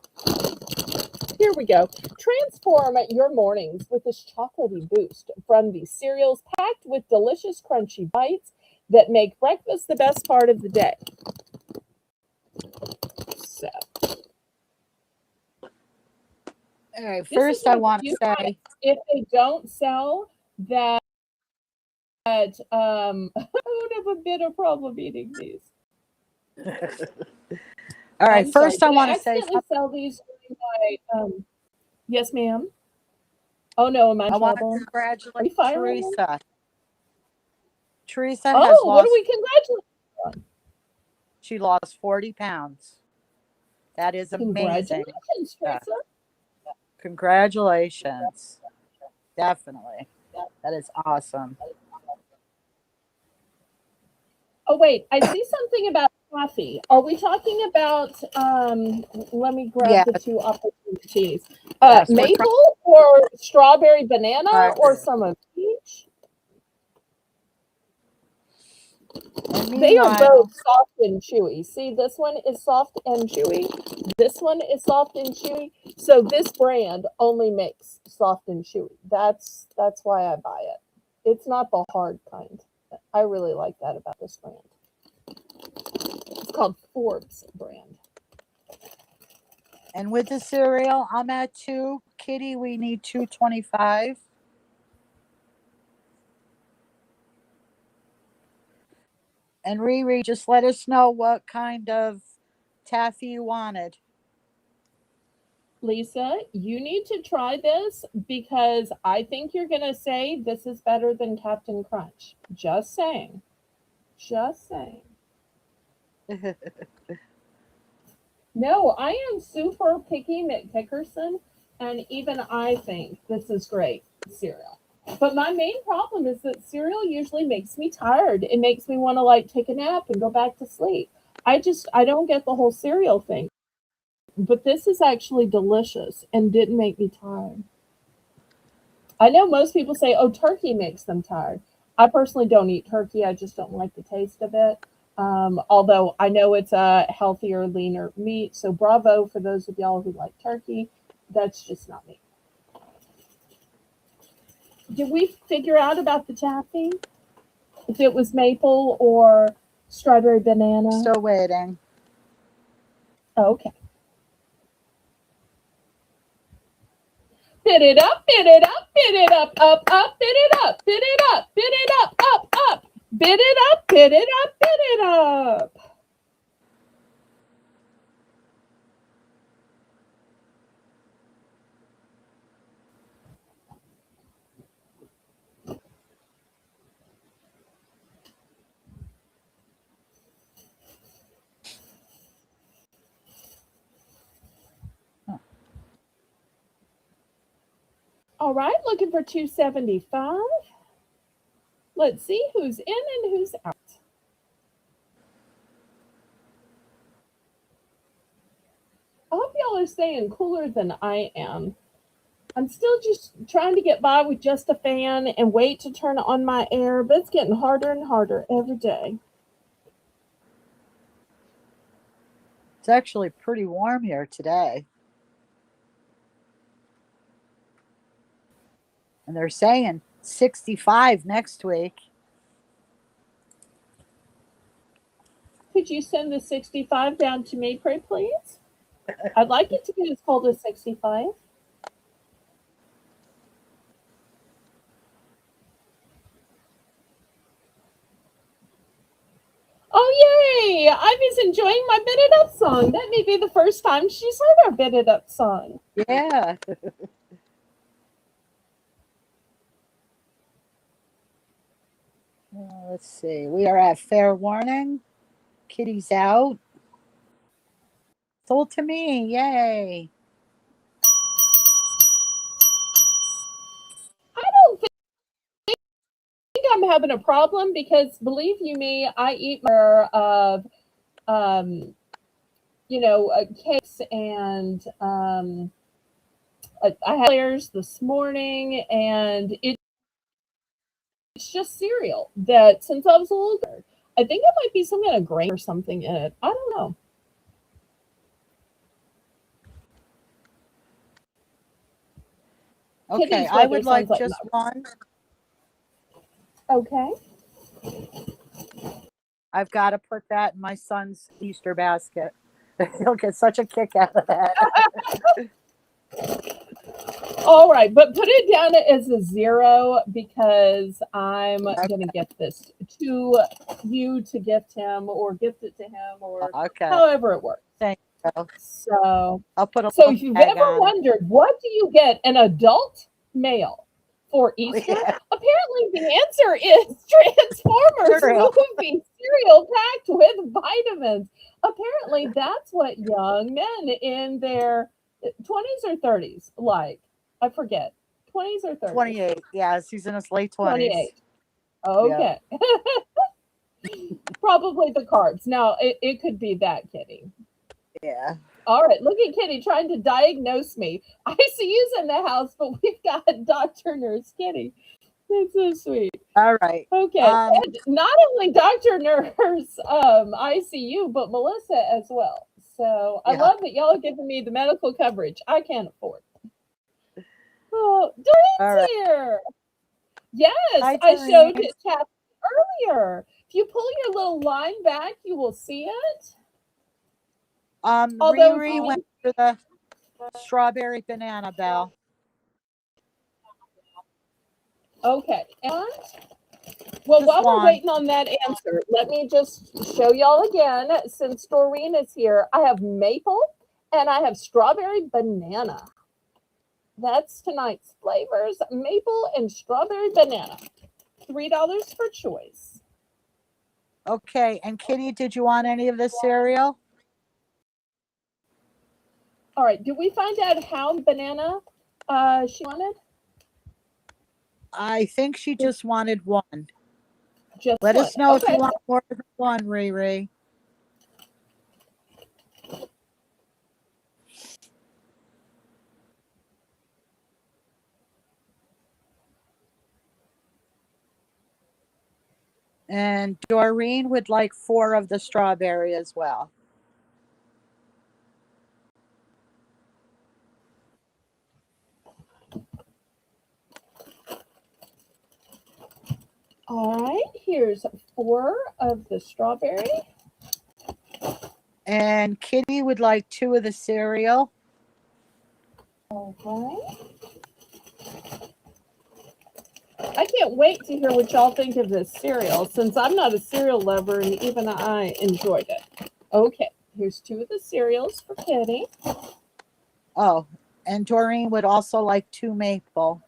Here we go. Transform your mornings with this chocolatey boost from these cereals packed with delicious crunchy bites that make breakfast the best part of the day. So, All right, this is first I what want to you guys, say, if they don't sell that, I would have a bit of problem eating these. all right, I'm sorry. first I Did I want to say accidentally something. sell these during my, yes, ma'am? Oh no, am I in I want to trouble? Are congratulate you firing me? Teresa. Teresa has Oh, what do lost, we congratulate you on? she lost 40 pounds. That is amazing. Congratulations, Yeah. Teresa. Congratulations. Definitely. That is awesome. Oh wait, I see something about coffee. Are we talking about let me grab Yeah, the two opportunities. yes, we're trying. Maple or strawberry banana All right. or some of each? And They are meanwhile, both soft and chewy. See, this one is soft and chewy. This one is soft and chewy. So this brand only makes soft and chewy. That's why I buy it. It's not the hard kind. I really like that about this brand. It's called Forbes brand. and with the cereal, I'm at 2. Kitty, we need 225. And Riri, just let us know what kind of taffy you wanted. Lisa, you need to try this because I think you're going to say this is better than Captain Crunch. Just saying. Just saying. No, I am super picky McPickerson, and even I think this is great cereal. But my main problem is that cereal usually makes me tired. It makes me want to like take a nap and go back to sleep. I don't get the whole cereal thing. But this is actually delicious and didn't make me tired. I know most people say, oh, turkey makes them tired. I personally don't eat turkey. I just don't like the taste of it. Although I know it's a healthier, leaner meat. So bravo for those of y'all who like turkey. That's just not me. Did we figure out about the taffy? If it was maple or strawberry banana? Still waiting. Oh, okay. Bid it up, bid it up, bid it up, bid it up, bid it up, bid it up, bid it up, bid it up, bid it up. All right, looking for 275. Let's see who's in and who's out. I hope y'all are staying cooler than I am. I'm still just trying to get by with just a fan and wait to turn on my air, but it's getting harder and harder every day. It's actually pretty warm here today. And they're saying 65 next week. Could you send the 65 down to me, pray please? I'd like it to be as cold as 65. Oh, yay! Ivy's enjoying my Bit It Up song. That may be the first time she's heard our Bit It Up song. Yeah. Let's see. We are at fair warning. Kitty's out. Sold to me. Yay. I don't think I'm having a problem because, believe you me, I eat more of, cakes and I had layers this morning, and it's just cereal that since I was a little girl, I think it might be some kind of grain or something in it. I don't know. Okay, Kitty's I weather would sounds like like just one. okay. I've got to put that in my son's Easter basket. He'll get such a kick out of that. All right, but put it down as a 0 because I'm going to get this to you to gift him or gift it to him or Okay. however it works. Thank you. So, I'll put a so little if you've tag ever on it. wondered, what do you get an adult male for Easter? Yeah. Apparently, the answer is Transformers Cereal. movie cereal packed with vitamins. Apparently, that's what young men in their 20s or 30s like. I forget. 20s or 30s? 28. Yes, he's in his late 20s. 28. Okay. Probably the carbs. Now, it could be that, Kitty. Yeah. All right, look at Kitty trying to diagnose me. ICU's in the house, but we've got Dr. Nurse Kitty. That's so sweet. All right. Okay, and not only Dr. Nurse ICU, but Melissa as well. So I love that y'all are giving me the medical coverage I can't afford. Oh, Doreen's here. Yes, Hi, I showed Doreen. it earlier. If you pull your little line back, you will see it. Although Riri went for the strawberry banana, Belle. Okay. And well, Just while one. we're waiting on that answer, let me just show y'all again. Since Doreen is here, I have maple and I have strawberry banana. That's tonight's flavors, maple and strawberry banana. $3 for choice. Okay, and Kitty, did you want any of this cereal? All right, did we find out how banana she wanted? I think she just wanted one. Just Let one. us know Okay. if you want more than one, Riri. And Doreen would like 4 of the strawberry as well. All right, here's 4 of the strawberry. And Kitty would like 2 of the cereal. All right. I can't wait to hear what y'all think of this cereal, since I'm not a cereal lover and even I enjoyed it. Okay, here's 2 of the cereals for Kitty. Oh, and Doreen would also like 2 maple.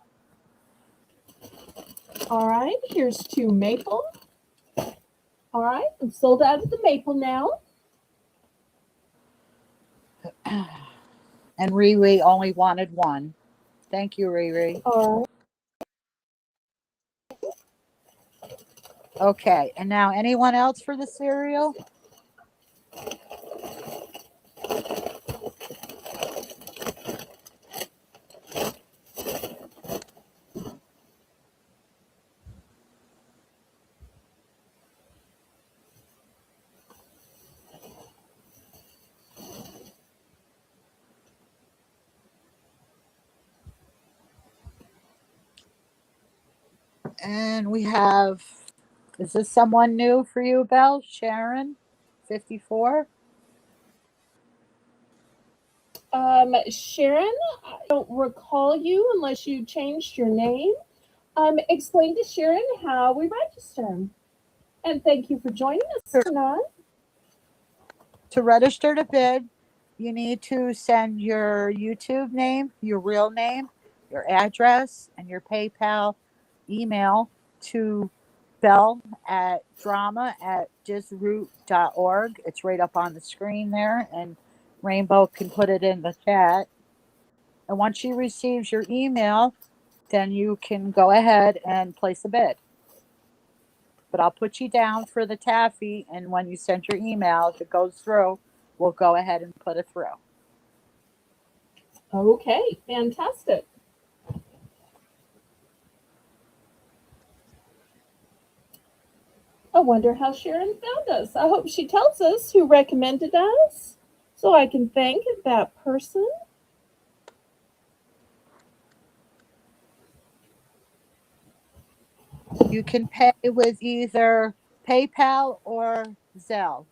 All right, here's 2 maple. All right, I'm sold out of the maple now. And Riri only wanted 1. Thank you, Riri. All Okay, and now anyone else for the cereal? And we have, is this someone new for you, Belle? Sharon, 54? Sharon, I don't recall you unless you changed your name. Explain to Sharon how we register. And thank you for joining us tonight. To register to bid, you need to send your YouTube name, your real name, your address, and your PayPal email to Belle at drama@disroot.org. It's right up on the screen there, and Rainbow can put it in the chat. And once she receives your email, then you can go ahead and place a bid. But I'll put you down for the taffy, and when you send your email, if it goes through, we'll go ahead and put it through. Okay, fantastic. I wonder how Sharon found us. I hope she tells us who recommended us so I can thank that person. You can pay with either PayPal or Zelle.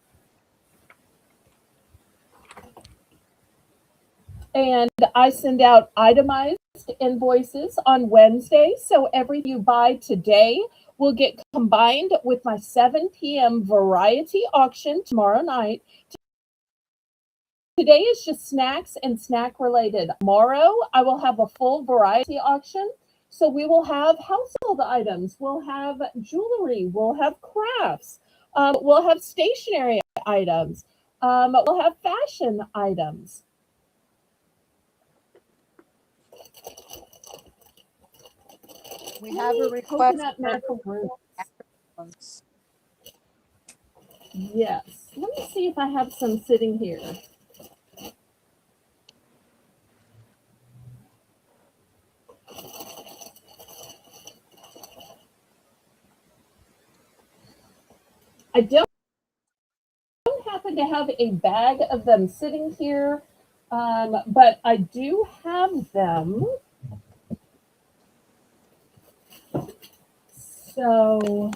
And I send out itemized invoices on Wednesday. So everything you buy today will get combined with my 7 p.m. variety auction tomorrow night. Today is just snacks and snack related. Tomorrow, I will have a full variety auction. So we will have household items, we'll have jewelry, we'll have crafts, we'll have stationery items, we'll have fashion items. We have a request Coconut for macaroons. Yes. Let me see if I have some sitting here. I don't happen to have a bag of them sitting here, but I do have them. So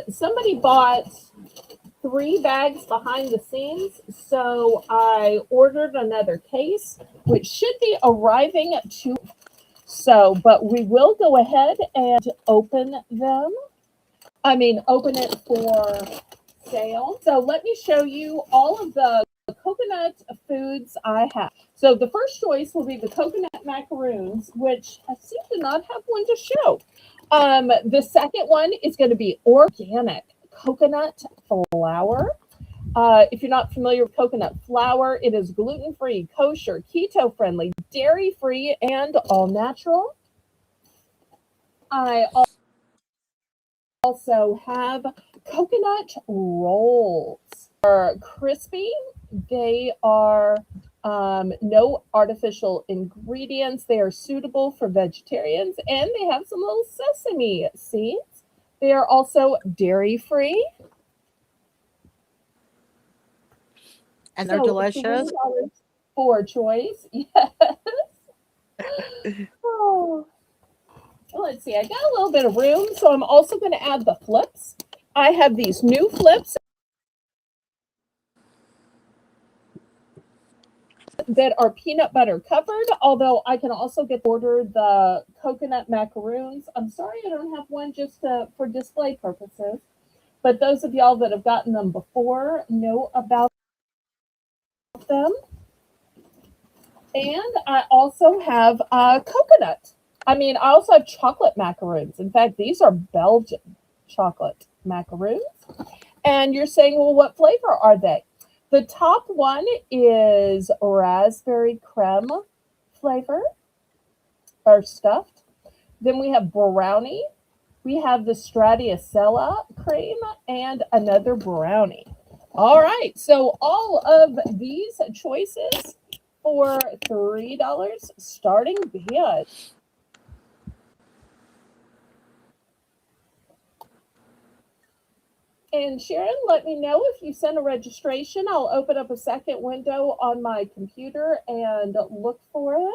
somebody bought 3 bags behind the scenes, so I ordered another case, which should be arriving to. So, but we will go ahead and open them. Open it for sale. So let me show you all of the coconut foods I have. So the first choice will be the coconut macaroons, which I seem to not have one to show. The second one is going to be organic coconut flour. If you're not familiar with coconut flour, it is gluten-free, kosher, keto-friendly, dairy-free, and all natural. I also have coconut rolls. They're crispy. They are no artificial ingredients. They are suitable for vegetarians, and they have some little sesame seeds. They are also dairy-free. And they're delicious. $3 for choice. Yes. Oh. Let's see. I got a little bit of room, so I'm also going to add the flips. I have these new flips that are peanut butter covered, although I can also order the coconut macaroons. I'm sorry I don't have one just for display purposes, but those of y'all that have gotten them before know about them. And I also have coconut. I also have chocolate macaroons. In fact, these are Belgian chocolate macaroons. And you're saying, well, what flavor are they? The top one is raspberry creme flavor or stuffed. Then we have brownie. We have the stracciatella cream and another brownie. All right, so all of these choices for $3 starting bid. And Sharon, let me know if you send a registration. I'll open up a second window on my computer and look for it.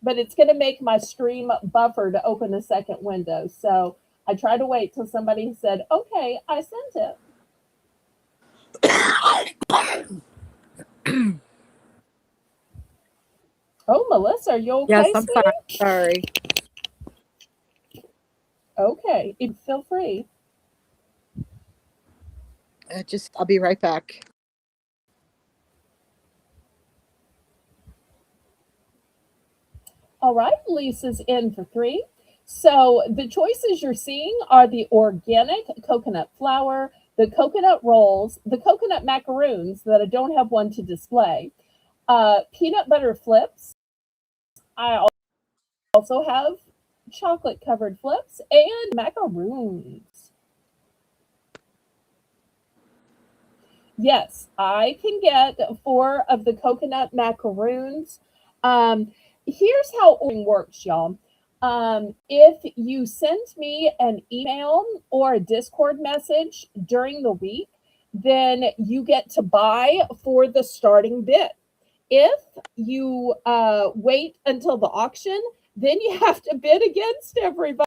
But it's going to make my stream buffer to open a second window. So I try to wait till somebody said, okay, I sent it. Oh, Melissa, are you okay? Yes, I'm sweetie? fine. Sorry. Okay, feel free. I'll be right back. All right, Lisa's in for 3. So the choices you're seeing are the organic coconut flour, the coconut rolls, the coconut macaroons that I don't have one to display, peanut butter flips. I also have chocolate covered flips and macaroons. Yes, I can get 4 of the coconut macaroons. Here's how ordering works, y'all. If you send me an email or a Discord message during the week, then you get to buy for the starting bid. If you wait until the auction, then you have to bid against everybody.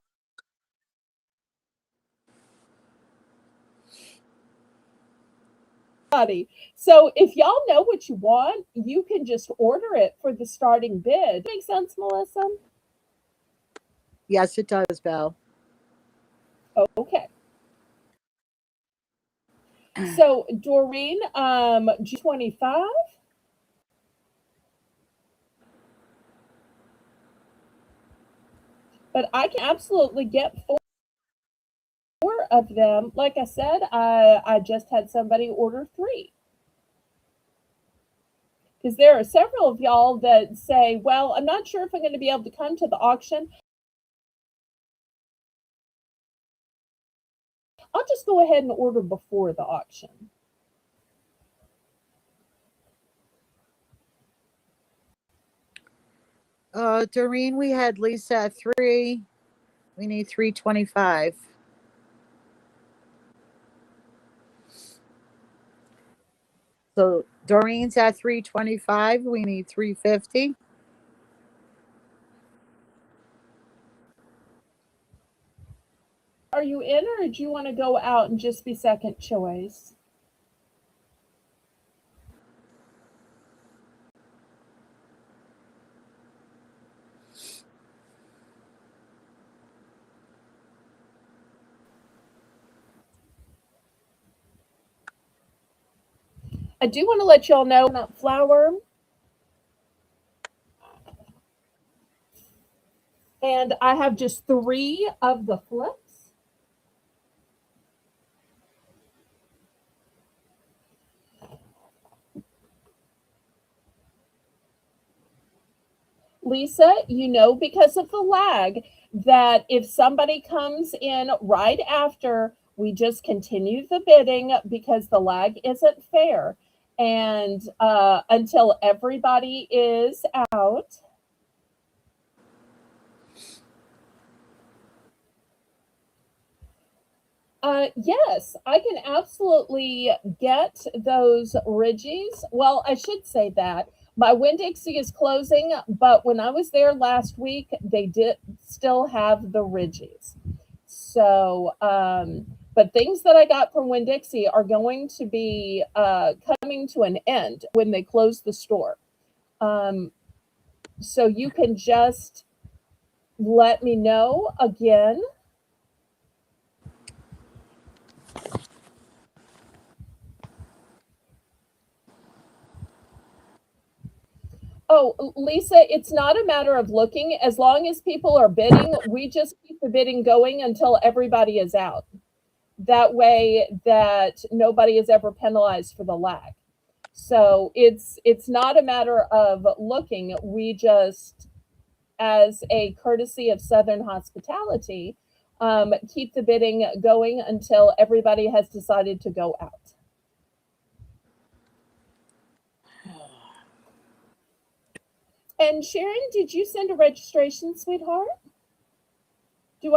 So if y'all know what you want, you can just order it for the starting bid. Make sense, Melissa? Yes, it does, Belle. Okay. So Doreen, G25. But I can absolutely get 4 of them. Like I said, I just had somebody order 3. Because there are several of y'all that say, well, I'm not sure if I'm going to be able to come to the auction. I'll just go ahead and order before the auction. Doreen, we had Lisa at 3. We need 325. So Doreen's at 325. We need 350. Are you in, or do you want to go out and just be second choice? I do want to let y'all know that flour, and I have just 3 of the flips. Lisa, you know, because of the lag, that if somebody comes in right after, we just continue the bidding because the lag isn't fair. And until everybody is out. Yes, I can absolutely get those Ridgies. Well, I should say that my Winn-Dixie is closing, but when I was there last week, they did still have the Ridgies. So, but things that I got from Winn-Dixie are going to be coming to an end when they close the store. So you can just let me know again. Oh, Lisa, it's not a matter of looking. As long as people are bidding, we just keep the bidding going until everybody is out. that way that nobody is ever penalized for the lag. So it's not a matter of looking. We just, as a courtesy of Southern hospitality, keep the bidding going until everybody has decided to go out. And Sharon, did you send a registration, sweetheart? Do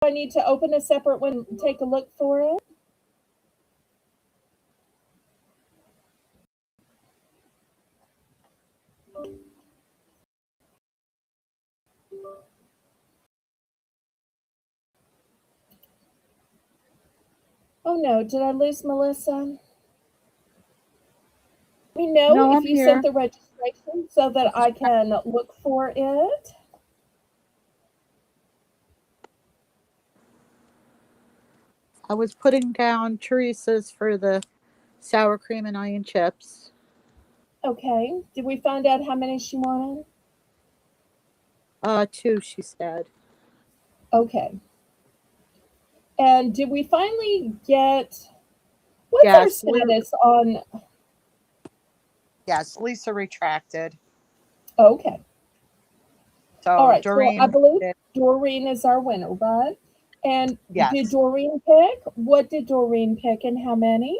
I need to open a separate one and take a look for it? Oh no, did I lose Melissa? Let me know No, if I'm you here. sent the registration so that I can look for it. I was putting down Teresa's for the sour cream and onion chips. Okay. Did we find out how many she wanted? 2, she said. Okay. And did we finally get, what's our Yes, status on? yes, Lisa retracted. Okay. All So right. So I Doreen believe did. Doreen is our winner, right? And did Yes, Doreen pick? What did Doreen pick and how many?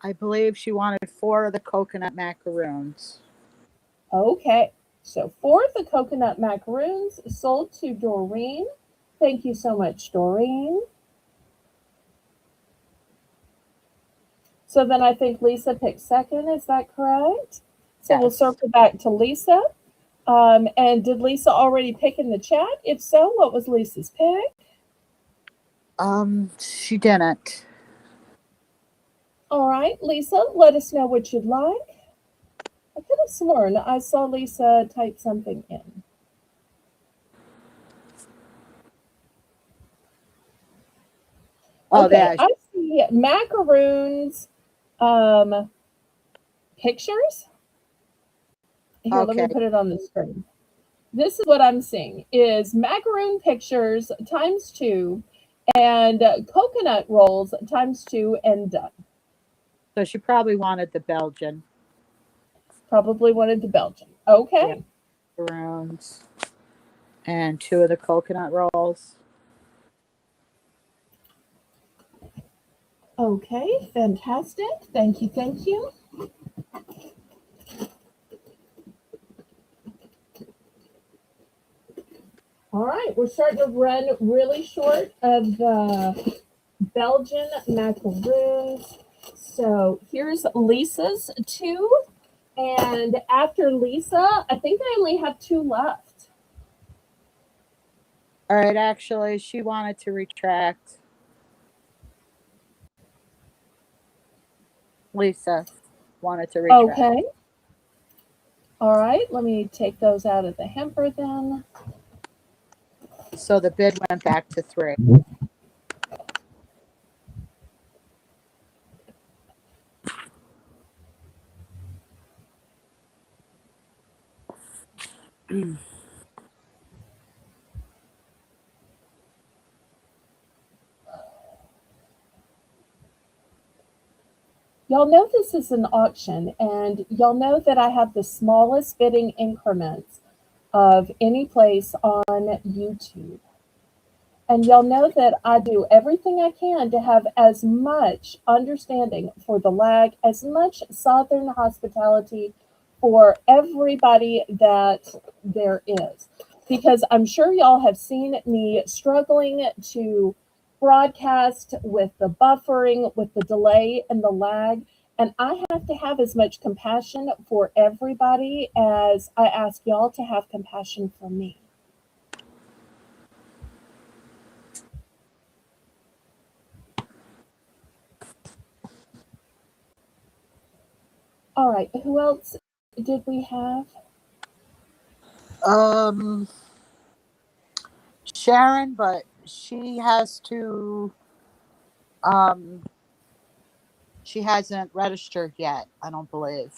I believe she wanted 4 of the coconut macaroons. Okay. So 4 of the coconut macaroons sold to Doreen. Thank you so much, Doreen. So then I think Lisa picked second. Is that correct? So we'll Yes. circle back to Lisa. And did Lisa already pick in the chat? If so, what was Lisa's pick? She didn't. All right, Lisa, let us know what you'd like. I could have sworn I saw Lisa type something in. Oh, Okay, yeah. I see macaroons pictures. Here, let me Okay. put it on the screen. This is what I'm seeing is macaroon pictures times 2 and coconut rolls times 2 and done. So she probably wanted the Belgian. Probably wanted the Belgian. Yeah. Okay. Macaroons and 2 of the coconut rolls. Okay, fantastic. Thank you, thank you. All right, we're starting to run really short of the Belgian macaroons. So here's Lisa's 2. And after Lisa, I think I only have 2 left. All right. Actually, she wanted to retract. Lisa wanted to retract. Okay. All right, let me take those out of the hamper then. So the bid went back to 3. Y'all know this is an auction, and y'all know that I have the smallest bidding increments of any place on YouTube. And y'all know that I do everything I can to have as much understanding for the lag, as much Southern hospitality for everybody that there is. Because I'm sure y'all have seen me struggling to broadcast with the buffering, with the delay and the lag. And I have to have as much compassion for everybody as I ask y'all to have compassion for me. All right, who else did we have? Um, Sharon, but she has to. Um, she hasn't registered yet. I don't believe.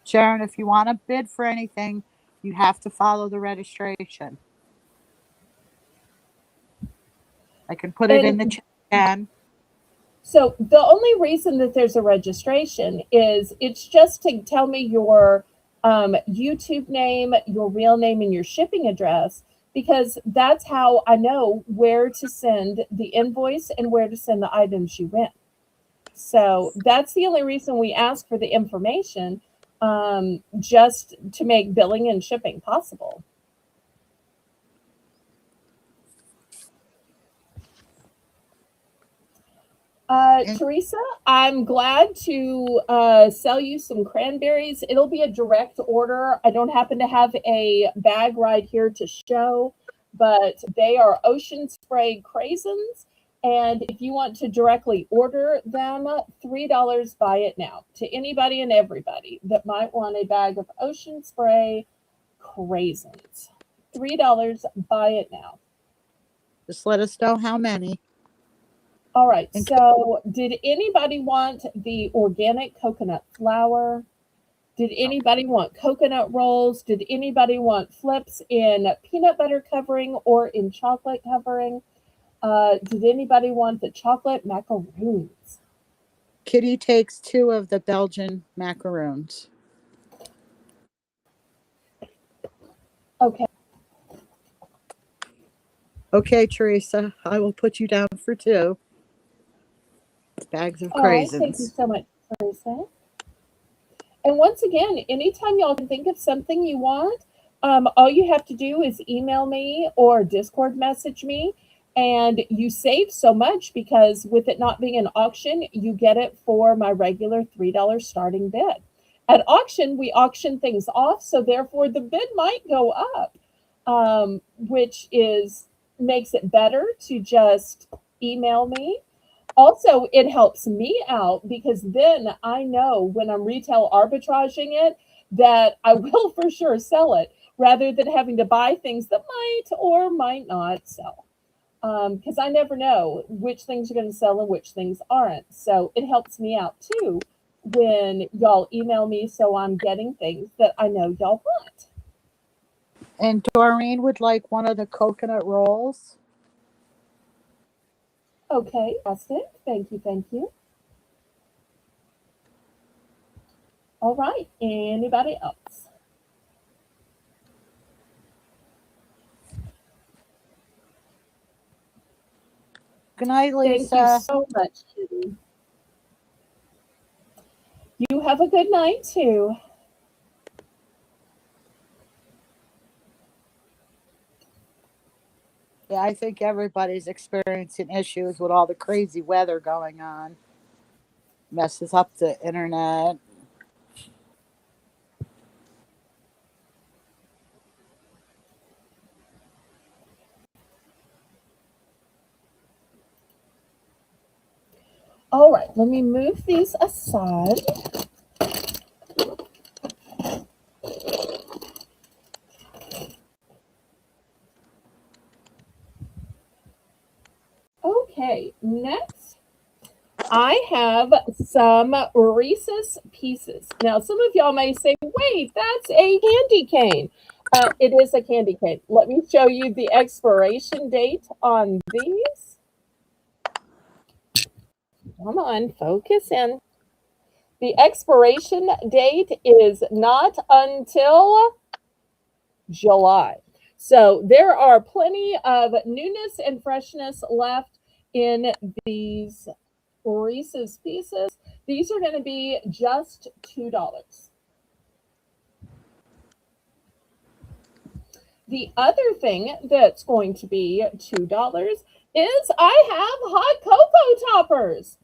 Sharon, if you want to bid for anything, you have to follow the registration. I can put it in the And chat. so the only reason that there's a registration is it's just to tell me your YouTube name, your real name, and your shipping address, because that's how I know where to send the invoice and where to send the items you win. So that's the only reason we ask for the information, just to make billing and shipping possible. Teresa, I'm glad to sell you some cranberries. It'll be a direct order. I don't happen to have a bag right here to show, but they are ocean spray craisins. And if you want to directly order them, $3, buy it now. To anybody and everybody that might want a bag of ocean spray craisins. $3, buy it now. Just let us know how many. All right, so did anybody want the organic coconut flour? Did anybody want coconut rolls? Did anybody want flips in peanut butter covering or in chocolate covering? Did anybody want the chocolate macaroons? Kitty takes 2 of the Belgian macaroons. Okay. Okay, Teresa, I will put you down for 2 bags of All right, thank you craisins. so much, Teresa. And once again, anytime y'all can think of something you want, all you have to do is email me or Discord message me. And you save so much because with it not being an auction, you get it for my regular $3 starting bid. At auction, we auction things off, so therefore the bid might go up, which makes it better to just email me. Also, it helps me out because then I know when I'm retail arbitraging it that I will for sure sell it rather than having to buy things that might or might not sell. Because I never know which things are going to sell and which things aren't. So it helps me out too when y'all email me so I'm getting things that I know y'all want. And Doreen would like one of the coconut rolls. Okay, fantastic. Thank you, thank you. All right, anybody else? Good night, Thank you Lisa. so much, Kitty. You have a good night too. Yeah, I think everybody's experiencing issues with all the crazy weather going on. Messes up the internet. All right, let me move these aside. Okay, next I have some Reese's Pieces. Now, some of y'all may say, wait, that's a candy cane. It is a candy cane. Let me show you the expiration date on these. Come on, focus in. The expiration date is not until July. So there are plenty of newness and freshness left in these Reese's Pieces. These are going to be just $2. The other thing that's going to be $2 is I have hot cocoa toppers.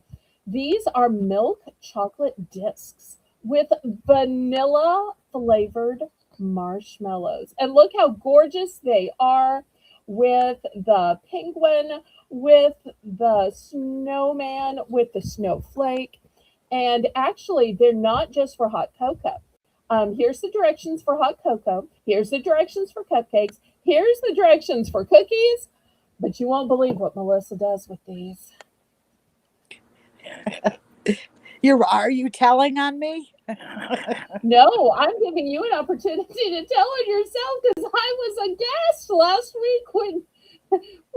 These are milk chocolate discs with vanilla flavored marshmallows. And look how gorgeous they are with the penguin, with the snowman, with the snowflake. And actually, they're not just for hot cocoa. Here's the directions for hot cocoa. Here's the directions for cupcakes. Here's the directions for cookies. But you won't believe what Melissa does with these. Are you telling on me? No, I'm giving you an opportunity to tell it yourself because I was aghast last week when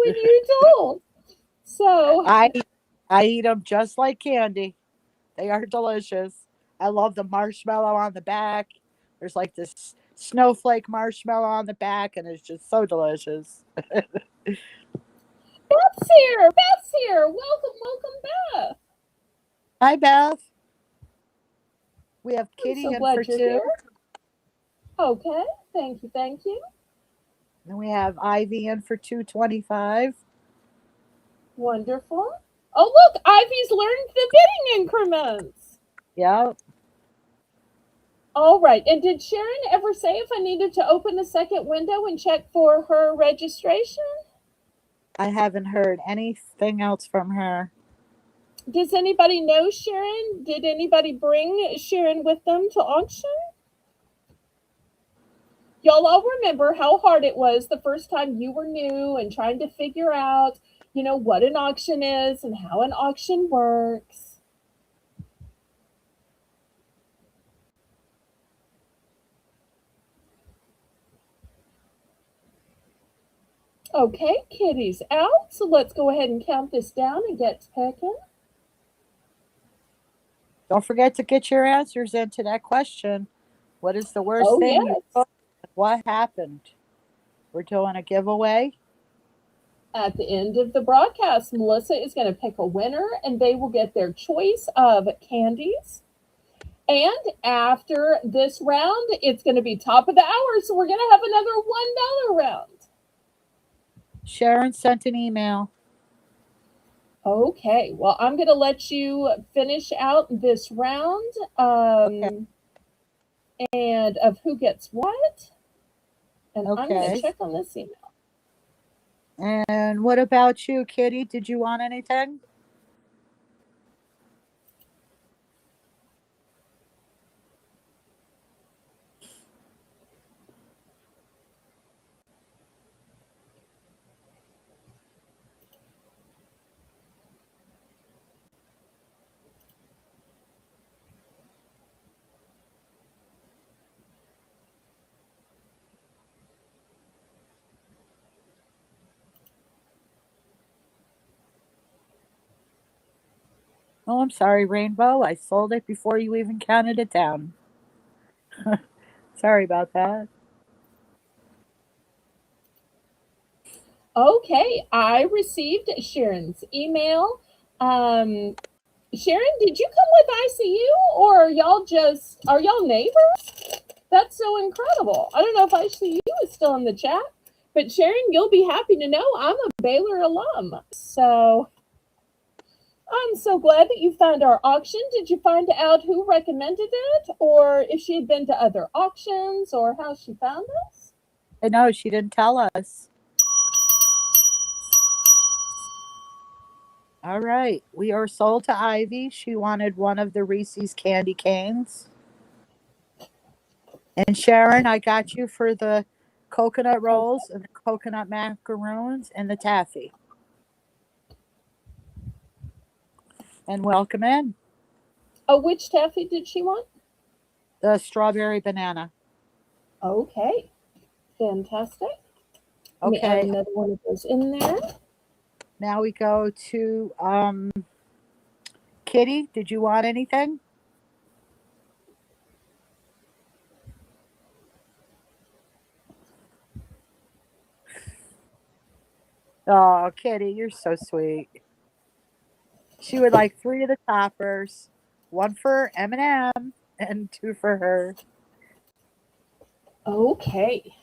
you told. So, I eat them just like candy. They are delicious. I love the marshmallow on the back. There's like this snowflake marshmallow on the back, and it's just so delicious. Beth's here. Beth's here. Welcome, welcome, Beth. Hi, Beth. We have I'm so Kitty in for glad you're two, here. Okay. Thank you. Thank you. and we have Ivy in for 225. Wonderful. Oh, look, Ivy's learned the bidding increments. Yep. All right. And did Sharon ever say if I needed to open a second window and check for her registration? I haven't heard anything else from her. Does anybody know Sharon? Did anybody bring Sharon with them to auction? Y'all all remember how hard it was the first time you were new and trying to figure out, what an auction is and how an auction works. Okay, Kitty's out, so let's go ahead and count this down and get to picking. Don't forget to get your answers into that question. What is the worst Oh, thing you yes. booked? What happened? We're doing a giveaway. At the end of the broadcast, Melissa is going to pick a winner and they will get their choice of candies. And after this round, it's going to be top of the hour, so we're going to have another $1 round. Sharon sent an email. Okay, well, I'm going to let you finish out this round Okay. and of who gets what. And I'm going to Okay. check on this email. And what about you, Kitty? Did you want anything? Oh, I'm sorry, Rainbow. I sold it before you even counted it down. Sorry about that. Okay, I received Sharon's email. Um, Sharon, did you come with ICU or are y'all neighbors? That's so incredible. I don't know if ICU is still in the chat, but Sharon, you'll be happy to know I'm a Baylor alum. So I'm so glad that you found our auction. Did you find out who recommended it or if she had been to other auctions or how she found us? I know she didn't tell us. All right. We are sold to Ivy. She wanted one of the Reese's candy canes. And Sharon, I got you for the coconut rolls and the coconut macaroons and the taffy. And welcome in Oh, which taffy did she want? the strawberry banana. Okay, fantastic. Let me add Okay. another one of those in there. Now we go to Kitty. Did you want anything? Oh, Kitty, you're so sweet. She would like 3 of the toppers, 1 for M&M and 2 for her. Okay.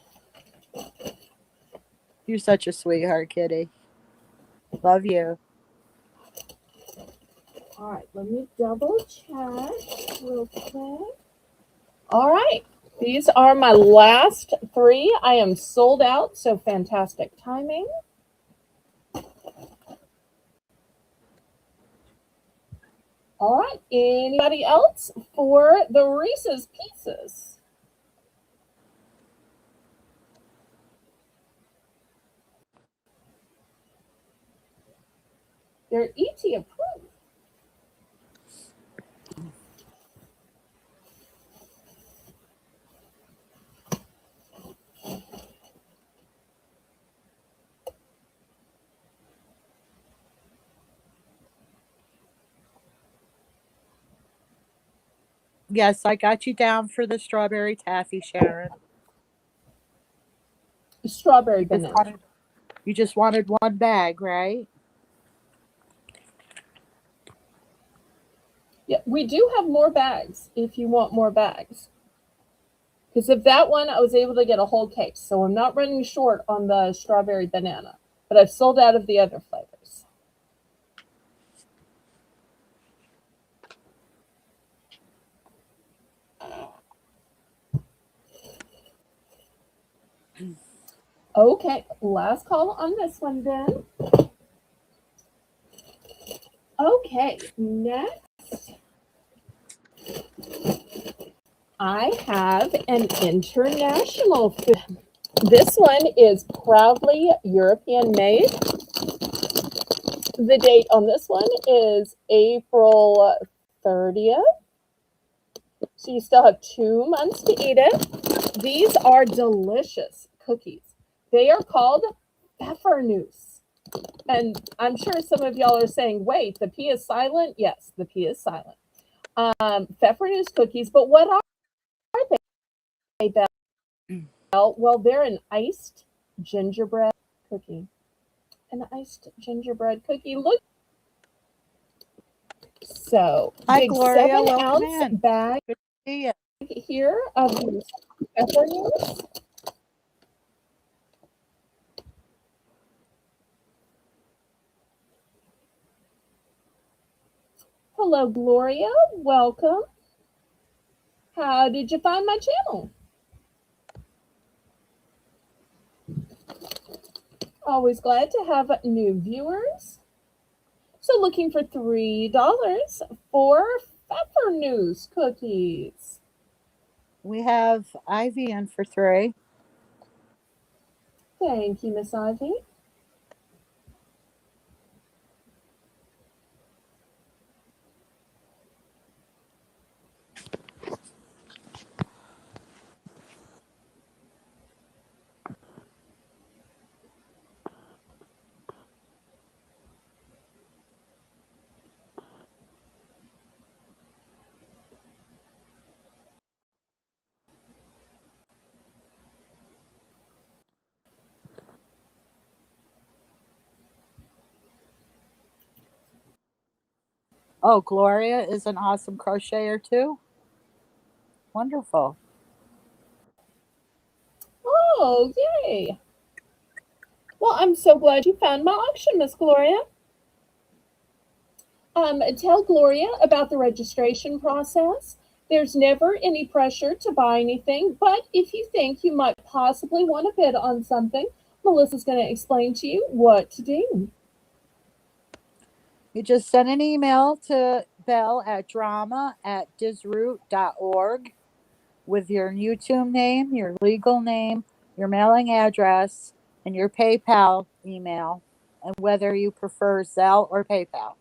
You're such a sweetheart, Kitty. Love you. All right, let me double check real quick. All right, these are my last 3. I am sold out, so fantastic timing. All right, anybody else for the Reese's Pieces? They're ET approved. Yes, I got you down for the strawberry taffy, Sharon. Strawberry You just banana. wanted, you just wanted one bag, right? Yeah, we do have more bags if you want more bags. Because of that one, I was able to get a whole case. So I'm not running short on the strawberry banana, but I've sold out of the other flavors. Okay, last call on this one then. Okay, next I have an international food. This one is proudly European made. The date on this one is April 30th. So you still have 2 months to eat it. These are delicious cookies. They are called pfeffernuss. And I'm sure some of y'all are saying, wait, the P is silent? Yes, the P is silent. Pfeffernuss cookies, but what are they, Belle? Well, they're an iced gingerbread cookie. An iced gingerbread cookie. Look. So, Hi, big Gloria. 7 Welcome ounce in. bag Good to see you. here of these pfeffernuss. Hello, Gloria. Welcome. How did you find my channel? Always glad to have new viewers. So looking for $3 for pfeffernuss cookies. We have Ivy in for 3. Thank you, Miss Ivy. Oh, Gloria is an awesome crocheter too. Wonderful. Oh, yay. Well, I'm so glad you found my auction, Miss Gloria. Tell Gloria about the registration process. There's never any pressure to buy anything, but if you think you might possibly want to bid on something, Melissa's going to explain to you what to do. You just send an email to Belle at drama@disroot.org with your YouTube name, your legal name, your mailing address, and your PayPal email, and whether you prefer Zelle or PayPal.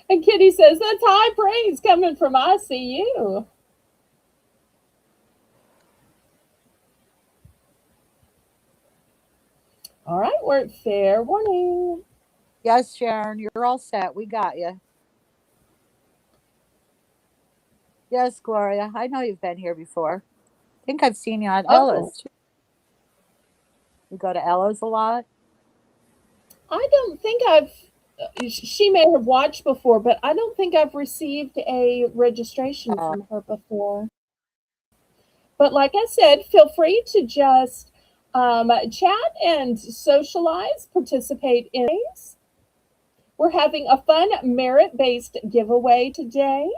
And Kitty says, that's high praise coming from ICU. All right, we're at fair warning. Yes, Sharon, you're all set. We got you. Yes, Gloria, I know you've been here before. I think I've seen you at Oh, Ella's too. You go to Ella's a lot? I don't think she may have watched before, but I don't think I've received a registration Uh, from her before. But like I said, feel free to just chat and socialize, participate in these. We're having a fun merit-based giveaway today.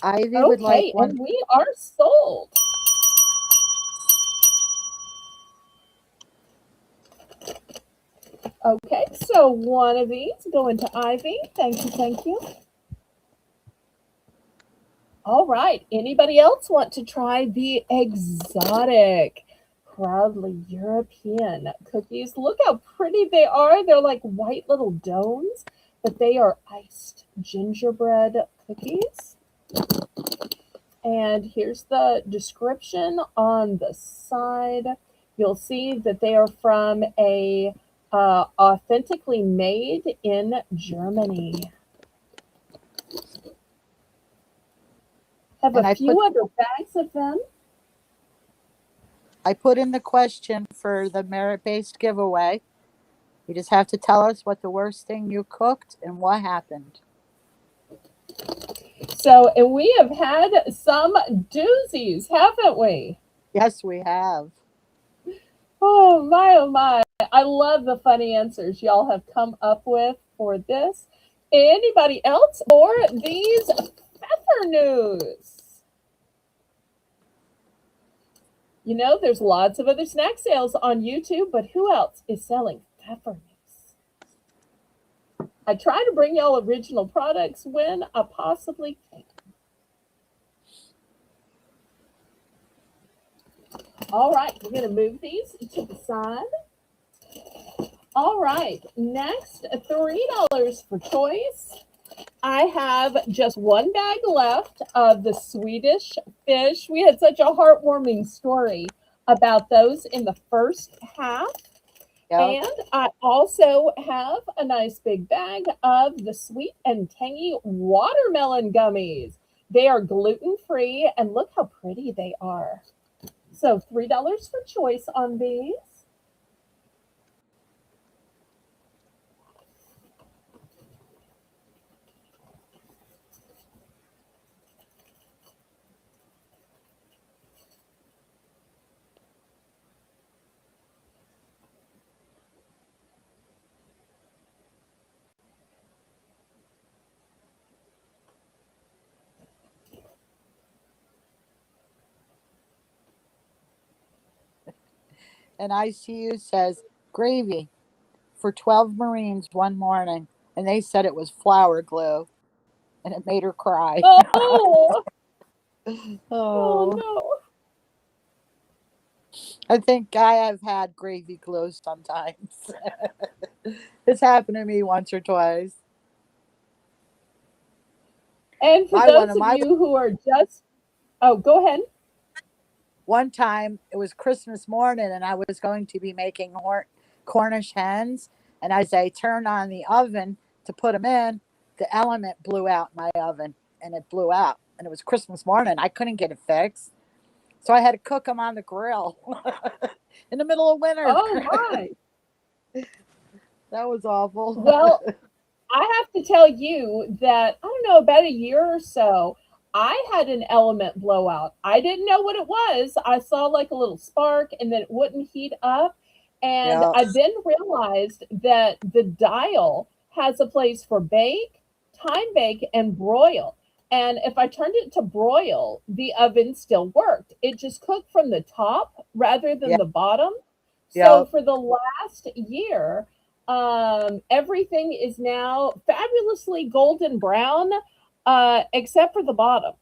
Ivy would like Okay, one. and we are sold. Okay, so one of these going to Ivy. Thank you, thank you. All right, anybody else want to try the exotic, proudly European cookies? Look how pretty they are. They're like white little domes, but they are iced gingerbread cookies. And here's the description on the side. You'll see that they are from a Authentically made in Germany. Have a And few other bags of them. I put in the question for the merit-based giveaway. You just have to tell us what the worst thing you cooked and what happened. So, and we have had some doozies, haven't we? Yes, we have. Oh my, oh my. I love the funny answers y'all have come up with for this. Anybody else or these pepper news? You know, there's lots of other snack sales on YouTube, but who else is selling pepper news? I try to bring y'all original products when I possibly can. All right, we're going to move these to the side. All right, next, $3 for choice. I have just one bag left of the Swedish fish. We had such a heartwarming story about those in the first half. Yep. And I also have a nice big bag of the sweet and tangy watermelon gummies. They are gluten-free, and look how pretty they are. So $3 for choice on these. And ICU says gravy for 12 Marines one morning. And they said it was flour glue. And it made her cry. Oh, oh Oh, no. I think I have had gravy glue sometimes. It's happened to me once or twice. And for My one those of of my you who are just, oh, go ahead. One time it was Christmas morning and I was going to be making Cornish hens. And as I turned on the oven to put them in, the element blew out my oven and it blew out. And it was Christmas morning. I couldn't get it fixed. So I had to cook them on the grill in the middle of winter. Oh my. That was awful. Well, I have to tell you that, I don't know, about a year or so, I had an element blowout. I didn't know what it was. I saw like a little spark and then it wouldn't heat up. And Yeah. I then realized that the dial has a place for bake, time bake, and broil. And if I turned it to broil, the oven still worked. It just cooked from the top rather than Yeah. the bottom. So Yeah. for the last year, everything is now fabulously golden brown, except for the bottom.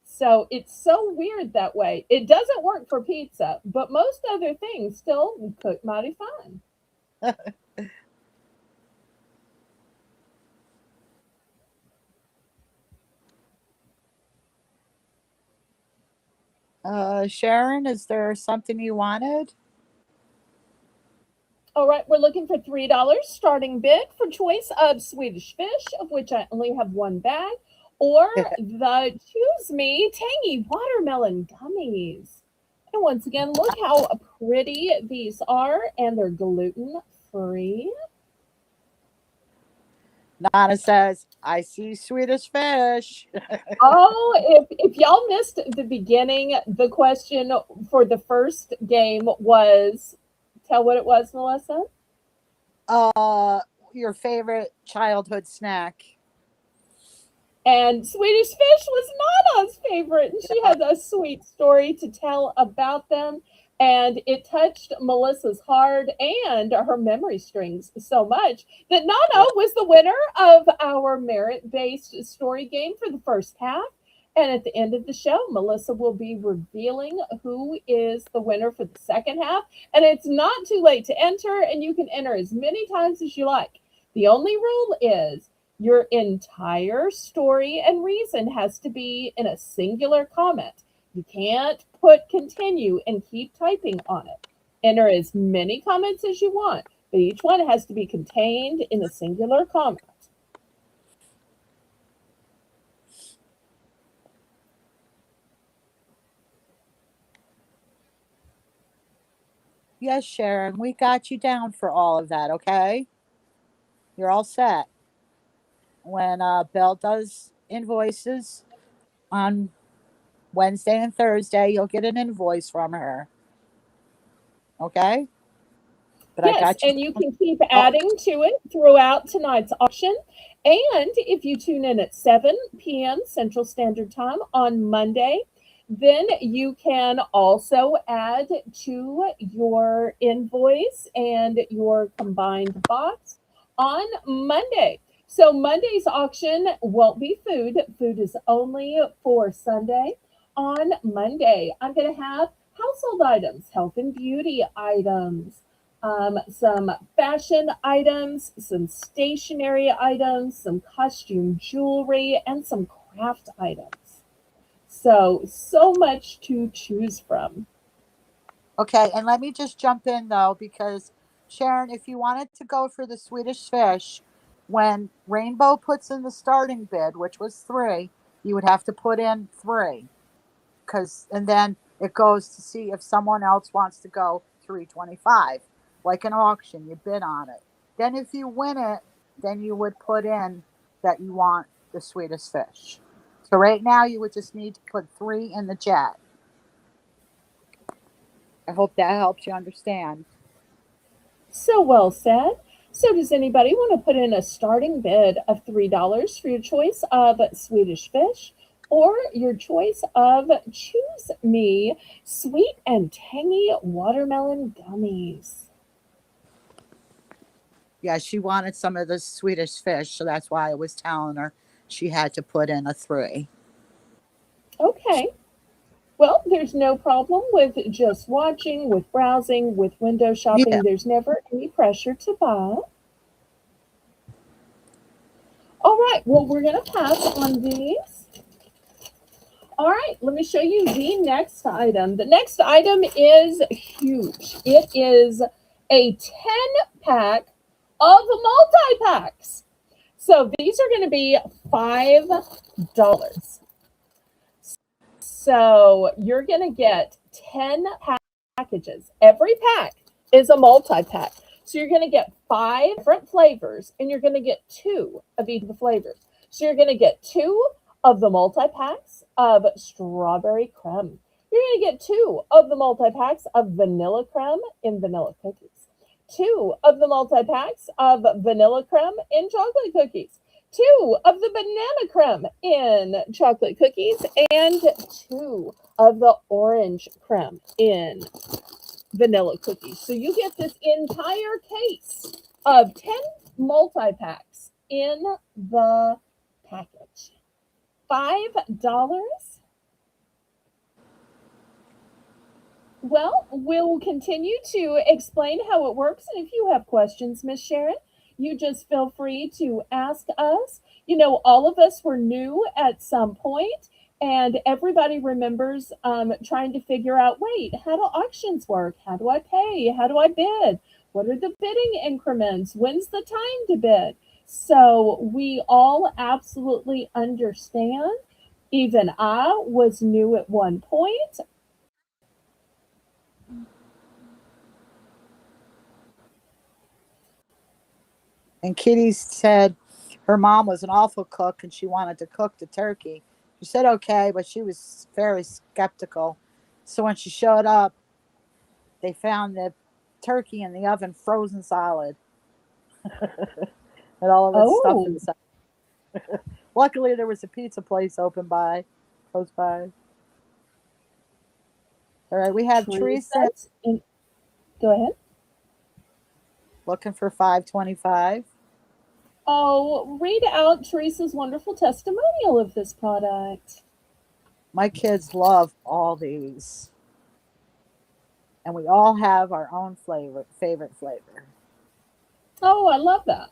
So it's so weird that way. It doesn't work for pizza, but most other things still cook mighty fine. Sharon, is there something you wanted? All right, we're looking for $3 starting bid for choice of Swedish fish, of which I only have one bag, or the Choose Me Tangy Watermelon Gummies. And once again, look how pretty these are, and they're gluten free. Nana says, I see Swedish fish. Oh, if y'all missed the beginning, the question for the first game was, tell what it was, Melissa. Uh, your favorite childhood snack? And Swedish fish was Nana's favorite, and she had a sweet story to tell about them. And it touched Melissa's heart and her memory strings so much that Yeah. Nana was the winner of our merit based story game for the first half. And at the end of the show, Melissa will be revealing who is the winner for the second half. And it's not too late to enter, and you can enter as many times as you like. The only rule is your entire story and reason has to be in a singular comment. You can't put continue and keep typing on it. Enter as many comments as you want, but each one has to be contained in a singular comment. Yes, Sharon, we got you down for all of that, okay? You're all set. When Belle does invoices on Wednesday and Thursday, you'll get an invoice from her, okay? But I Yes, got you and you down. can keep Oh, adding to it throughout tonight's auction. And if you tune in at 7 p.m. Central Standard Time on Monday, then you can also add to your invoice and your combined box on Monday. So Monday's auction won't be food. Food is only for Sunday. On Monday, I'm going to have household items, health and beauty items, some fashion items, some stationery items, some costume jewelry, and some craft items. So much to choose from. okay, and let me just jump in though, because Sharon, if you wanted to go for the Swedish fish, when Rainbow puts in the starting bid, which was three, you would have to put in three, because and then it goes to see if someone else wants to go 325, like an auction. You bid on it. Then if you win it, then you would put in that you want the Swedish fish. So right now you would just need to put three in the jet. I hope that helps you understand. So well said. So, does anybody want to put in a starting bid of $3 for your choice of Swedish fish or your choice of choose me sweet and tangy watermelon gummies? Yeah, she wanted some of the Swedish fish, so that's why I was telling her she had to put in a three. Okay. Well, there's no problem with just watching, with browsing, with window Yeah. shopping. There's never any pressure to buy. All right, well, we're going to pass on these. All right, let me show you the next item. The next item is huge. It is a 10 pack of multi packs. So these are going to be $5. So you're going to get 10 packages. Every pack is a multi pack. So you're going to get 5 different flavors and you're going to get 2 of each of the flavors. So you're going to get 2 of the multi packs of strawberry creme. You're going to get 2 of the multi packs of vanilla creme in vanilla cookies. 2 of the multi packs of vanilla creme in chocolate cookies. 2 of the banana creme in chocolate cookies, and 2 of the orange creme in vanilla cookies. So you get this entire case of 10 multi packs in the package. $5. Well, we'll continue to explain how it works. And if you have questions, Miss Sharon, you just feel free to ask us. You know, all of us were new at some point, and everybody remembers trying to figure out, wait, how do auctions work? How do I pay? How do I bid? What are the bidding increments? When's the time to bid? So we all absolutely understand. Even I was new at one point. And Kitty said her mom was an awful cook and she wanted to cook the turkey. She said okay, but she was very skeptical. So when she showed up, they found the turkey in the oven frozen solid and all of its stuff Oh, inside. Luckily, there was a pizza place close by. All right, we have Teresa Teresa's in, go ahead. looking for 525. Oh, read out Teresa's wonderful testimonial of this product. My kids love all these, and we all have our own favorite flavor. Oh, I love that.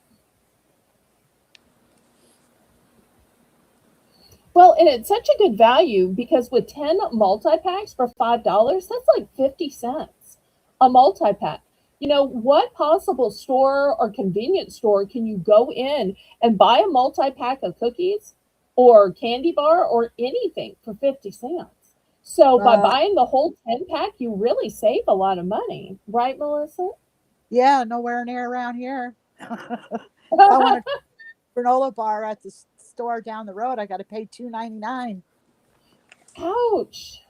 Well, and it's such a good value because with 10 multi packs for $5, that's like 50 cents. A multi-pack. You know, what possible store or convenience store can you go in and buy a multi-pack of cookies or candy bar or anything for 50 cents? So by Uh, buying the whole 10 pack, you really save a lot of money, right, Melissa? yeah, nowhere near around here. If I want a granola bar at the store down the road, I got to pay $2.99. Ouch.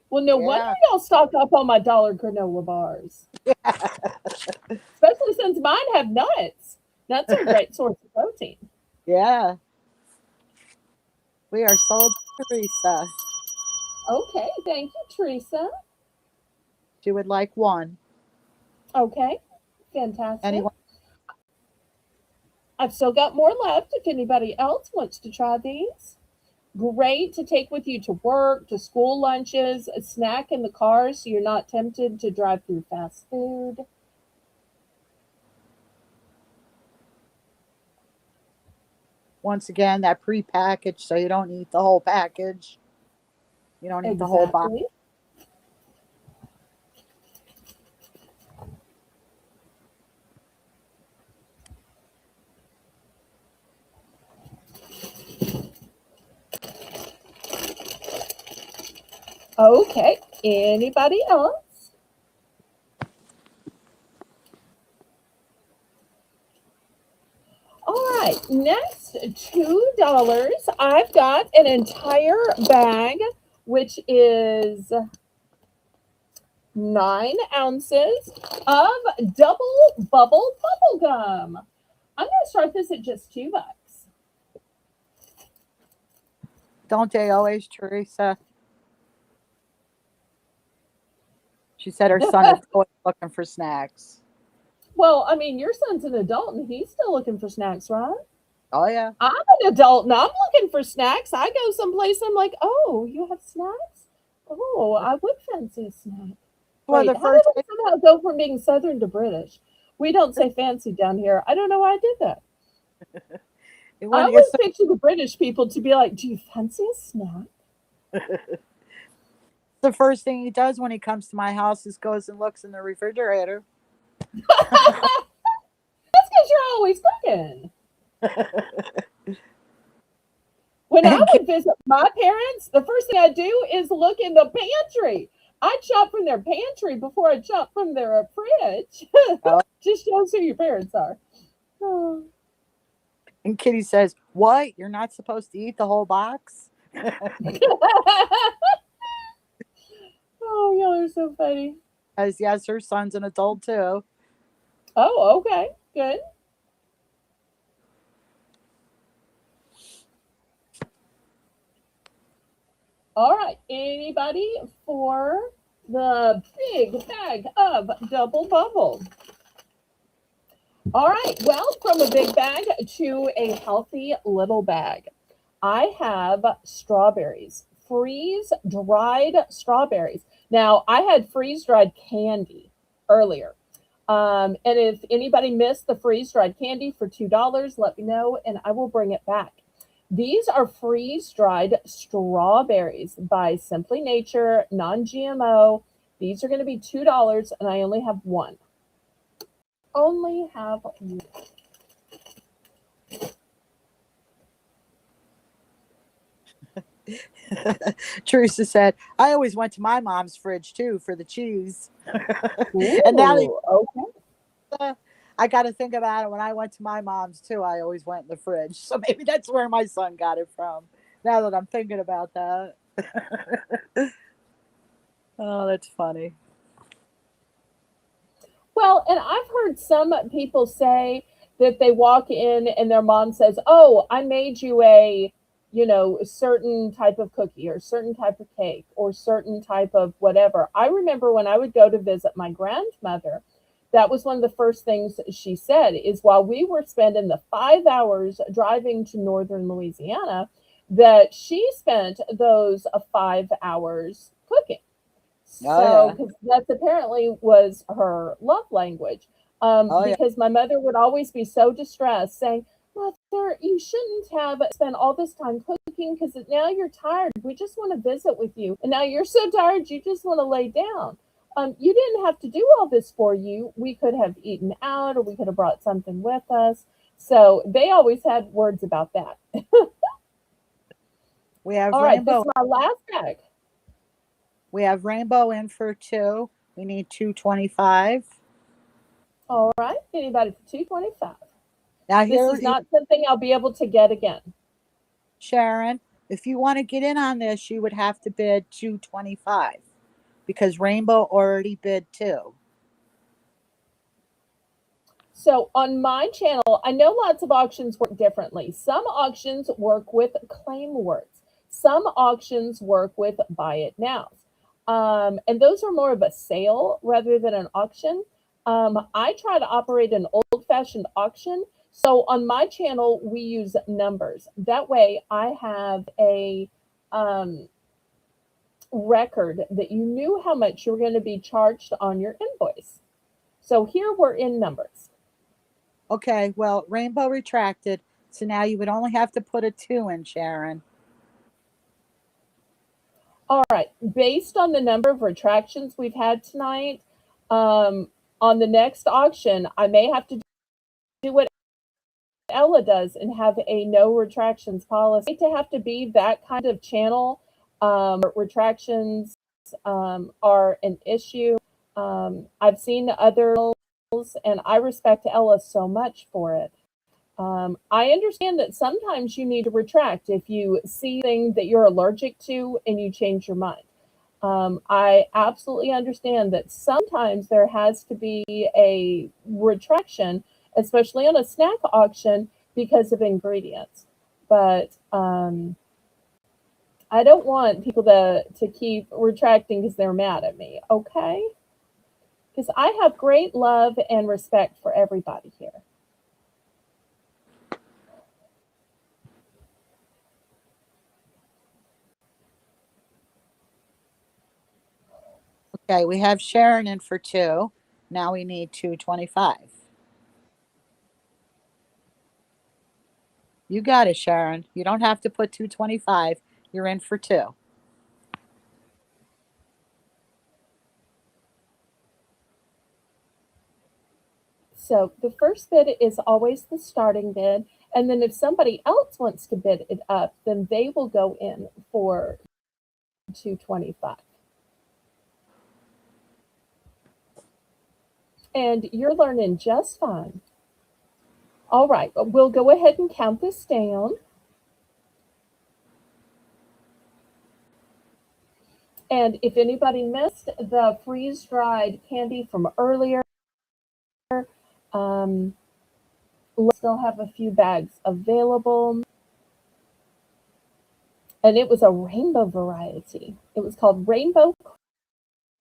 Well, no wonder Yeah, y'all stock up on my dollar granola bars, especially since mine have nuts. Nuts are a great source of protein. yeah. We are sold to Teresa. Okay, thank you, Teresa. She would like one. Okay, fantastic. Anyone? I've still got more left if anybody else wants to try these. Great to take with you to work, to school lunches, a snack in the car so you're not tempted to drive through fast food. Once again, that pre-packaged, so you don't eat the whole package. You don't eat the whole box. Exactly. Okay, anybody else? All right, next $2. I've got an entire bag, which is 9 ounces of double bubble bubble gum. I'm going to start this at just $2. Don't they always, Teresa? She said her son is always looking for snacks. Well, I mean, your son's an adult and he's still looking for snacks, right? Oh yeah. I'm an adult and I'm looking for snacks. I go someplace, I'm like, oh, you have snacks? Oh, I would fancy a snack. Well, Wait, the how did first I somehow go from being Southern to British? We don't say fancy down here. I don't know why I did that. I when you get always picture the British people to be like, do you fancy a snack? the first thing he does when he comes to my house is goes and looks in the refrigerator. That's because you're always cooking. When I And would visit my parents, the first thing I do is look in the pantry. I shop from their pantry before I shop from their fridge. oh, Just shows who your parents are. Oh, and Kitty says, "What? You're not supposed to eat the whole box?" oh y'all are so funny. As yes, her son's an adult too. Oh, okay, good. All right, anybody for the big bag of double bubble? All right, well, from a big bag to a healthy little bag, I have strawberries, freeze dried strawberries. Now, I had freeze dried candy earlier. And if anybody missed the freeze dried candy for $2, let me know and I will bring it back. These are freeze dried strawberries by Simply Nature, non GMO. These are going to be $2 and I only have one. Only have one. Teresa said, "I always went to my mom's fridge too for the cheese." And now Ooh, okay. I got to think about it. When I went to my mom's too, I always went in the fridge. So maybe that's where my son got it from. Now that I'm thinking about that. Oh, that's funny. Well, and I've heard some people say that they walk in and their mom says, "Oh, I made you a certain type of cookie or certain type of cake or certain type of whatever." I remember when I would go to visit my grandmother, that was one of the first things she said is while we were spending the 5 hours driving to northern Louisiana, that she spent those 5 hours cooking. Oh So, yeah. because that's apparently was her love language. Oh yeah. Because my mother would always be so distressed, saying, "Mother, you shouldn't have spent all this time cooking because now you're tired. We just want to visit with you, and now you're so tired you just want to lay down." You didn't have to do all this for you. We could have eaten out or we could have brought something with us. So they always had words about that. We have All right, this rainbow. is my last bag. We have rainbow in for 2. We need 225. All right, anybody for 225. Now This here, is not something I'll be able to get again. Sharon, if you want to get in on this, you would have to bid 225 because rainbow already bid 2. So on my channel, I know lots of auctions work differently. Some auctions work with claim words. Some auctions work with buy it now. And those are more of a sale rather than an auction. I try to operate an old-fashioned auction. So on my channel, we use numbers. That way I have a record that you knew how much you were going to be charged on your invoice. So here we're in numbers. Okay, well, rainbow retracted. So now you would only have to put a 2 in, Sharon. All right. Based on the number of retractions we've had tonight, on the next auction, I may have to do what Ella does and have a no retractions policy. I hate to have to be that kind of channel. Retractions are an issue. I've seen other and I respect Ella so much for it. I understand that sometimes you need to retract if you see things that you're allergic to and you change your mind. I absolutely understand that sometimes there has to be a retraction, especially on a snack auction, because of ingredients. But I don't want people to keep retracting because they're mad at me, okay? Because I have great love and respect for everybody here. Okay, we have Sharon in for 2. Now we need 225. You got it, Sharon. You don't have to put 225. You're in for 2. So the first bid is always the starting bid. And then if somebody else wants to bid it up, then they will go in for 225. And you're learning just fine. All right, we'll go ahead and count this down. And if anybody missed the freeze-dried candy from earlier, we still have a few bags available. And it was a rainbow variety. It was called Rainbow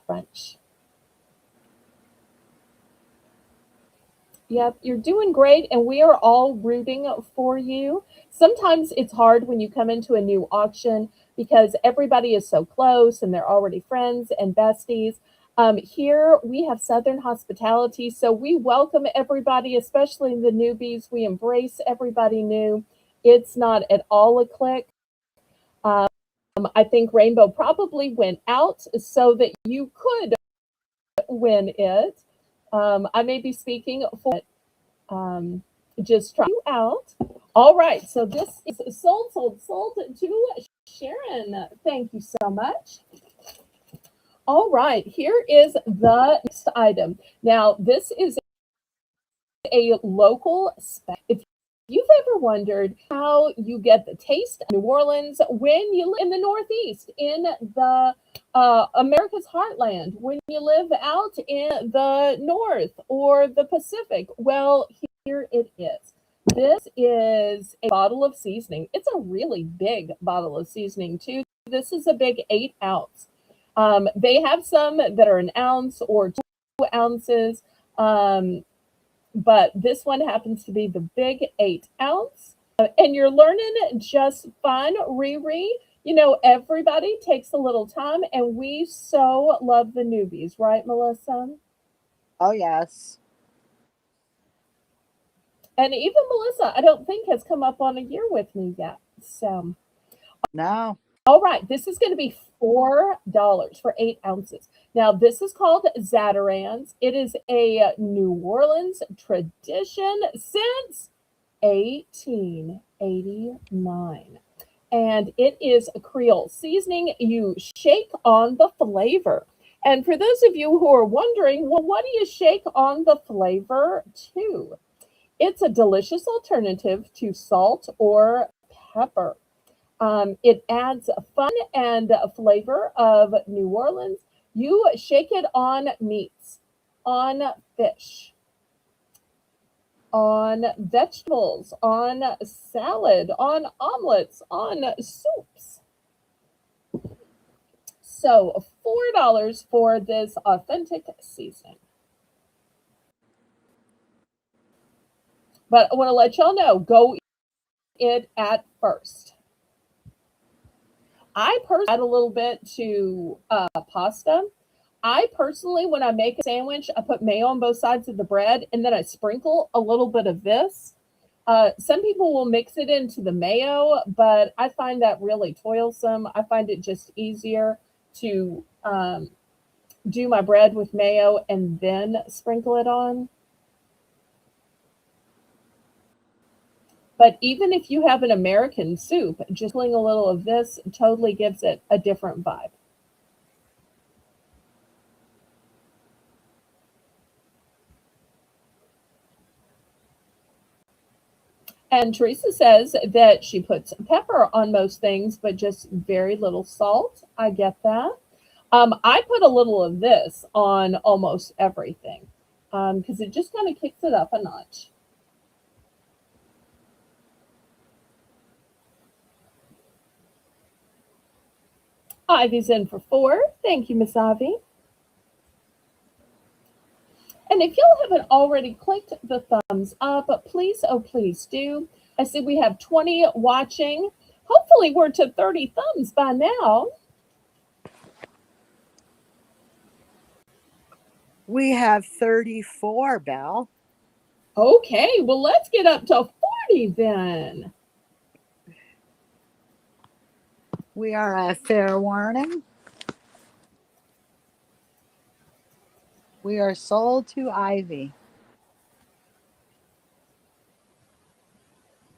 Crunch. Yep, you're doing great, and we are all rooting for you. Sometimes it's hard when you come into a new auction because everybody is so close and they're already friends and besties. Here we have Southern hospitality, so we welcome everybody, especially the newbies. We embrace everybody new. It's not at all a clique. I think Rainbow probably went out so that you could win it. I may be speaking for it. Just try you out. All right, so this is sold to Sharon. Thank you so much. All right, here is the next item. Now, this is a local spec. If you've ever wondered how you get the taste of New Orleans when you live in the Northeast, in the America's heartland, when you live out in the North or the Pacific, well, here it is. This is a bottle of seasoning. It's a really big bottle of seasoning, too. This is a big 8-ounce. They have some that are an ounce or 2 ounces. But this one happens to be the big 8-ounce. And you're learning just fine, Riri. You know, everybody takes a little time, and we so love the newbies, right, Melissa? Oh, yes. And even Melissa, I don't think has come up on a year with me yet. So, No. All right, this is going to be $4 for 8 ounces. Now, this is called Zatarans. It is a New Orleans tradition since 1889. And it is a Creole seasoning. You shake on the flavor. And for those of you who are wondering, well, what do you shake on the flavor to? It's a delicious alternative to salt or pepper. It adds a fun and a flavor of New Orleans. You shake it on meats, on fish, on vegetables, on salad, on omelets, on soups. So $4 for this authentic seasoning. But I want to let y'all know, go it at first. I personally add a little bit to pasta. I personally, when I make a sandwich, I put mayo on both sides of the bread and then I sprinkle a little bit of this. Some people will mix it into the mayo, but I find that really toilsome. I find it just easier to do my bread with mayo and then sprinkle it on. But even if you have an American soup, just putting a little of this totally gives it a different vibe. And Teresa says that she puts pepper on most things, but just very little salt. I get that. I put a little of this on almost everything because it just kind of kicks it up a notch. Ivy's in for 4. Thank you, Miss Ivy. And if y'all haven't already clicked the thumbs up, please, oh, please do. I see we have 20 watching. Hopefully, we're to 30 thumbs by now. We have 34, Belle. Okay, well, let's get up to 40 then. We are at fair warning. We are sold to Ivy.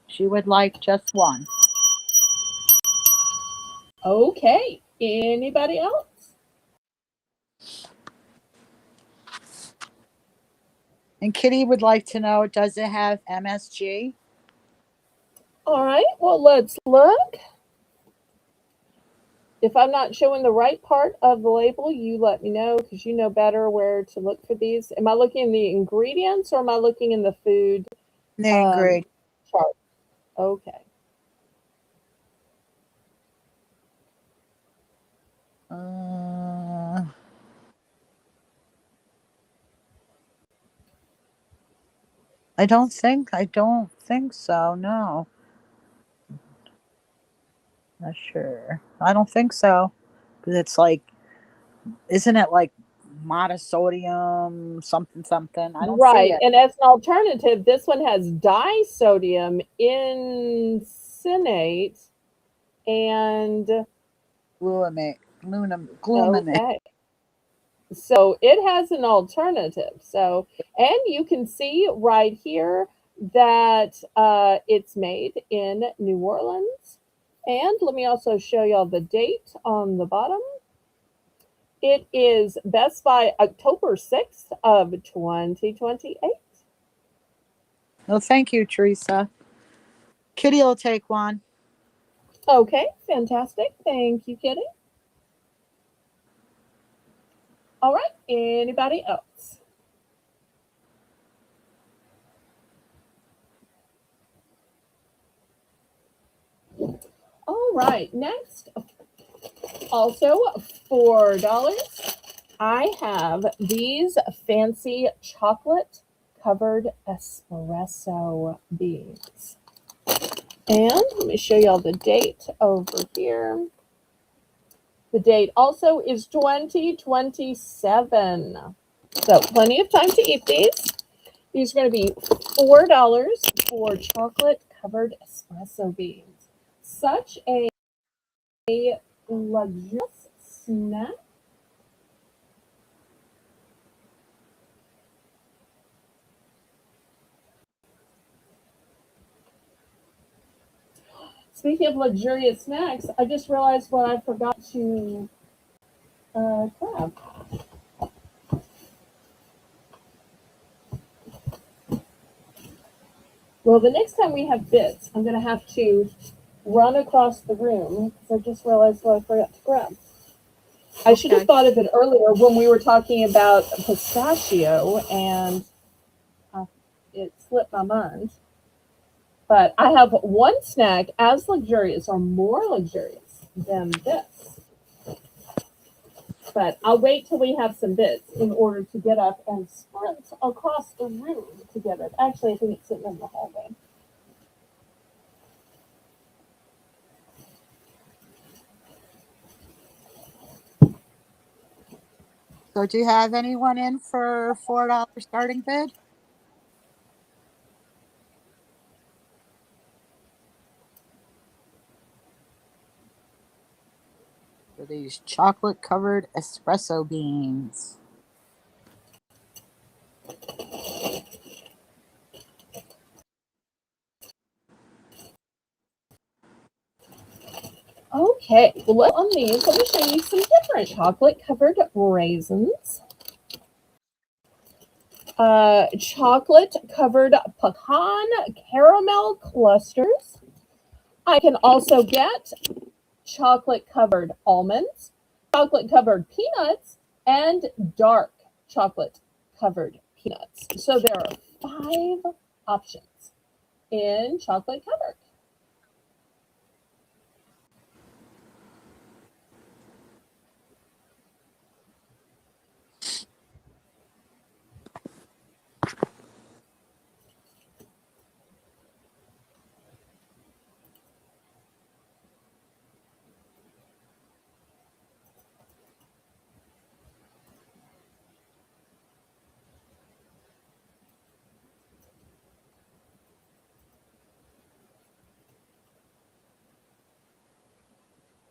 She would like just one. Okay, anybody else? And Kitty would like to know, does it have MSG? All right, well, let's look. If I'm not showing the right part of the label, you let me know because you know better where to look for these. Am I looking in the ingredients or am I looking in the food The ingredient. chart? Okay. I don't think so. No, not sure. I don't think so because it's like, isn't it like monosodium something something? I don't see Right. it. And as an alternative, this one has disodium incinate and Glutamate. okay. So it has an alternative. So, and you can see right here that it's made in New Orleans. And let me also show y'all the date on the bottom. It is Best by October 6th of 2028. Well, thank you, Teresa. Kitty will take one. Okay, fantastic. Thank you, Kitty. All right, anybody else? All right, next, also $4. I have these fancy chocolate covered espresso beans. And let me show y'all the date over here. The date also is 2027. So plenty of time to eat these. These are going to be $4 for chocolate covered espresso beans. Such a luxurious snack. Speaking of luxurious snacks, I just realized what I forgot to grab. Well, the next time we have bits, I'm going to have to run across the room because I just realized what I forgot to grab. I should have thought of it earlier when we were talking about pistachio, and it slipped my mind. But I have one snack as luxurious or more luxurious than this. But I'll wait till we have some bits in order to get up and sprint across the room to get it. Actually, I think it's sitting in the hallway. So do you have anyone in for $4 starting bid? For these chocolate covered espresso beans. Okay, well, on these, let me show you some different chocolate covered raisins. Chocolate covered pecan caramel clusters. I can also get chocolate covered almonds, chocolate covered peanuts, and dark chocolate covered peanuts. So there are 5 options in chocolate covered.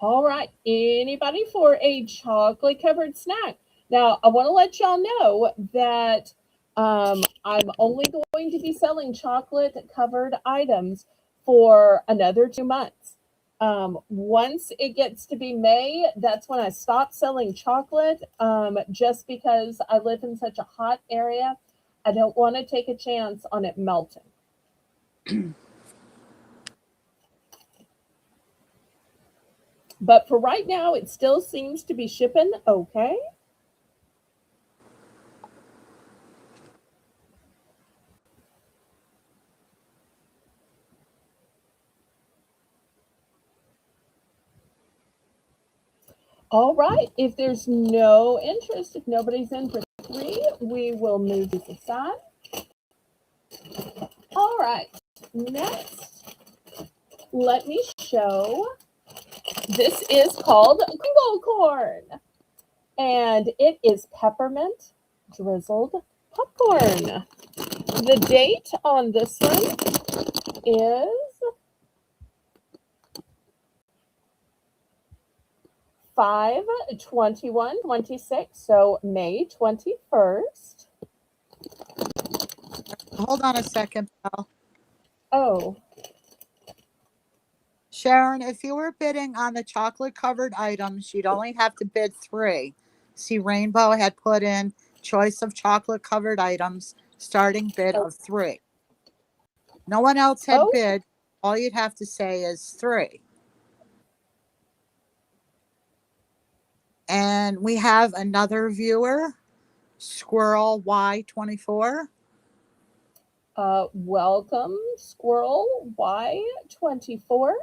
All right, anybody for a chocolate covered snack? Now, I want to let y'all know that I'm only going to be selling chocolate covered items for another 2 months. Once it gets to be May, that's when I stop selling chocolate, just because I live in such a hot area. I don't want to take a chance on it melting. But for right now, it still seems to be shipping okay. All right. If there's no interest, if nobody's in for 3, we will move this aside. All right. Next, let me show. This is called Kringle Corn, and it is peppermint drizzled popcorn. The date on this one is 5/21/26, so May 21st. Hold on a second, Belle. Oh, Sharon, if you were bidding on the chocolate covered items, you'd only have to bid 3. See, Rainbow had put in choice of chocolate covered items, starting bid of 3. No one else had oh, bid. All you'd have to say is 3. And we have another viewer, Squirrel Y24. welcome, Squirrel Y24.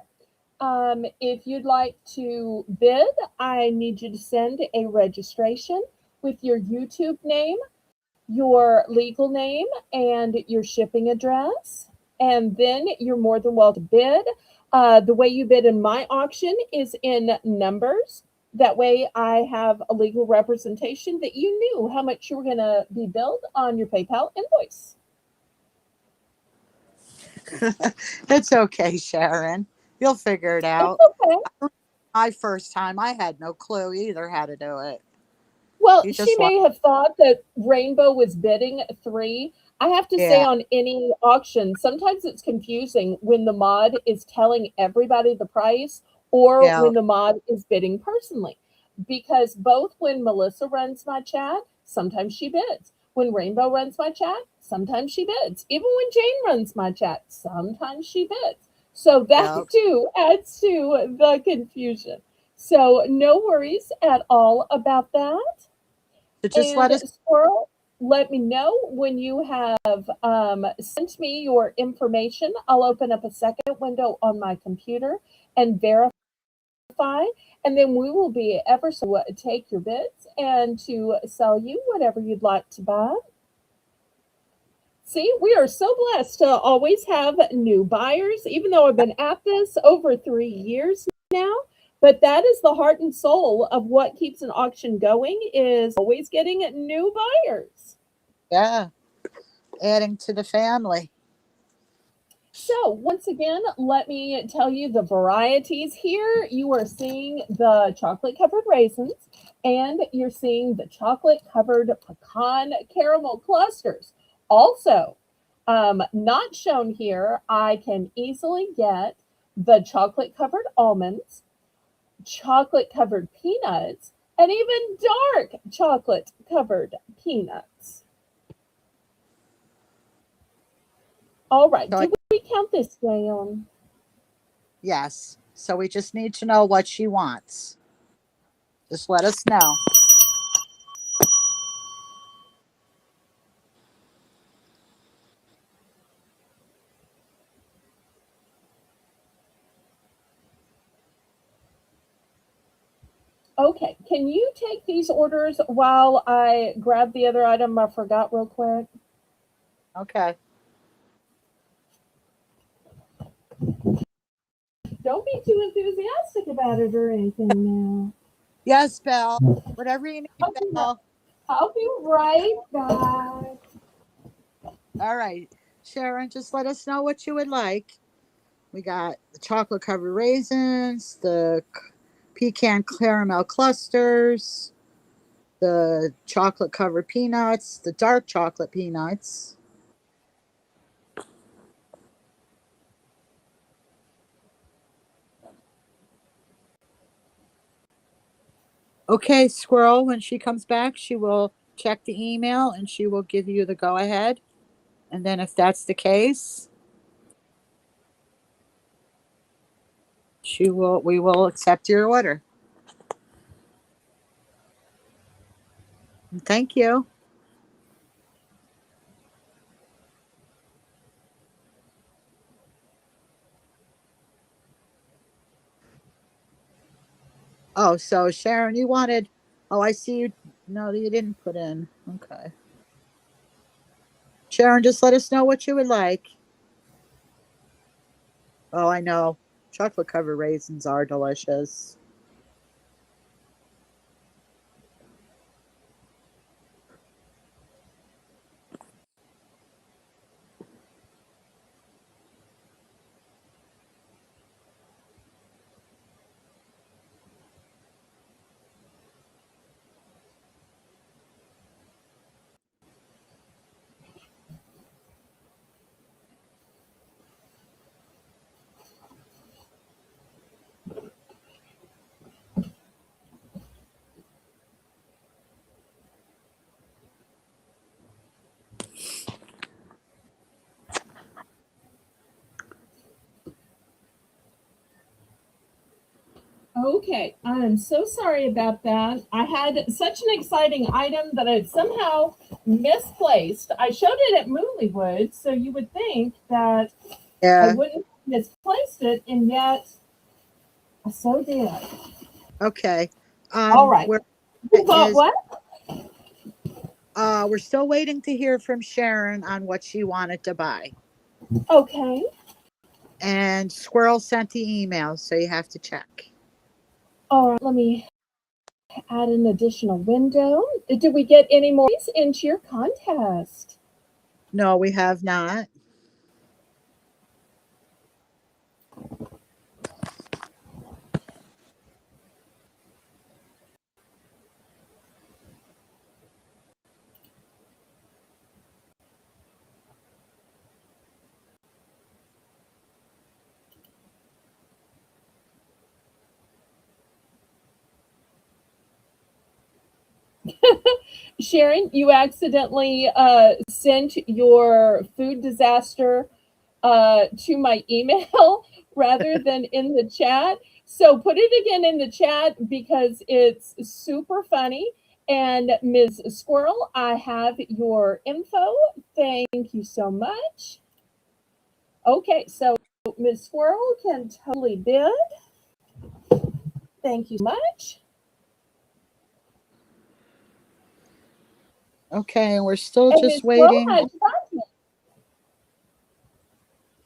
If you'd like to bid, I need you to send a registration with your YouTube name, your legal name, and your shipping address. And then you're more than welcome to bid. The way you bid in my auction is in numbers. That way I have a legal representation that you knew how much you were going to be billed on your PayPal invoice. It's okay, Sharon. You'll figure it It's out. okay. my first time. I had no clue either how to do it. Well, You she just want, may have thought that Rainbow was bidding 3. I have to say, yeah, on any auction, sometimes it's confusing when the mod is telling everybody the price or yeah, when the mod is bidding personally. Because both when Melissa runs my chat, sometimes she bids. When Rainbow runs my chat, sometimes she bids. Even when Jane runs my chat, sometimes she bids. So that yeah. too adds to the confusion. So no worries at all about that. So just let And us, Squirrel, let me know when you have sent me your information. I'll open up a second window on my computer and verify, and then we will be ever so take your bids and to sell you whatever you'd like to buy. See, we are so blessed to always have new buyers, even though I've been at this over 3 years now. But that is the heart and soul of what keeps an auction going is always getting new buyers. yeah, adding to the family. So once again, let me tell you the varieties here. You are seeing the chocolate covered raisins and you're seeing the chocolate covered pecan caramel clusters. Also, not shown here, I can easily get the chocolate covered almonds, chocolate covered peanuts, and even dark chocolate covered peanuts. All right, So did we count this down? yes. So we just need to know what she wants. Just let us know. Okay, can you take these orders while I grab the other item I forgot real quick? Okay. Don't be too enthusiastic about it or anything now. Yes, Belle. Whatever you need, Belle. I'll be right back. All right. Sharon, just let us know what you would like. We got the chocolate covered raisins, the pecan caramel clusters, the chocolate covered peanuts, the dark chocolate peanuts. Okay, Squirrel, when she comes back, she will check the email and she will give you the go ahead. And then if that's the case, we will accept your order. And thank you. Oh, so Sharon, you wanted, oh, I see you. No, you didn't put in. Okay. Sharon, just let us know what you would like. Oh, I know. Chocolate covered raisins are delicious. Okay, I'm so sorry about that. I had such an exciting item that I somehow misplaced. I showed it at Moollywood, so you would think that I Yeah. wouldn't have misplaced it, and yet I so did. Okay. All right. Where You bought is what? we're still waiting to hear from Sharon on what she wanted to buy. Okay. And Squirrel sent the email, so you have to check. All right. Let me add an additional window. Did we get any more into your contest? No, we have not. Sharon, you accidentally sent your food disaster to my email rather than in the chat. So put it again in the chat because it's super funny. And Ms. Squirrel, I have your info. Thank you so much. Okay, so Ms. Squirrel can totally bid. Thank you so much. Okay, we're still And Ms. just Squirrel waiting has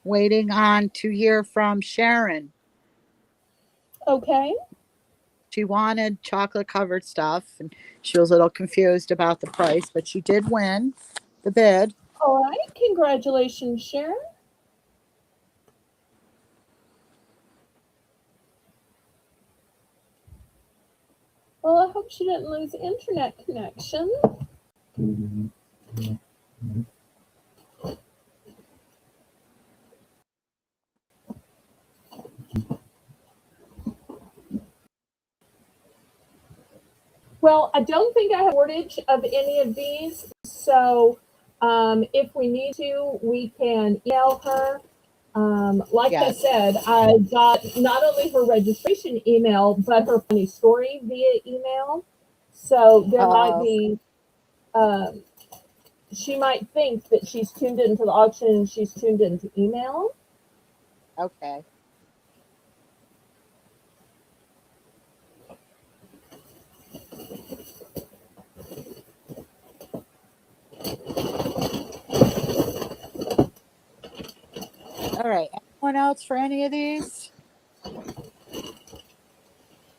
content. on to hear from Sharon. Okay. She wanted chocolate covered stuff and she was a little confused about the price, but she did win the bid. All right. Congratulations, Sharon. Well, I hope she didn't lose internet connection. Well, I don't think I have shortage of any of these. So if we need to, we can email her. Like I Yes. said, I got not only her registration email, but her funny story via email. So there might Oh, be, um, she might think that she's tuned into the auction and she's tuned into email. okay. All right. Anyone else for any of these?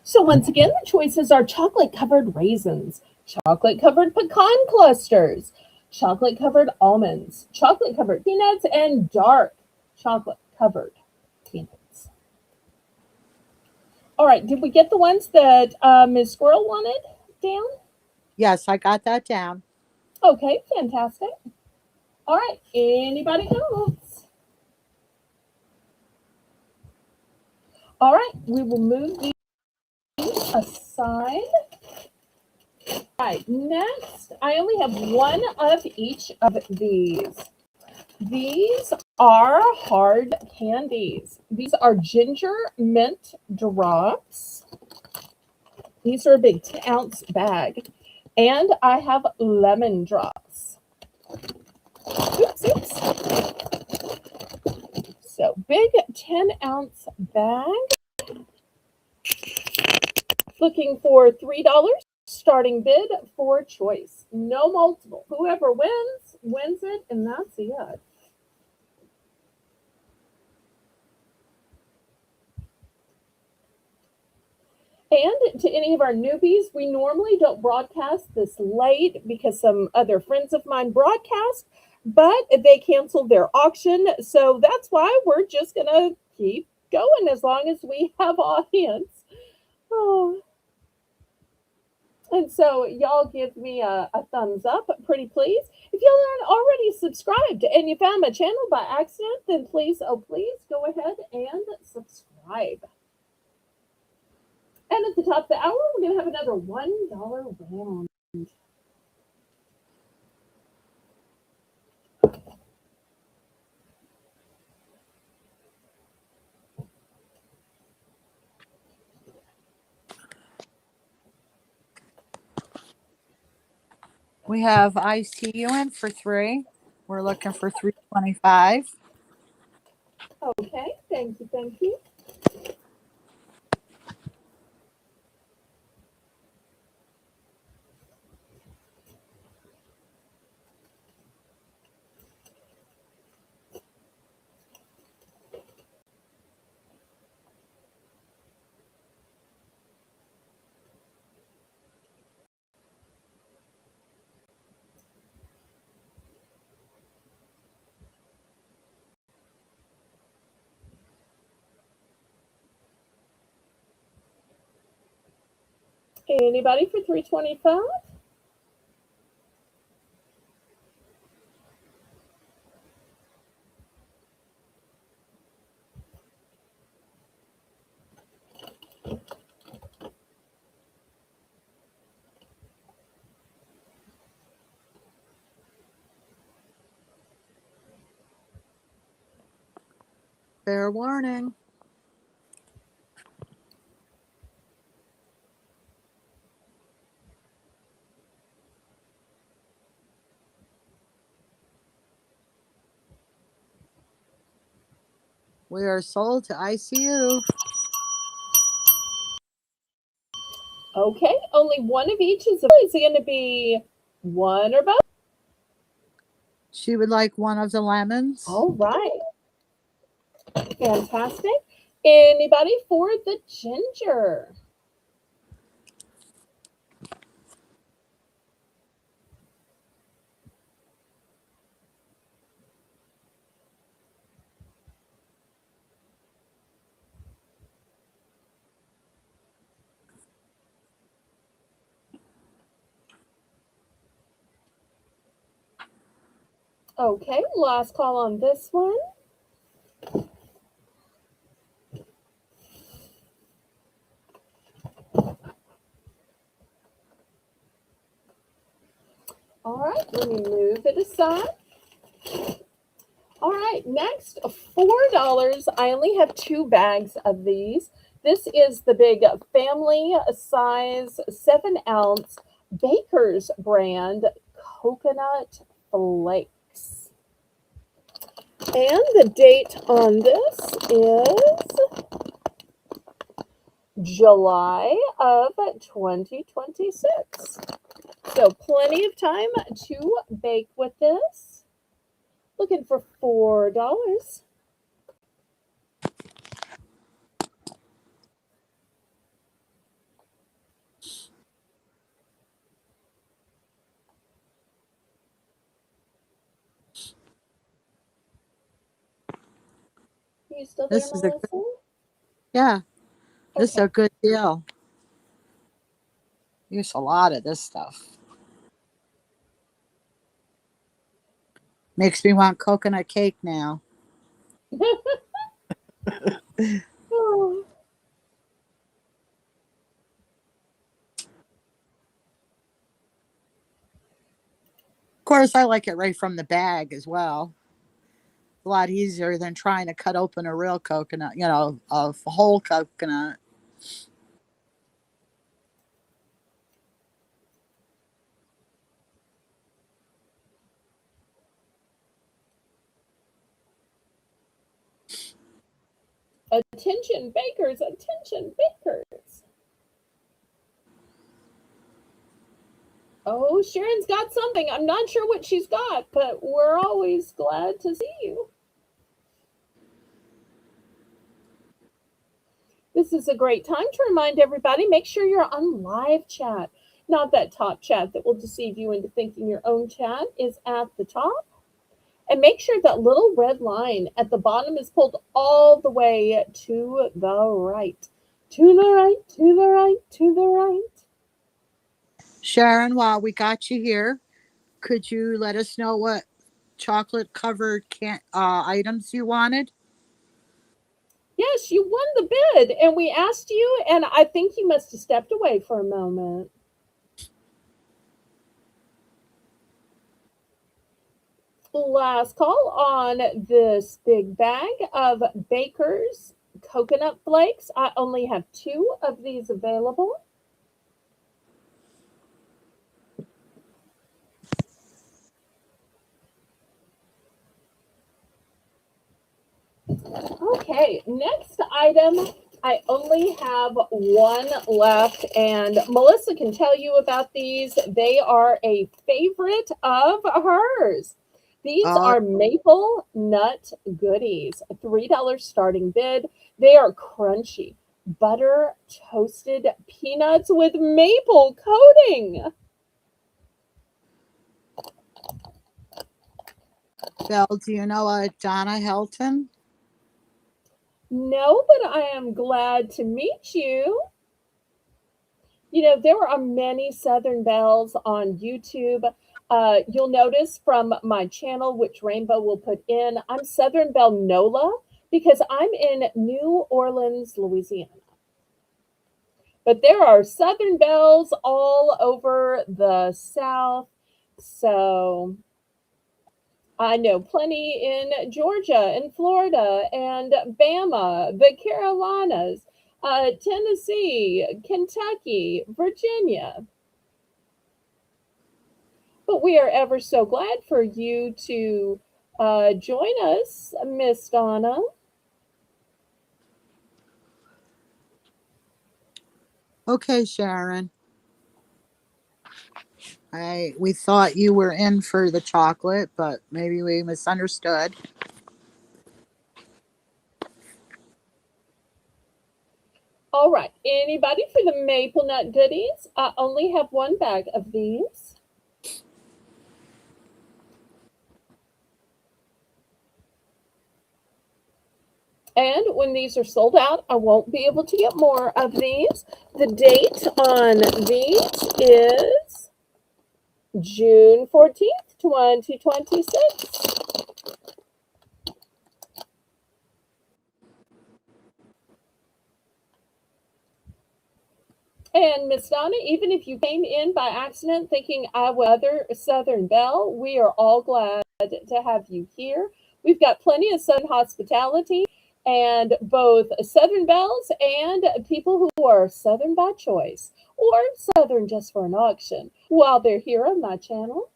So once again, the choices are chocolate covered raisins, chocolate covered pecan clusters, chocolate covered almonds, chocolate covered peanuts, and dark chocolate covered peanuts. All right, did we get the ones that Ms. Squirrel wanted down? Yes, I got that down. Okay, fantastic. All right, anybody else? All right, we will move these aside. All right, next, I only have one of each of these. These are hard candies. These are ginger mint drops. These are a big 10-ounce bag. And I have lemon drops. Oops, oops. So big 10-ounce bag. Looking for $3. Starting bid for choice. No multiple. Whoever wins, wins it, and that's it. And to any of our newbies, we normally don't broadcast this late because some other friends of mine broadcast, but they canceled their auction. So that's why we're just going to keep going as long as we have audience. Oh. And so y'all give me a thumbs up, pretty please. If y'all aren't already subscribed and you found my channel by accident, then please, oh please, go ahead and subscribe. And at the top of the hour, we're going to have another $1 round. We have ICU in for 3. We're looking for 325. Okay, thank you, thank you. Anybody for 325? Fair warning. We are sold to ICU. Okay, only one of each is it going to be one or both? She would like one of the lemons. All right. Fantastic. Anybody for the ginger? Okay, last call on this one. All right, let me move it aside. All right, next, $4. I only have 2 bags of these. This is the big family size 7-ounce Baker's brand coconut flakes. And the date on this is July of 2026. So plenty of time to bake with this. Looking for $4. Are you still there, This is Melissa? yeah, this is Okay. a good deal. Use a lot of this stuff. Makes me want coconut cake now. Oh, Of course, I like it right from the bag as well. A lot easier than trying to cut open a real coconut, a whole coconut. attention bakers, attention bakers. Oh, Sharon's got something. I'm not sure what she's got, but we're always glad to see you. This is a great time to remind everybody, make sure you're on live chat. Not that top chat that will deceive you into thinking your own chat is at the top. And make sure that little red line at the bottom is pulled all the way to the right. To the right, to the right, to the right. Sharon, while we got you here, could you let us know what chocolate covered items you wanted? Yes, you won the bid, and we asked you, and I think you must have stepped away for a moment. Last call on this big bag of Baker's coconut flakes. I only have 2 of these available. Okay, next item. I only have 1 left, and Melissa can tell you about these. They are a favorite of hers. These Oh, are maple nut goodies, $3 starting bid. They are crunchy, butter toasted peanuts with maple coating. Belle, do you know a Donna Helton? No, but I am glad to meet you. You know, there are many Southern Bells on YouTube. You'll notice from my channel, which Rainbow will put in, I'm Southern Belle Nola because I'm in New Orleans, Louisiana. But there are Southern Bells all over the South. So I know plenty in Georgia and Florida and Bama, the Carolinas, Tennessee, Kentucky, Virginia. But we are ever so glad for you to join us, Miss Donna. Okay, Sharon. We thought you were in for the chocolate, but maybe we misunderstood. All right, anybody for the maple nut goodies? I only have one bag of these. And when these are sold out, I won't be able to get more of these. The date on these is June 14th, 2026. And Miss Donna, even if you came in by accident thinking I was other Southern Belle, we are all glad to have you here. We've got plenty of Southern hospitality and both Southern Belles and people who are Southern by choice or Southern just for an auction while they're here on my channel.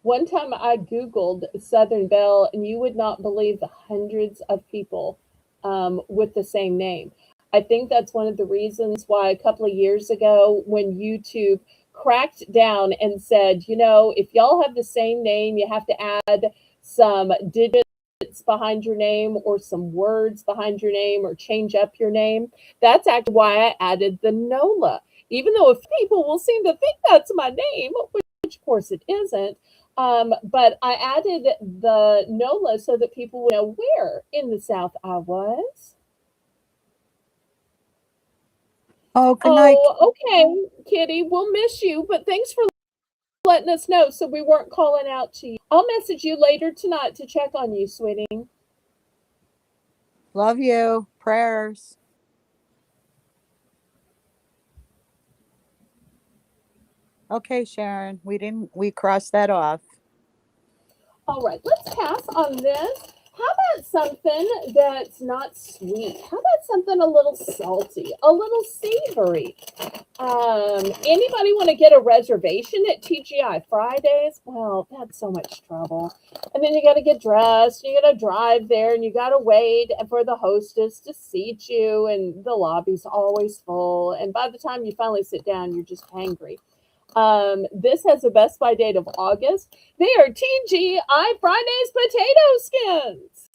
One time I Googled Southern Belle, and you would not believe the hundreds of people with the same name. I think that's one of the reasons why a couple of years ago, when YouTube cracked down and said, if y'all have the same name, you have to add some digits behind your name or some words behind your name or change up your name. That's actually why I added the NOLA. Even though if people will seem to think that's my name, which of course it isn't, but I added the NOLA so that people would know where in the South I was. Oh, good night. Oh, okay, Kitty, we'll miss you, but thanks for letting us know so we weren't calling out to you. I'll message you later tonight to check on you, sweetie. Love you. Prayers. Okay, Sharon. We crossed that off. All right, let's pass on this. How about something that's not sweet? How about something a little salty, a little savory? Anybody want to get a reservation at TGI Fridays? Well, that's so much trouble. And then you got to get dressed, you got to drive there, and you got to wait for the hostess to seat you, and the lobby's always full. And by the time you finally sit down, you're just hangry. This has a Best By date of August. They are TGI Fridays potato skins.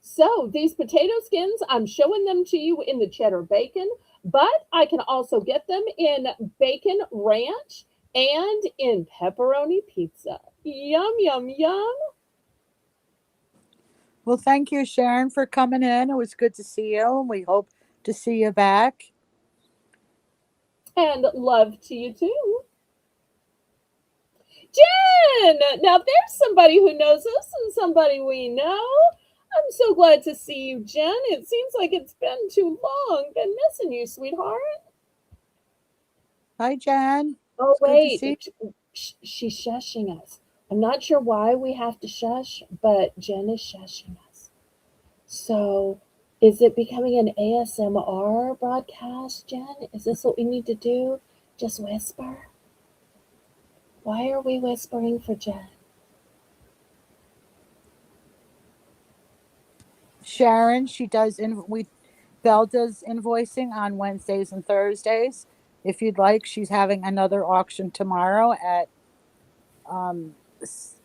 So these potato skins, I'm showing them to you in the cheddar bacon, but I can also get them in bacon ranch and in pepperoni pizza. Yum, yum, yum. Well, thank you, Sharon, for coming in. It was good to see you, and we hope to see you back. And love to you too. Jen! Now there's somebody who knows us and somebody we know. I'm so glad to see you, Jen. It seems like it's been too long. Been missing you, sweetheart. Hi, Jen. Oh, It's good to see wait. She's shushing us. I'm not sure why we have to shush, but Jen is shushing us. So, is it becoming an ASMR broadcast, Jen? Is this what we need to do? Just whisper? Why are we whispering for Jen? Sharon. Belle does invoicing on Wednesdays and Thursdays. If you'd like, she's having another auction tomorrow at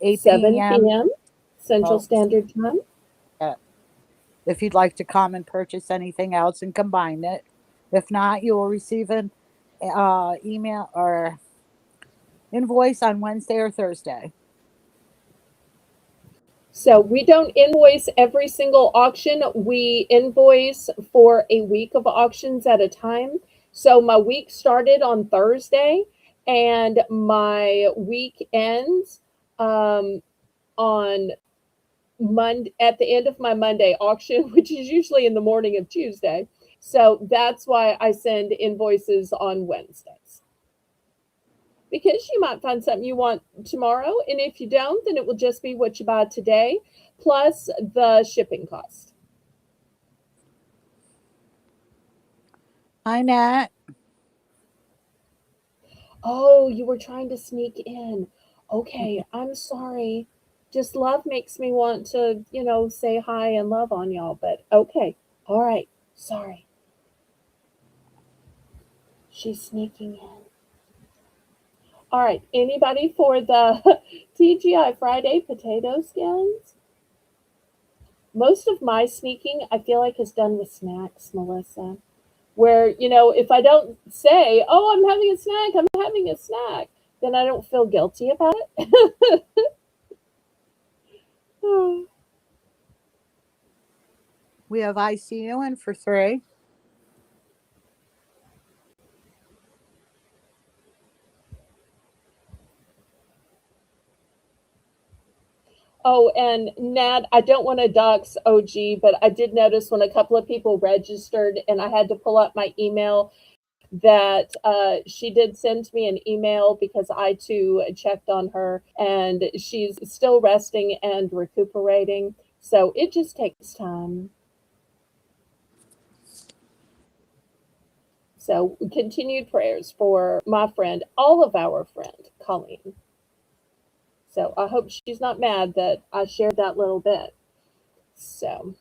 8 7 p.m. p.m. Central Well, Standard Time. if you'd like to come and purchase anything else and combine it. If not, you will receive an email or invoice on Wednesday or Thursday. So we don't invoice every single auction. We invoice for a week of auctions at a time. So my week started on Thursday and my week ends on at the end of my Monday auction, which is usually in the morning of Tuesday. So that's why I send invoices on Wednesdays. Because you might find something you want tomorrow, and if you don't, then it will just be what you buy today plus the shipping cost. Hi, Nat. Oh, you were trying to sneak in. Okay, I'm sorry. Just love makes me want to, say hi and love on y'all, but okay. All right. Sorry. She's sneaking in. All right. Anybody for the TGI Friday potato skins? Most of my sneaking, I feel like, is done with snacks, Melissa. Where, if I don't say, oh, I'm having a snack, I'm having a snack, then I don't feel guilty about it. We have ICU in for 3. Oh, and Nat, I don't want to dox OG, but I did notice when a couple of people registered and I had to pull up my email that she did send me an email because I too checked on her and she's still resting and recuperating. So it just takes time. So continued prayers for my friend, all of our friend, Colleen. So I hope she's not mad that I shared that little bit. So,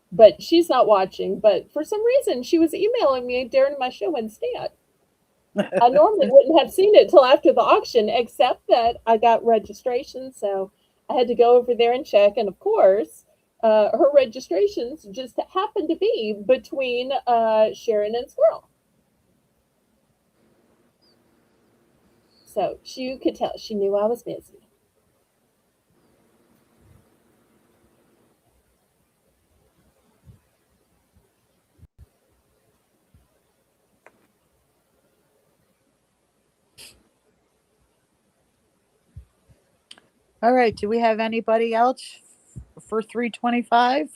but she's not watching. But for some reason, she was emailing me during my show instead. I normally wouldn't have seen it till after the auction, except that I got registration, so I had to go over there and check. And of course, her registrations just happened to be between Sharon and Squirrel. So she could tell she knew I was busy. All right. Do we have anybody else for 325?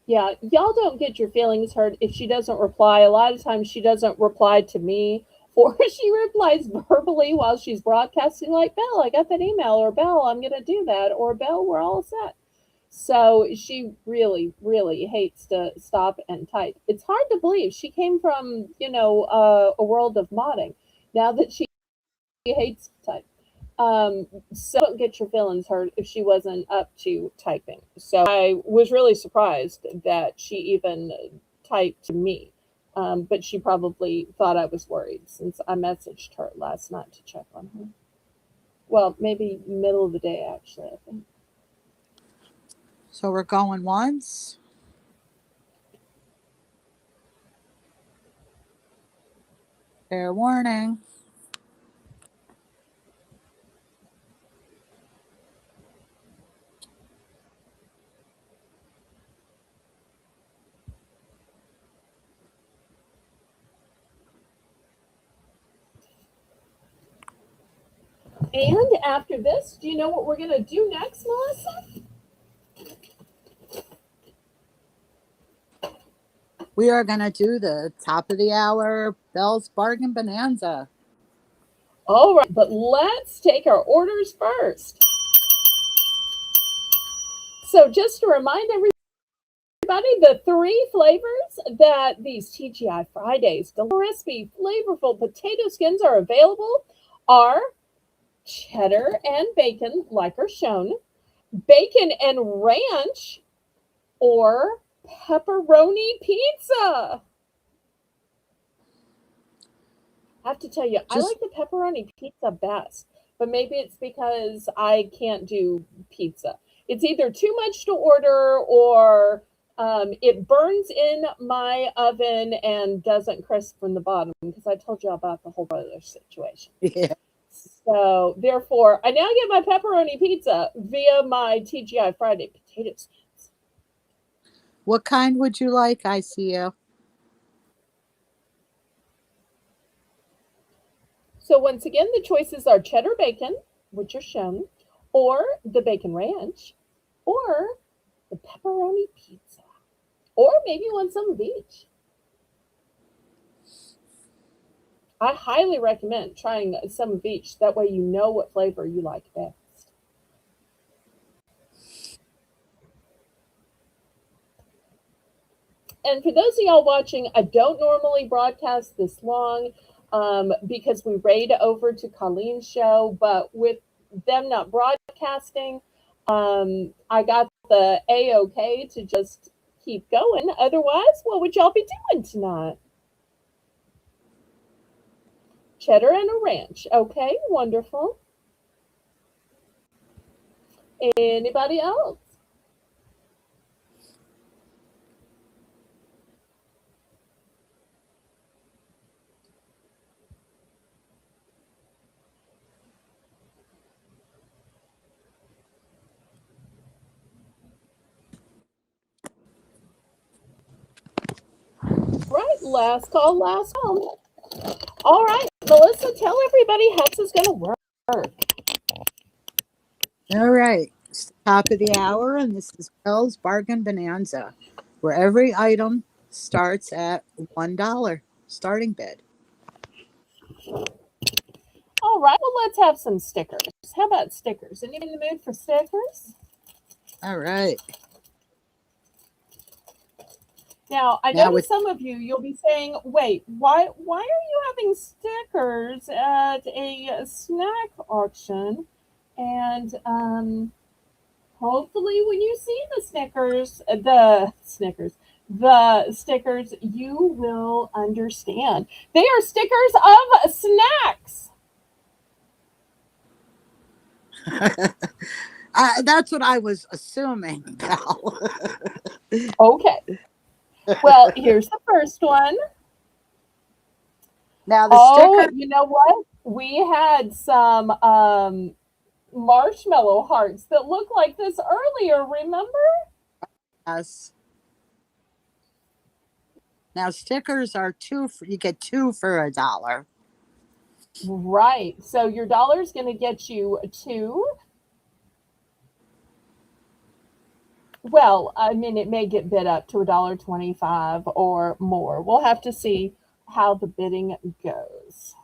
Yeah, y'all don't get your feelings hurt if she doesn't reply. A lot of times she doesn't reply to me, or she replies verbally while she's broadcasting, like, Belle, I got that email, or Belle, I'm going to do that, or Belle, we're all set. So she really, really hates to stop and type. It's hard to believe she came from, a world of modding. Now that she hates to type. So don't get your feelings hurt if she wasn't up to typing. So I was really surprised that she even typed to me. But she probably thought I was worried since I messaged her last night to check on her. Well, maybe middle of the day, actually, I think. So we're going once. Fair warning. And after this, do you know what we're going to do next, Melissa? We are going to do the top of the hour Belle's Bargain Bonanza. All right, but let's take our orders first. So just to remind everybody, the 3 flavors that these TGI Fridays, the crispy, flavorful potato skins are available are cheddar and bacon, like are shown, bacon and ranch, or pepperoni pizza. I have to tell you, I like the pepperoni pizza best, but maybe it's because I can't do pizza. It's either too much to order or it burns in my oven and doesn't crisp from the bottom because I told you about the whole brother situation. Yeah. So therefore, I now get my pepperoni pizza via my TGI Friday potato skins. What kind would you like? I see you. So once again, the choices are cheddar bacon, which are shown, or the bacon ranch, or the pepperoni pizza, or maybe you want some of each. I highly recommend trying some of each. That way you know what flavor you like best. And for those of y'all watching, I don't normally broadcast this long because we raid over to Colleen's show, but with them not broadcasting, I got the A-OK to just keep going. Otherwise, what would y'all be doing tonight? Cheddar and a ranch. Okay, wonderful. Anybody else? Right, last call, last call. All right, Melissa, tell everybody how this is going to work. All right. It's the top of the hour, and this is Belle's Bargain Bonanza, where every item starts at $1 starting bid. All right, well, let's have some stickers. How about stickers? Anybody in the mood for stickers? All right. Now, I Now noticed with some of you, you'll be saying, wait, why are you having stickers at a snack auction? And hopefully when you see the stickers, you will understand. They are stickers of snacks. that's what I was assuming, Belle. Okay. Well, here's the first one. Now the Oh, sticker. you know what? We had some marshmallow hearts that look like this earlier, remember? Yes. Now stickers are you get two for $1. Right. So your dollar's going to get you two. Well, I mean, it may get bid up to $1.25 or more. We'll have to see how the bidding goes.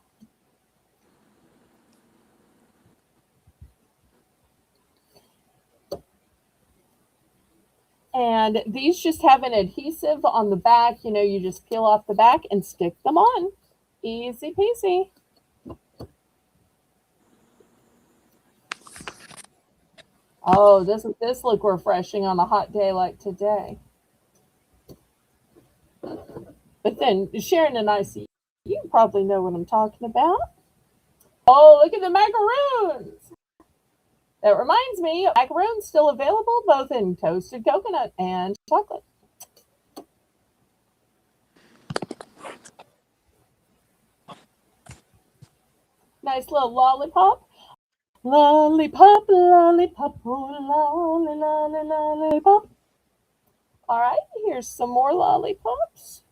And these just have an adhesive on the back. You know, you just peel off the back and stick them on. Easy peasy. Oh, doesn't this look refreshing on a hot day like today? But then Sharon and I see you probably know what I'm talking about. Oh, look at the macaroons. That reminds me, macaroons still available both in toasted coconut and chocolate. Nice little lollipop. Lollipop, lollipop, oh, lolly, lolly, lollipop. All right, here's some more lollipops.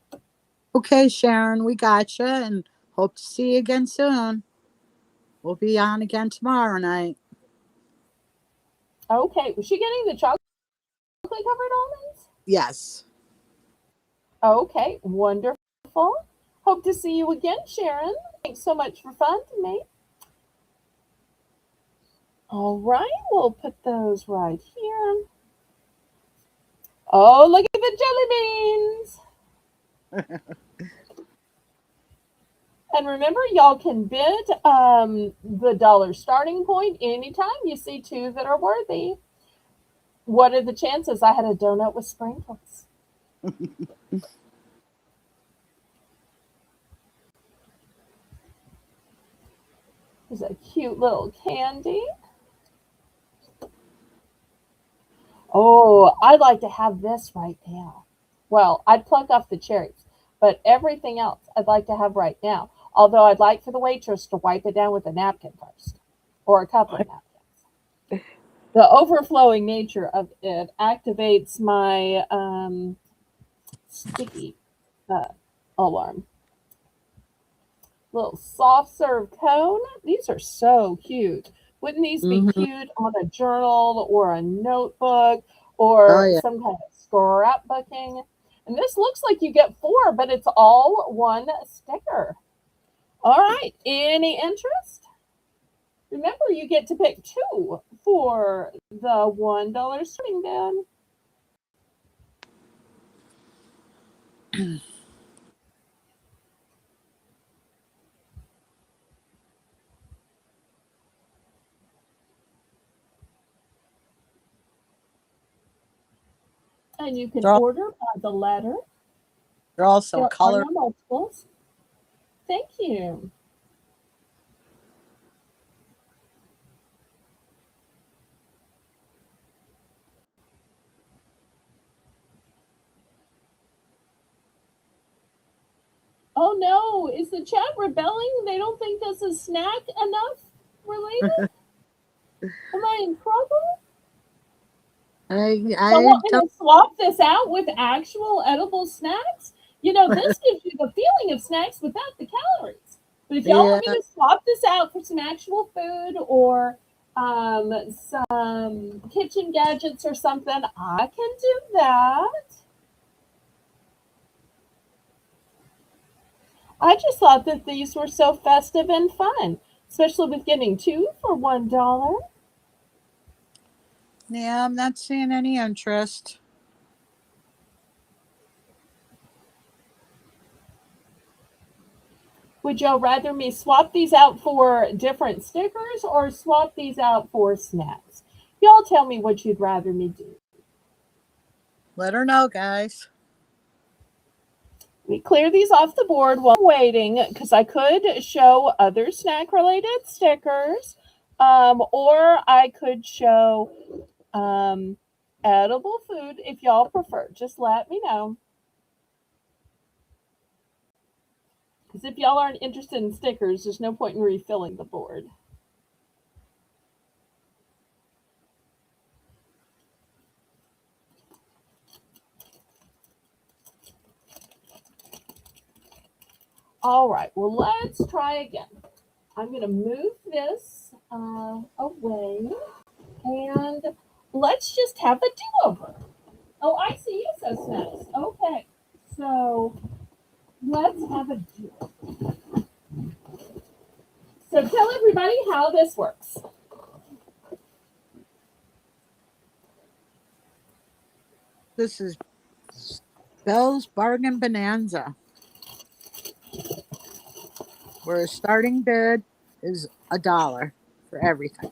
Okay, Sharon, we got you, and hope to see you again soon. We'll be on again tomorrow night. Okay, was she getting the chocolate covered almonds? Yes. Okay, wonderful. Hope to see you again, Sharon. Thanks so much for funding me. All right, we'll put those right here. Oh, look at the jelly beans. And remember, y'all can bid the dollar starting point anytime you see two that are worthy. What are the chances I had a donut with sprinkles? There's a cute little candy. Oh, I'd like to have this right now. Well, I'd pluck off the cherries, but everything else I'd like to have right now. Although I'd like for the waitress to wipe it down with a napkin first, or a couple of napkins. The overflowing nature of it activates my sticky uh, alarm. Little soft serve cone. These are so cute Wouldn't these be Mm-hmm. cute on a journal or a notebook Oh or yeah. some kind of scrapbooking? And this looks like you get four, but it's all one sticker. All right, any interest? Remember, you get to pick two for the $1 starting bid. And you can They're, al- order by the letter. they're also There are colored. no multiples. Thank you. Oh no, is the chat rebelling? They don't think this is snack enough related? Am I in trouble? Y'all I want me don't. to swap this out with actual edible snacks? You know, this gives you the feeling of snacks without the calories. But if y'all Yeah. want me to swap this out for some actual food or some kitchen gadgets or something, I can do that. I just thought that these were so festive and fun, especially with getting two for $1. Yeah, I'm not seeing any interest. Would y'all rather me swap these out for different stickers or swap these out for snacks? Y'all tell me what you'd rather me do. Let her know, guys. We clear these off the board while I'm waiting because I could show other snack related stickers, or I could show edible food if y'all prefer. Just let me know. Because if y'all aren't interested in stickers, there's no point in refilling the board. All right, well, let's try again. I'm going to move this away and let's just have a do over. Oh, I see you, so snacks. Okay, so let's have a do over. So tell everybody how this works. This is Belle's Bargain Bonanza, where a starting bid is $1 for everything.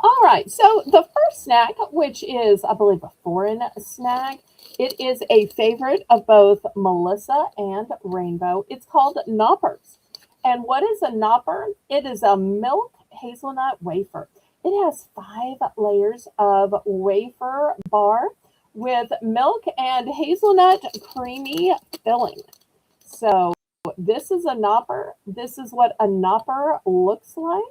All right, so the first snack, which is, I believe, a foreign snack, it is a favorite of both Melissa and Rainbow. It's called Knoppers. And what is a Knopper? It is a milk hazelnut wafer. It has 5 layers of wafer bar with milk and hazelnut creamy filling. So this is a Knopper. This is what a Knopper looks like.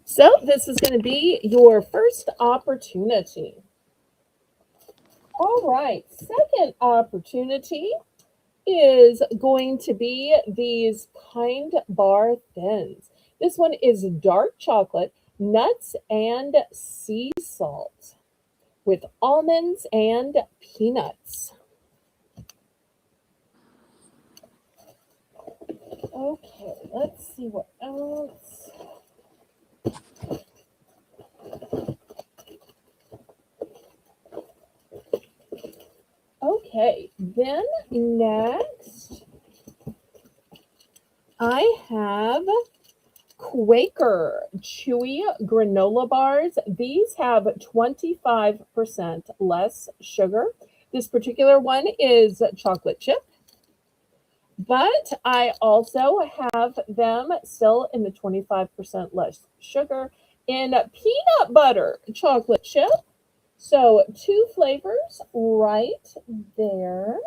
So this is going to be your first opportunity. All right, second opportunity is going to be these Kind Bar Thins. This one is dark chocolate, nuts, and sea salt with almonds and peanuts. Okay, let's see what else. Okay, then next I have Quaker chewy granola bars. These have 25% less sugar. This particular one is chocolate chip, but I also have them still in the 25% less sugar in peanut butter chocolate chip. So, two flavors right there.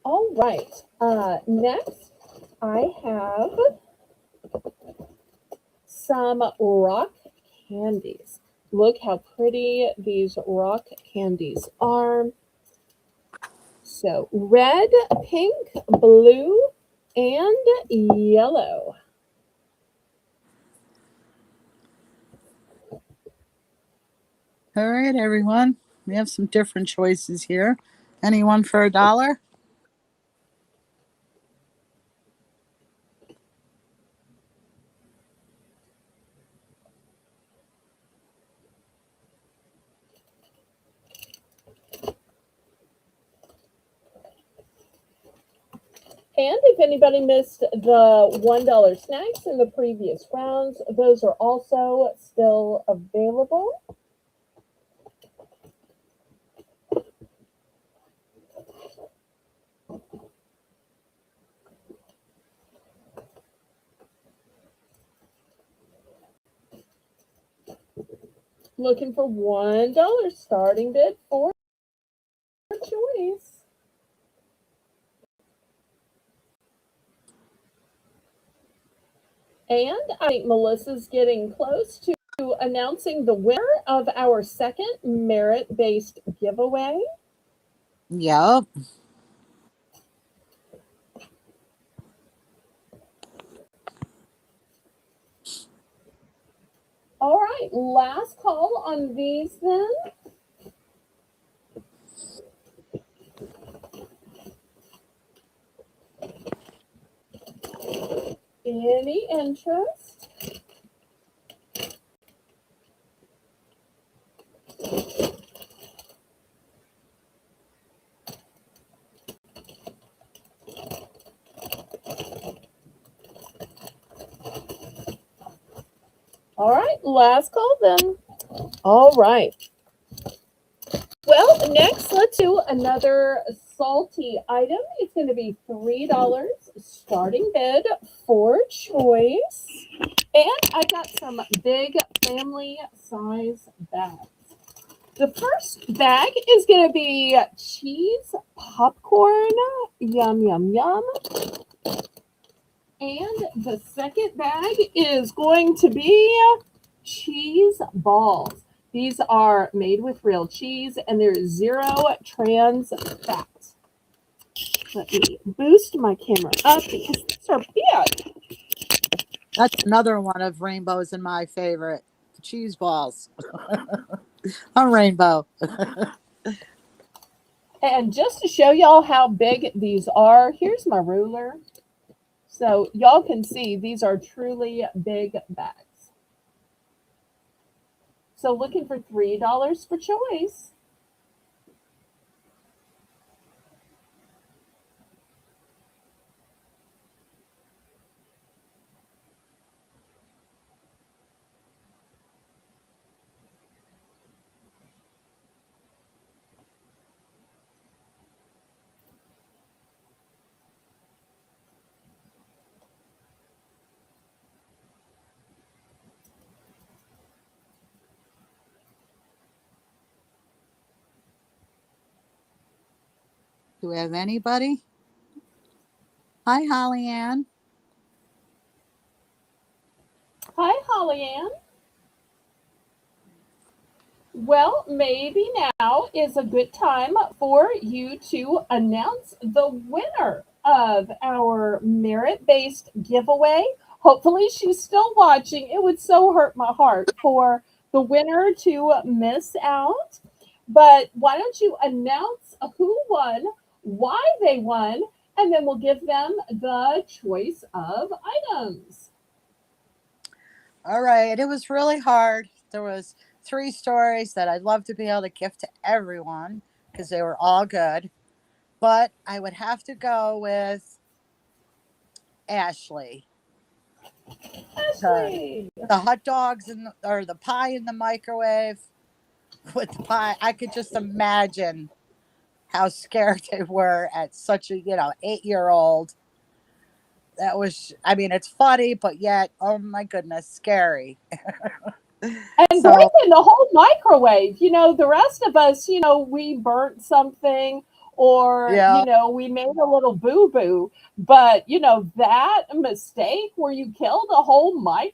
All right. Next, I have some rock candies. Look how pretty these rock candies are. So red, pink, blue, and yellow. All right, everyone. We have some different choices here. Anyone for $1? And if anybody missed the $1 snacks in the previous rounds, those are also still available. Looking for $1 starting bid for choice. And I think Melissa's getting close to announcing the winner of our second merit-based giveaway. Yep. All right, last call on these then. Any interest? All right, last call then. All right. Well, next, let's do another salty item. It's going to be $3 starting bid for choice. And I got some big family size bags. The first bag is going to be cheese popcorn. Yum, yum, yum. And the second bag is going to be cheese balls. These are made with real cheese and there's 0 trans fat. Let me boost my camera up because these are big. That's another one of Rainbow's and my favorite. The cheese balls. A rainbow. And just to show y'all how big these are, here's my ruler. So y'all can see these are truly big bags. So looking for $3 for choice. Do we have anybody? Hi, Holly Ann. Hi, Holly Ann. Well, maybe now is a good time for you to announce the winner of our merit-based giveaway. Hopefully she's still watching. It would so hurt my heart for the winner to miss out. But why don't you announce who won, why they won, and then we'll give them the choice of items. All right. It was really hard. There was 3 stories that I'd love to be able to gift to everyone because they were all good. But I would have to go with Ashley. The, Ashley. the hot dogs or the pie in the microwave with the pie. I could just imagine how scared they were at such a 8-year-old. That was, I mean, it's funny, but yet, oh my goodness, scary. And So breaking the whole microwave. The rest of us, we burnt something or, yeah, we made a little boo boo. But, that mistake where you killed a whole microwave?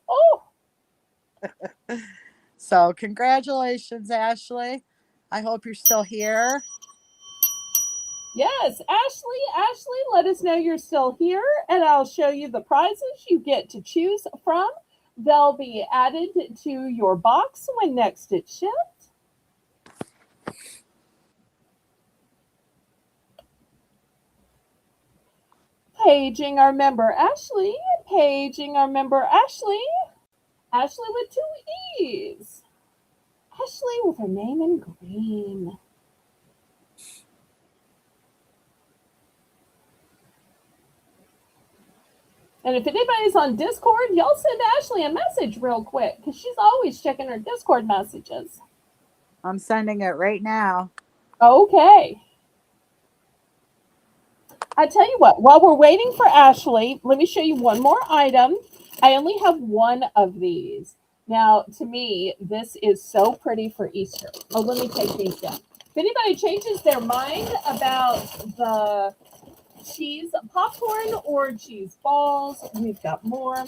Oh, So congratulations, Ashley. I hope you're still here. yes, Ashley. Ashley, let us know you're still here, and I'll show you the prizes you get to choose from. They'll be added to your box when next it's shipped. Paging our member Ashley. Paging our member Ashley. Ashley with two E's. Ashley with her name in green. And if anybody's on Discord, y'all send Ashley a message real quick because she's always checking her Discord messages. I'm sending it right now. Okay. I tell you what, while we're waiting for Ashley, let me show you one more item. I only have one of these. Now, to me, this is so pretty for Easter. Oh, let me take these down. If anybody changes their mind about the cheese popcorn or cheese balls, we've got more.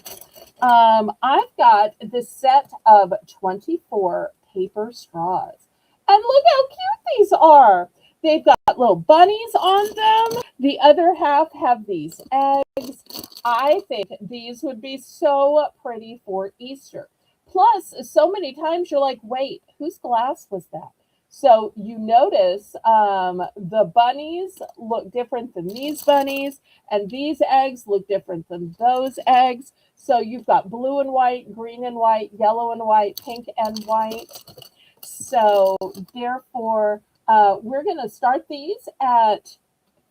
I've got this set of 24 paper straws. And look how cute these are. They've got little bunnies on them. The other half have these eggs. I think these would be so pretty for Easter. Plus, so many times you're like, wait, whose glass was that? So you notice the bunnies look different than these bunnies, and these eggs look different than those eggs. So you've got blue and white, green and white, yellow and white, pink and white. So therefore, we're going to start these at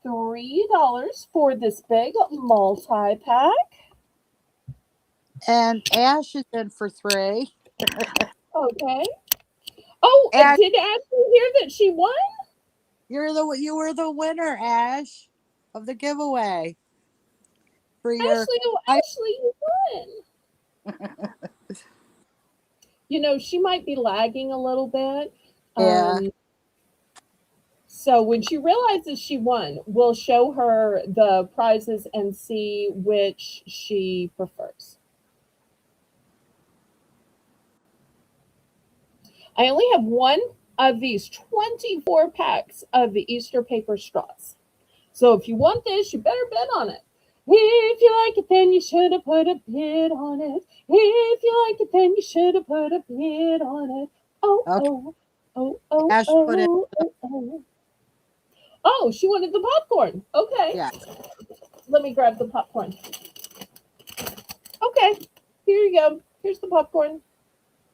$3 for this big multi-pack. And Ash is in for 3. Okay. Oh, Ash, did Ashley hear that she won? you were the winner, Ash, of the giveaway for your. Ashley, oh, I Ashley, you won. You know, she might be lagging a little bit. Yeah. So when she realizes she won, we'll show her the prizes and see which she prefers. I only have one of these 24 packs of the Easter paper straws. So if you want this, you better bet on it. If you like it, then you should have put a bid on it. If you like it, then you should have put a bid on it. Oh, Okay. oh, oh, oh, Ash put it. oh, oh, oh. Oh, she wanted the popcorn. Okay. Yeah. Let me grab the popcorn. Okay. Here you go. Here's the popcorn.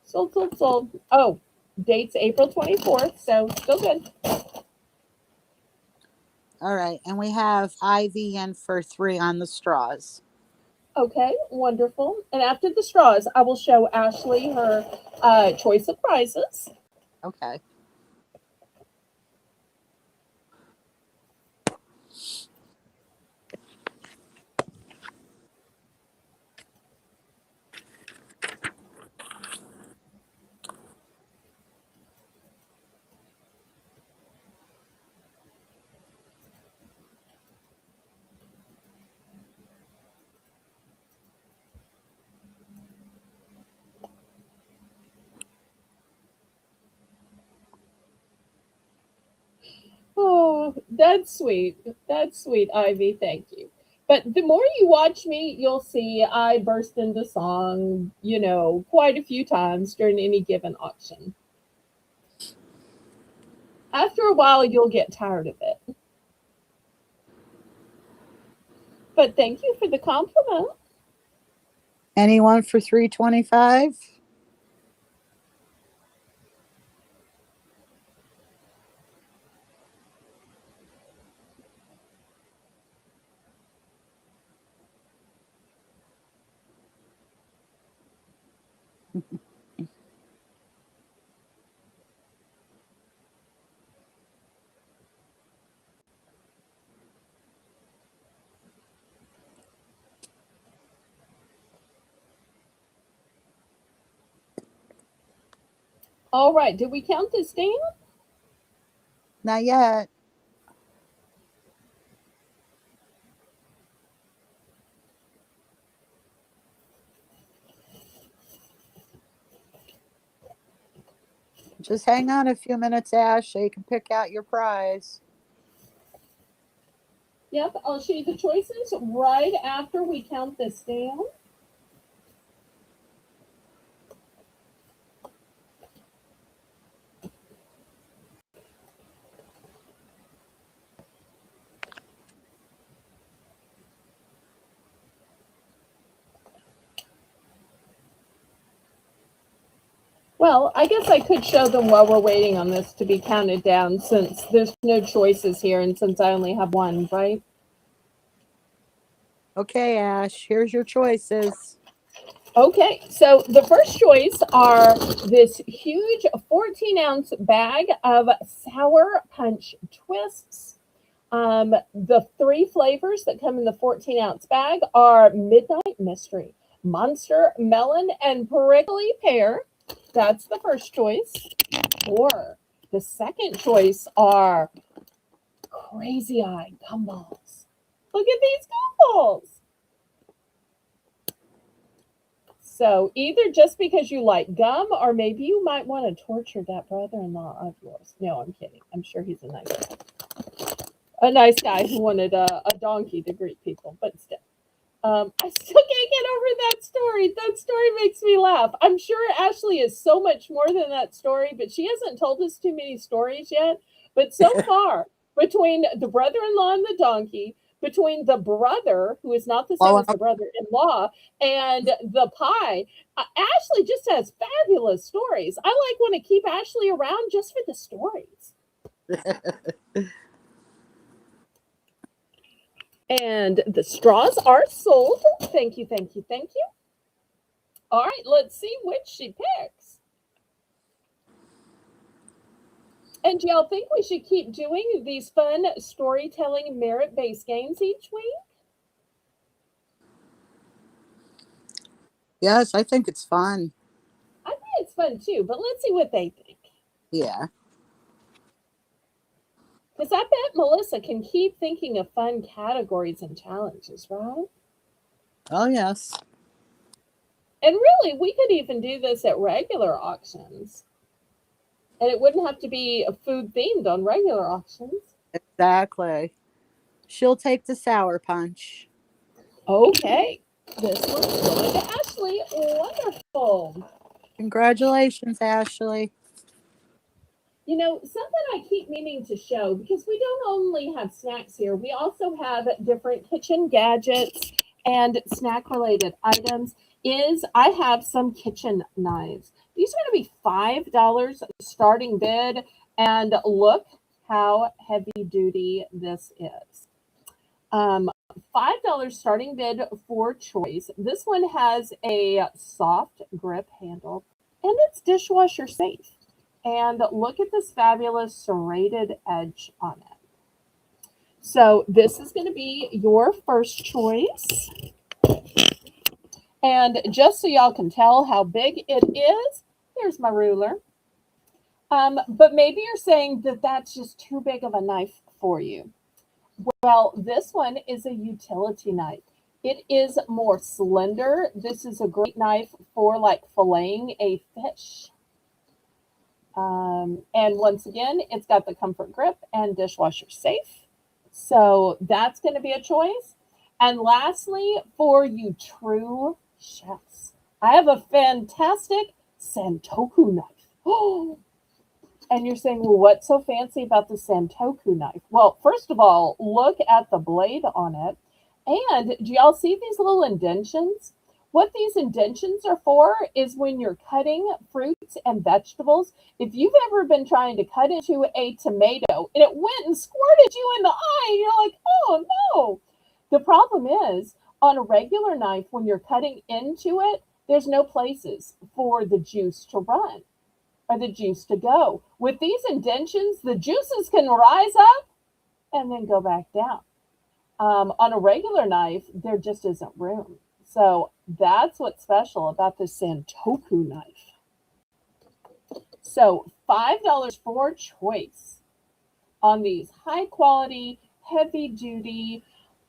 Sold, sold, sold. Oh, date's April 24th, so still good. All right. And we have Ivy in for 3 on the straws. Okay, wonderful. And after the straws, I will show Ashley her choice of prizes. Okay. Oh, that's sweet. That's sweet, Ivy. Thank you. But the more you watch me, you'll see I burst into song, quite a few times during any given auction. After a while, you'll get tired of it. But thank you for the compliment. Anyone for 325? All right, did we count this down? Not yet. Just hang on a few minutes, Ash, so you can pick out your prize. Yep, I'll show you the choices right after we count this down. Well, I guess I could show them while we're waiting on this to be counted down, since there's no choices here and since I only have one, right? Okay, Ash, here's your choices. Okay, so the first choice are this huge 14-ounce bag of Sour Punch Twists. The 3 flavors that come in the 14-ounce bag are Midnight Mystery, Monster Melon, and Prickly Pear. That's the first choice. Or the second choice are Crazy Eye Gumballs. Look at these gumballs. So either just because you like gum, or maybe you might want to torture that brother-in-law of yours. No, I'm kidding. I'm sure he's a nice guy. A nice guy who wanted a donkey to greet people, but still. I still can't get over that story. That story makes me laugh. I'm sure Ashley is so much more than that story, but she hasn't told us too many stories yet. But so far, between the brother-in-law and the donkey, between the brother, who is not the same as the brother-in-law, and the pie, Ashley just has fabulous stories. I like want to keep Ashley around just for the stories. And the straws are sold. Thank you, thank you, thank you. All right, let's see which she picks. And do y'all think we should keep doing these fun storytelling merit-based games each week? Yes, I think it's fun. I think it's fun too, but let's see what they think. Yeah. Because I bet Melissa can keep thinking of fun categories and challenges, right? Oh, yes. And really, we could even do this at regular auctions. And it wouldn't have to be food themed on regular auctions. Exactly. She'll take the sour punch. Okay. This one's going to Ashley. Wonderful. Congratulations, Ashley. You know, something I keep meaning to show, because we don't only have snacks here, we also have different kitchen gadgets and snack related items, is I have some kitchen knives. These are going to be $5 starting bid, and look how heavy duty this is. $5 starting bid for choice. This one has a soft grip handle and it's dishwasher safe. And look at this fabulous serrated edge on it. So this is going to be your first choice. And just so y'all can tell how big it is, here's my ruler. But maybe you're saying that that's just too big of a knife for you. Well, this one is a utility knife. It is more slender. This is a great knife for like filleting a fish. And once again, it's got the comfort grip and dishwasher safe. So that's going to be a choice. And lastly, for you true chefs, I have a fantastic Santoku knife. Oh, and you're saying, well, what's so fancy about the Santoku knife? Well, first of all, look at the blade on it. And do y'all see these little indentions? What these indentions are for is when you're cutting fruits and vegetables. If you've ever been trying to cut into a tomato and it went and squirted you in the eye, and you're like, oh no. The problem is, on a regular knife, when you're cutting into it, there's no places for the juice to run or the juice to go. With these indentions, the juices can rise up and then go back down. On a regular knife, there just isn't room. So that's what's special about the Santoku knife. So $5 for choice on these high quality, heavy duty,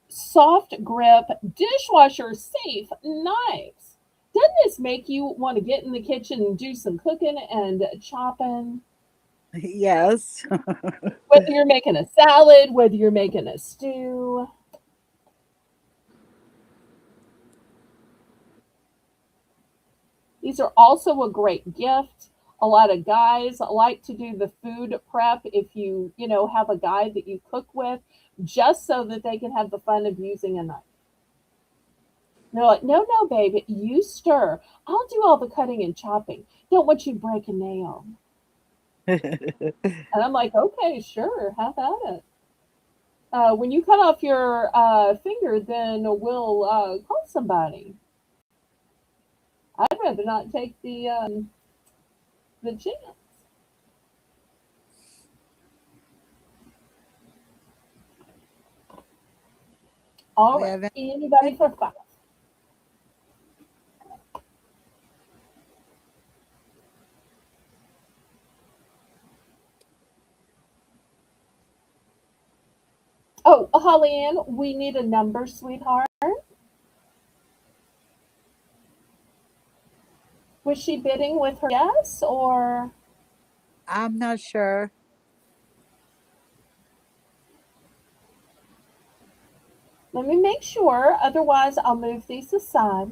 soft grip, dishwasher safe knives. Doesn't it this make you want to get in the kitchen and do some cooking and chopping? Yes. Whether you're making a salad, whether you're making a stew. These are also a great gift. A lot of guys like to do the food prep if you know, have a guy that you cook with, just so that they can have the fun of using a knife. They're like, no, no, babe, you stir. I'll do all the cutting and chopping. Don't want you to break a nail. And I'm like, okay, sure, have at it. When you cut off your finger, then we'll call somebody. I'd rather not take the chance. All We right, have anybody for 5? Oh, Holly Ann, we need a number, sweetheart. Was she bidding with her yes or? I'm not sure. Let me make sure, otherwise I'll move these aside.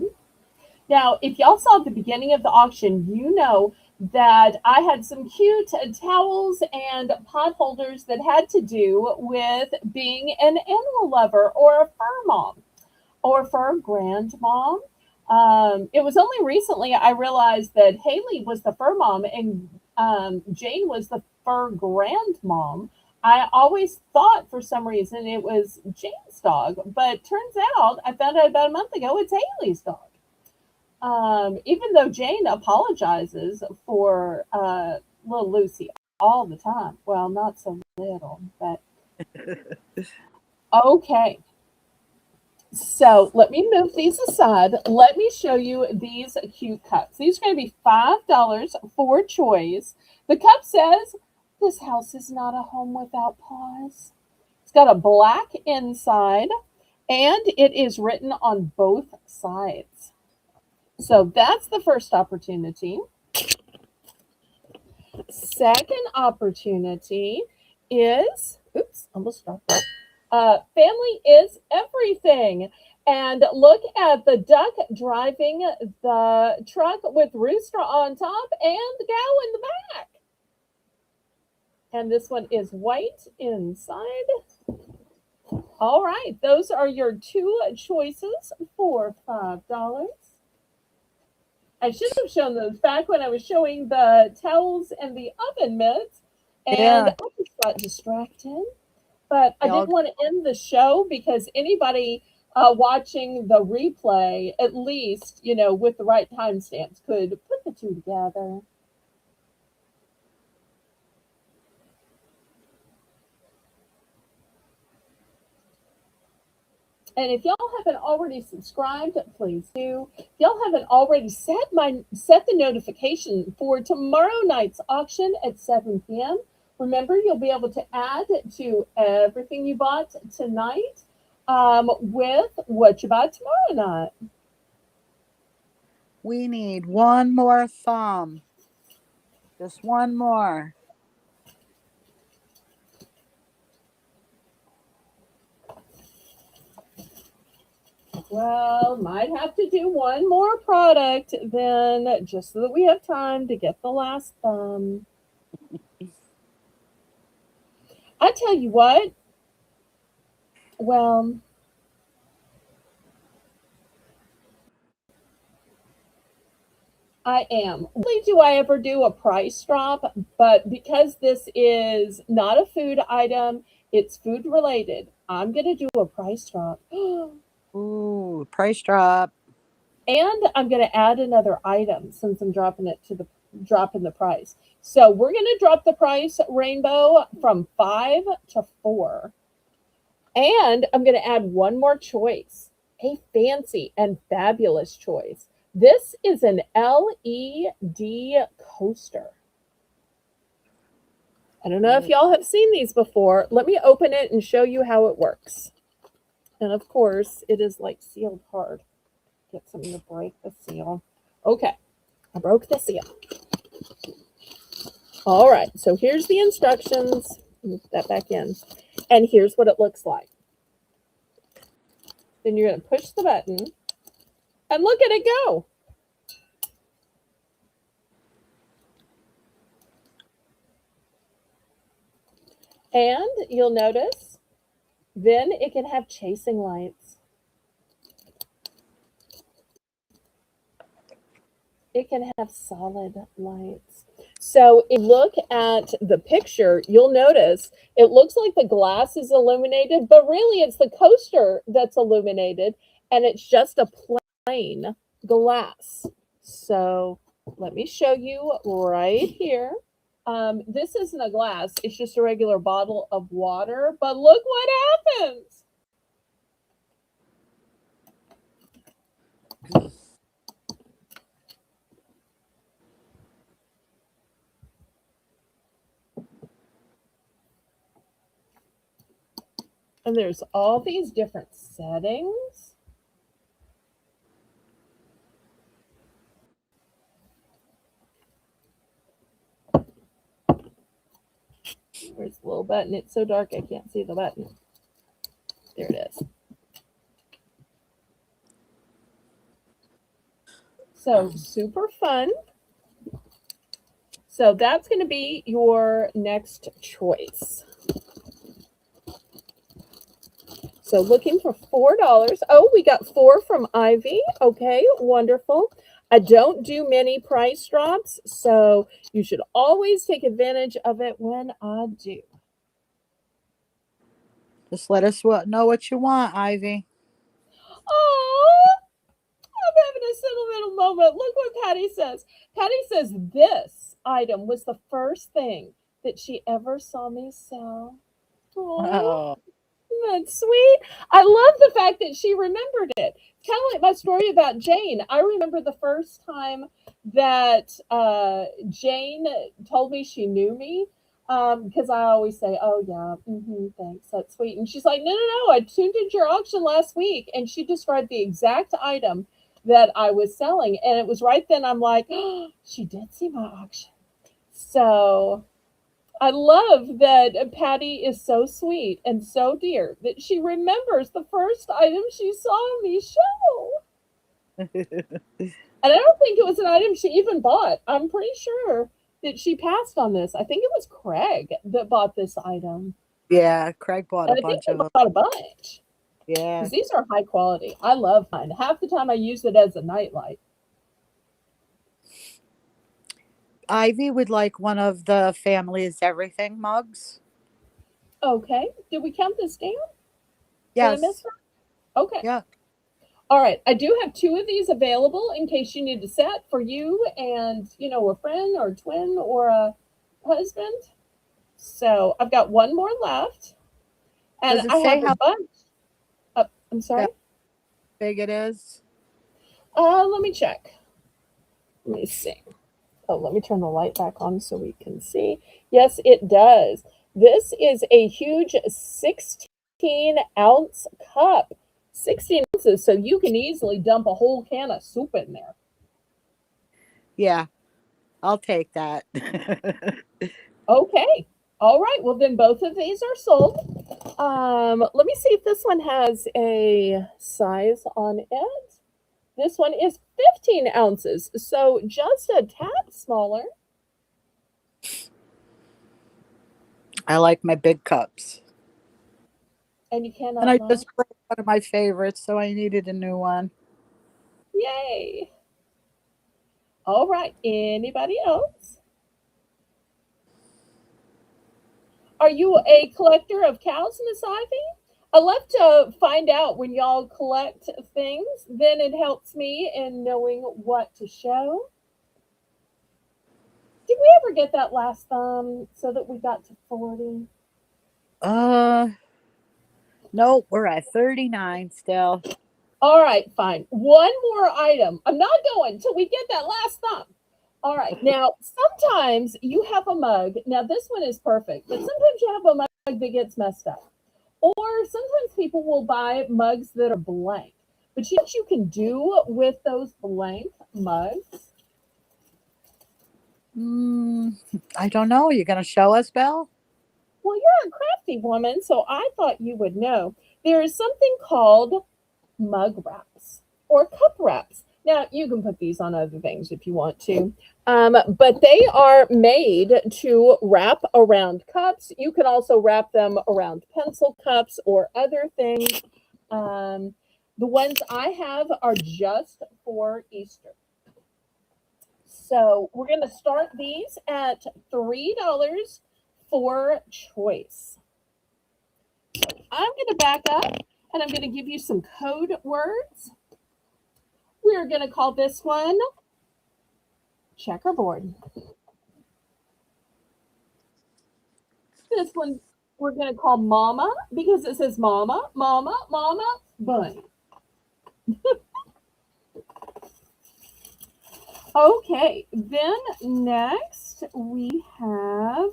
Now, if y'all saw the beginning of the auction, you know that I had some cute towels and pot holders that had to do with being an animal lover or a fur mom or fur grandmom. It was only recently I realized that Haley was the fur mom and Jane was the fur grandmom. I always thought for some reason it was Jane's dog, but turns out I found out about a month ago it's Haley's dog. Even though Jane apologizes for little Lucy all the time. Well, not so little, but okay. So let me move these aside. Let me show you these cute cups. These are going to be $5 for choice. The cup says, "This house is not a home without paws." It's got a black inside, and it is written on both sides. So that's the first opportunity. Second opportunity is, oops, almost dropped it. Family is everything. And look at the duck driving the truck with Rooster on top and the cow in the back. And this one is white inside. All right, those are your 2 choices for $5. I should have shown those back when I was showing the towels and the oven mitts, and Yeah. I just got distracted. But I Y'all, didn't want to end the show because anybody watching the replay, at least, you know, with the right timestamps, could put the two together. And if y'all haven't already subscribed, please do. If y'all haven't already set the notification for tomorrow night's auction at 7 p.m. Remember, you'll be able to add to everything you bought tonight with what you bought tomorrow night. we need one more thumb. Just one more. Well, might have to do one more product then, just so that we have time to get the last thumb. I tell you what, well, I am. Rarely do I ever do a price drop, but because this is not a food item, it's food related. I'm going to do a price drop. Ooh, price drop. And I'm going to add another item since I'm dropping the price. So we're going to drop the price, Rainbow, from 5 to 4. And I'm going to add one more choice, a fancy and fabulous choice. This is an LED coaster. I don't know if y'all have seen these before. Let me open it and show you how it works. And of course, it is like sealed hard. Get something to break the seal. Okay, I broke the seal. All right, so here's the instructions. Move that back in. And here's what it looks like. Then you're going to push the button and look at it go. And you'll notice then it can have chasing lights. It can have solid lights. So if you look at the picture, you'll notice it looks like the glass is illuminated, but really it's the coaster that's illuminated, and it's just a plain glass. So let me show you right here. This isn't a glass, it's just a regular bottle of water, but look what happens. And there's all these different settings. Where's the little button? It's so dark I can't see the button. There it is. So super fun. So that's going to be your next choice. So looking for $4. Oh, we got 4 from Ivy. Okay, wonderful. I don't do many price drops, so you should always take advantage of it when I do. Just let us know what you want, Ivy. Oh, I'm having a sentimental moment. Look what Patty says. Patty says this item was the first thing that she ever saw me sell. Oh, Oh, that's sweet. I love the fact that she remembered it. Kind of like my story about Jane. I remember the first time that Jane told me she knew me, because I always say, "Oh yeah, thanks, that's sweet." And she's like, "No, no, no, I tuned into your auction last week," and she described the exact item that I was selling, and it was right then. I'm like, "Oh, she did see my auction." So I love that Patty is so sweet and so dear that she remembers the first item she saw me show. And I don't think it was an item she even bought. I'm pretty sure that she passed on this. I think it was Craig that bought this item. yeah. Craig bought a And I think bunch he of them. bought a bunch Yeah. because these are high quality. I love mine. Half the time I use it as a nightlight. Ivy would like one of the Family is Everything mugs. Okay. Did we count this down? Did I miss Yes. her? Okay. Yeah. All right, I do have 2 of these available in case you need a set for you and, a friend or a twin or a husband. So I've got 1 more left, and Does it I say have a how bunch. I'm sorry. big it is? Let me check. Let me see. Oh, let me turn the light back on so we can see. Yes, it does. This is a huge 16-ounce cup. 16 ounces, so you can easily dump a whole can of soup in there. Yeah. I'll take that. Okay. All right. Well, then both of these are sold. Let me see if this one has a size on it. This one is 15 ounces, so just a tad smaller. I like my big cups. And you And cannot I lie. just broke one of my favorites, so I needed a new one. Yay. All right. Anybody else? Are you a collector of cows, Miss Ivy? I love to find out when y'all collect things. Then it helps me in knowing what to show. Did we ever get that last thumb so that we got to 40? Uh, nope, we're at 39 still. All right, fine. 1 more item. I'm not going till we get that last thumb. All right. Now, sometimes you have a mug. Now, this one is perfect, but sometimes you have a mug that gets messed up. Or sometimes people will buy mugs that are blank. But you know what you can do with those blank mugs? I don't know. You're going to show us, Belle? Well, you're a crafty woman, so I thought you would know. There is something called mug wraps or cup wraps. Now, you can put these on other things if you want to, but they are made to wrap around cups. You can also wrap them around pencil cups or other things. Um, the ones I have are just for Easter. So we're going to start these at $3 for choice. I'm going to back up and I'm going to give you some code words. We're going to call this one checkerboard. This one we're going to call mama because it says mama, mama, mama, bunny. Okay, then next we have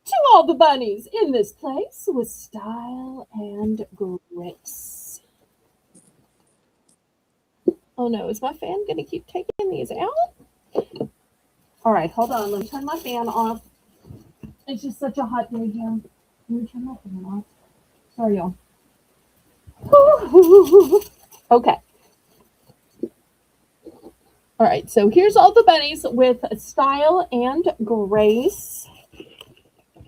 to all the bunnies in this place with style and grace. Oh no, is my fan going to keep taking these out? All right, hold on. Let me turn my fan off. It's just such a hot day here. Let me turn my fan off. Sorry, y'all. Okay. All right, so here's all the bunnies with style and grace.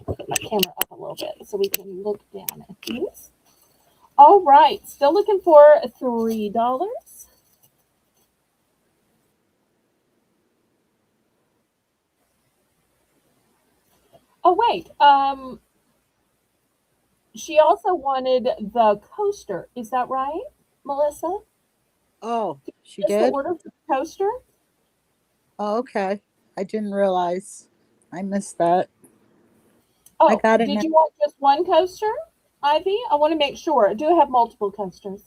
Put my camera up a little bit so we can look down at these. All right, still looking for $3. Oh wait, she also wanted the coaster. Is that right, Melissa? Oh, she Just the did? order for the coaster? Oh, okay. I didn't realize. I missed that. I Oh, got it now. did you want just one coaster, Ivy? I want to make sure. Do have multiple coasters.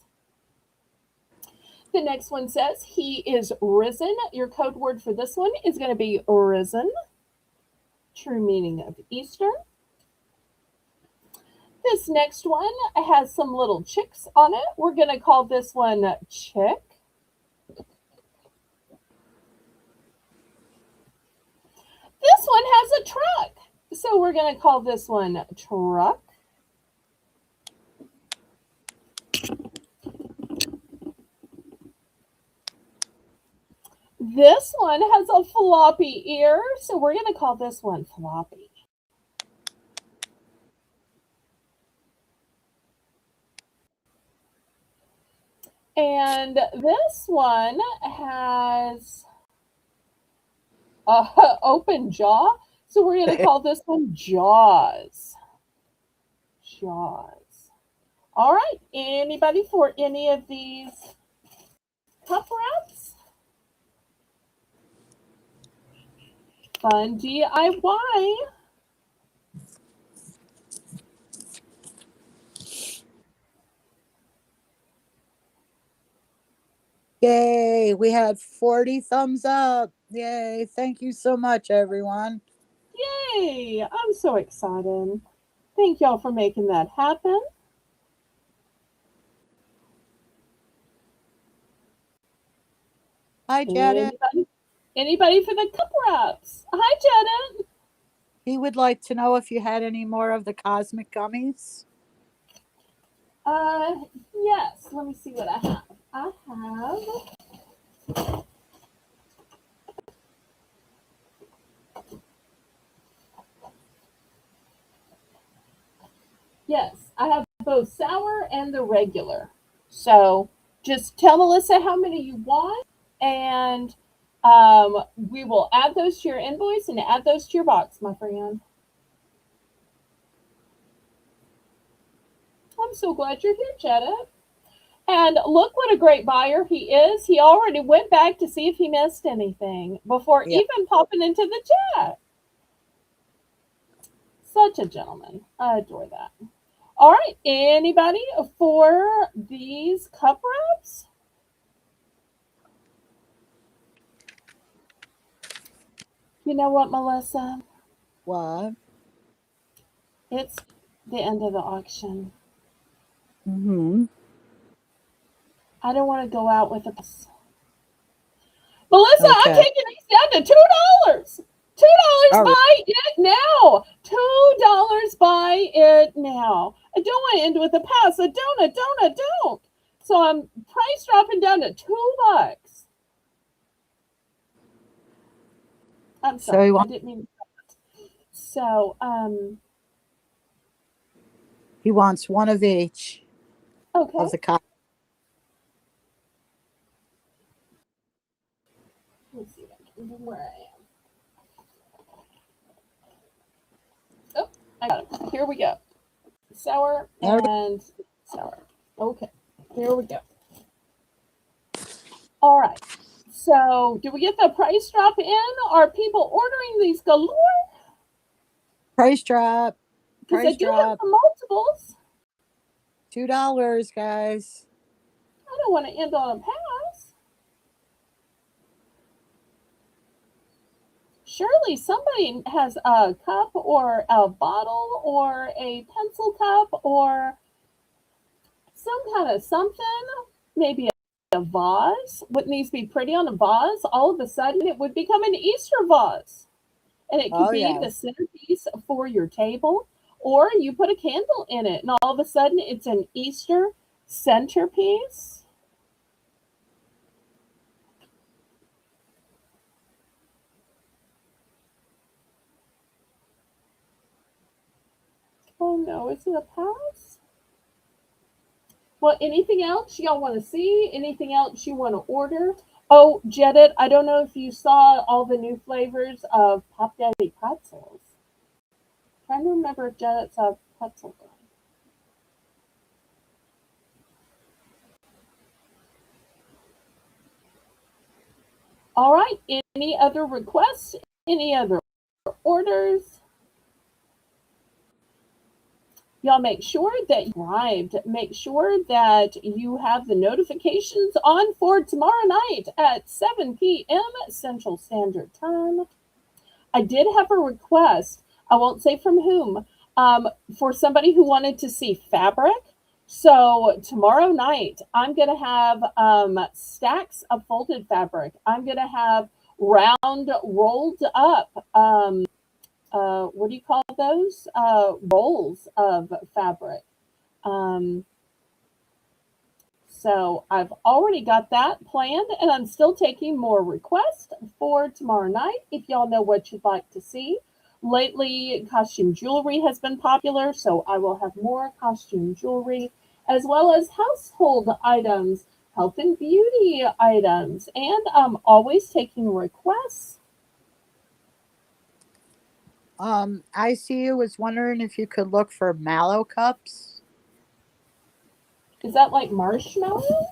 The next one says he is risen. Your code word for this one is going to be risen. True meaning of Easter. This next one has some little chicks on it. We're going to call this one chick. This one has a truck. So we're going to call this one truck. This one has a floppy ear. So we're going to call this one floppy. And this one has open jaw. So we're going to call this one Jaws. Jaws. All right. Anybody for any of these cup wraps? Fun DIY. Yay, we had 40 thumbs up. Yay, thank you so much, everyone. Yay. I'm so excited. Thank y'all for making that happen. Hi, Janet. Anybody for the cup wraps? Hi, Janet. He would like to know if you had any more of the cosmic gummies. Uh, yes. Let me see what I have. I have. Yes, I have both sour and the regular. So just tell Melissa how many you want, and we will add those to your invoice and add those to your box, my friend. I'm so glad you're here, Jetta. And look what a great buyer he is. He already went back to see if he missed anything before Yeah. even popping into the chat. Such a gentleman. I adore that. All right. Anybody for these cup wraps? You know what, Melissa? What? It's the end of the auction. Mm-hmm. I don't want to go out with a pass. Melissa, I'm Okay. taking these down to $2. $2, All right. buy it now. $2, buy it now. I don't want to end with a pass. I don't. So I'm price dropping down to $2. I'm So sorry, I didn't mean that. So, he wants one of each okay. of the copies. Let's see where I am. Oh, I got it. Here we go. Sour and sour. Okay, here we go. All right. So, do we get the price drop in? Are people ordering these galore? Price drop. Because I Price do have drop. the multiples. $2, guys. I don't want to end on a pass. Surely somebody has a cup or a bottle or a pencil cup or some kind of something, maybe a vase. Wouldn't these be pretty on a vase? All of a sudden, it would become an Easter vase. And it could Oh, be the yes. centerpiece for your table, or you put a candle in it, and all of a sudden, it's an Easter centerpiece. Oh no, is it a pass? Well, anything else y'all want to see? Anything else you want to order? Oh, Jedit, I don't know if you saw all the new flavors of Pop Daddy pretzels. Trying to remember if Jedit's a pretzel guy. All right. Any other requests? Any other orders? Y'all make sure that you subscribed. Make sure that you have the notifications on for tomorrow night at 7 p.m. Central Standard Time. I did have a request. I won't say from whom. For somebody who wanted to see fabric. So tomorrow night, I'm going to have stacks of folded fabric. I'm going to have round rolled up. What do you call those? Rolls of fabric. Um, so I've already got that planned, and I'm still taking more requests for tomorrow night. If y'all know what you'd like to see. Lately, costume jewelry has been popular, so I will have more costume jewelry, as well as household items, health and beauty items, and I'm always taking requests. ICU was wondering if you could look for mallow cups. Is that like marshmallow?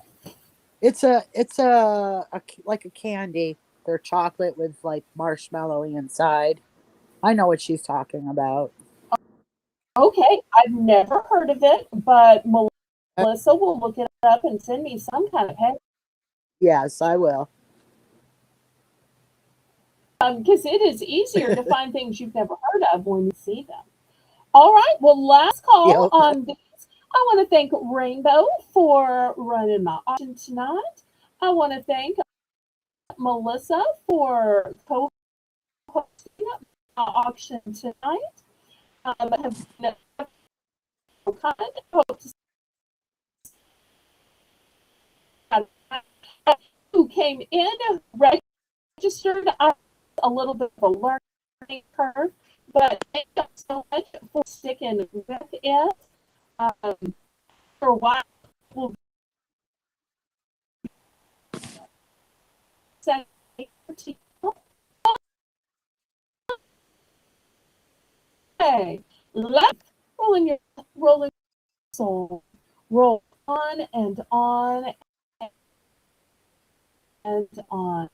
It's like a candy. They're chocolate with like marshmallow inside. I know what she's talking about. Okay, I've never heard of it, but Melissa will look it up and send me some kind of head. Yes, I will. Because it is easier to find things you've never heard of when you see them. All right, well, last Yeah, call okay. on this. I want to thank Rainbow for running my auction tonight. I want to thank Melissa for co-hosting my auction tonight. Have been kind. Hope to see who came in registered. A little bit of a learning curve, but thank you so much for sticking with it. Um, for a while, we'll say okay, let's rolling soul, roll on and on and on.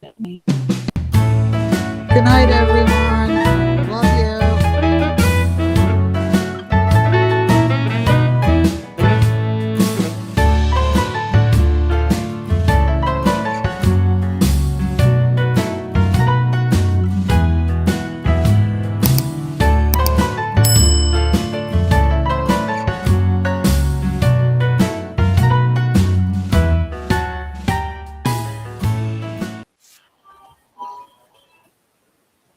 Good night, everyone.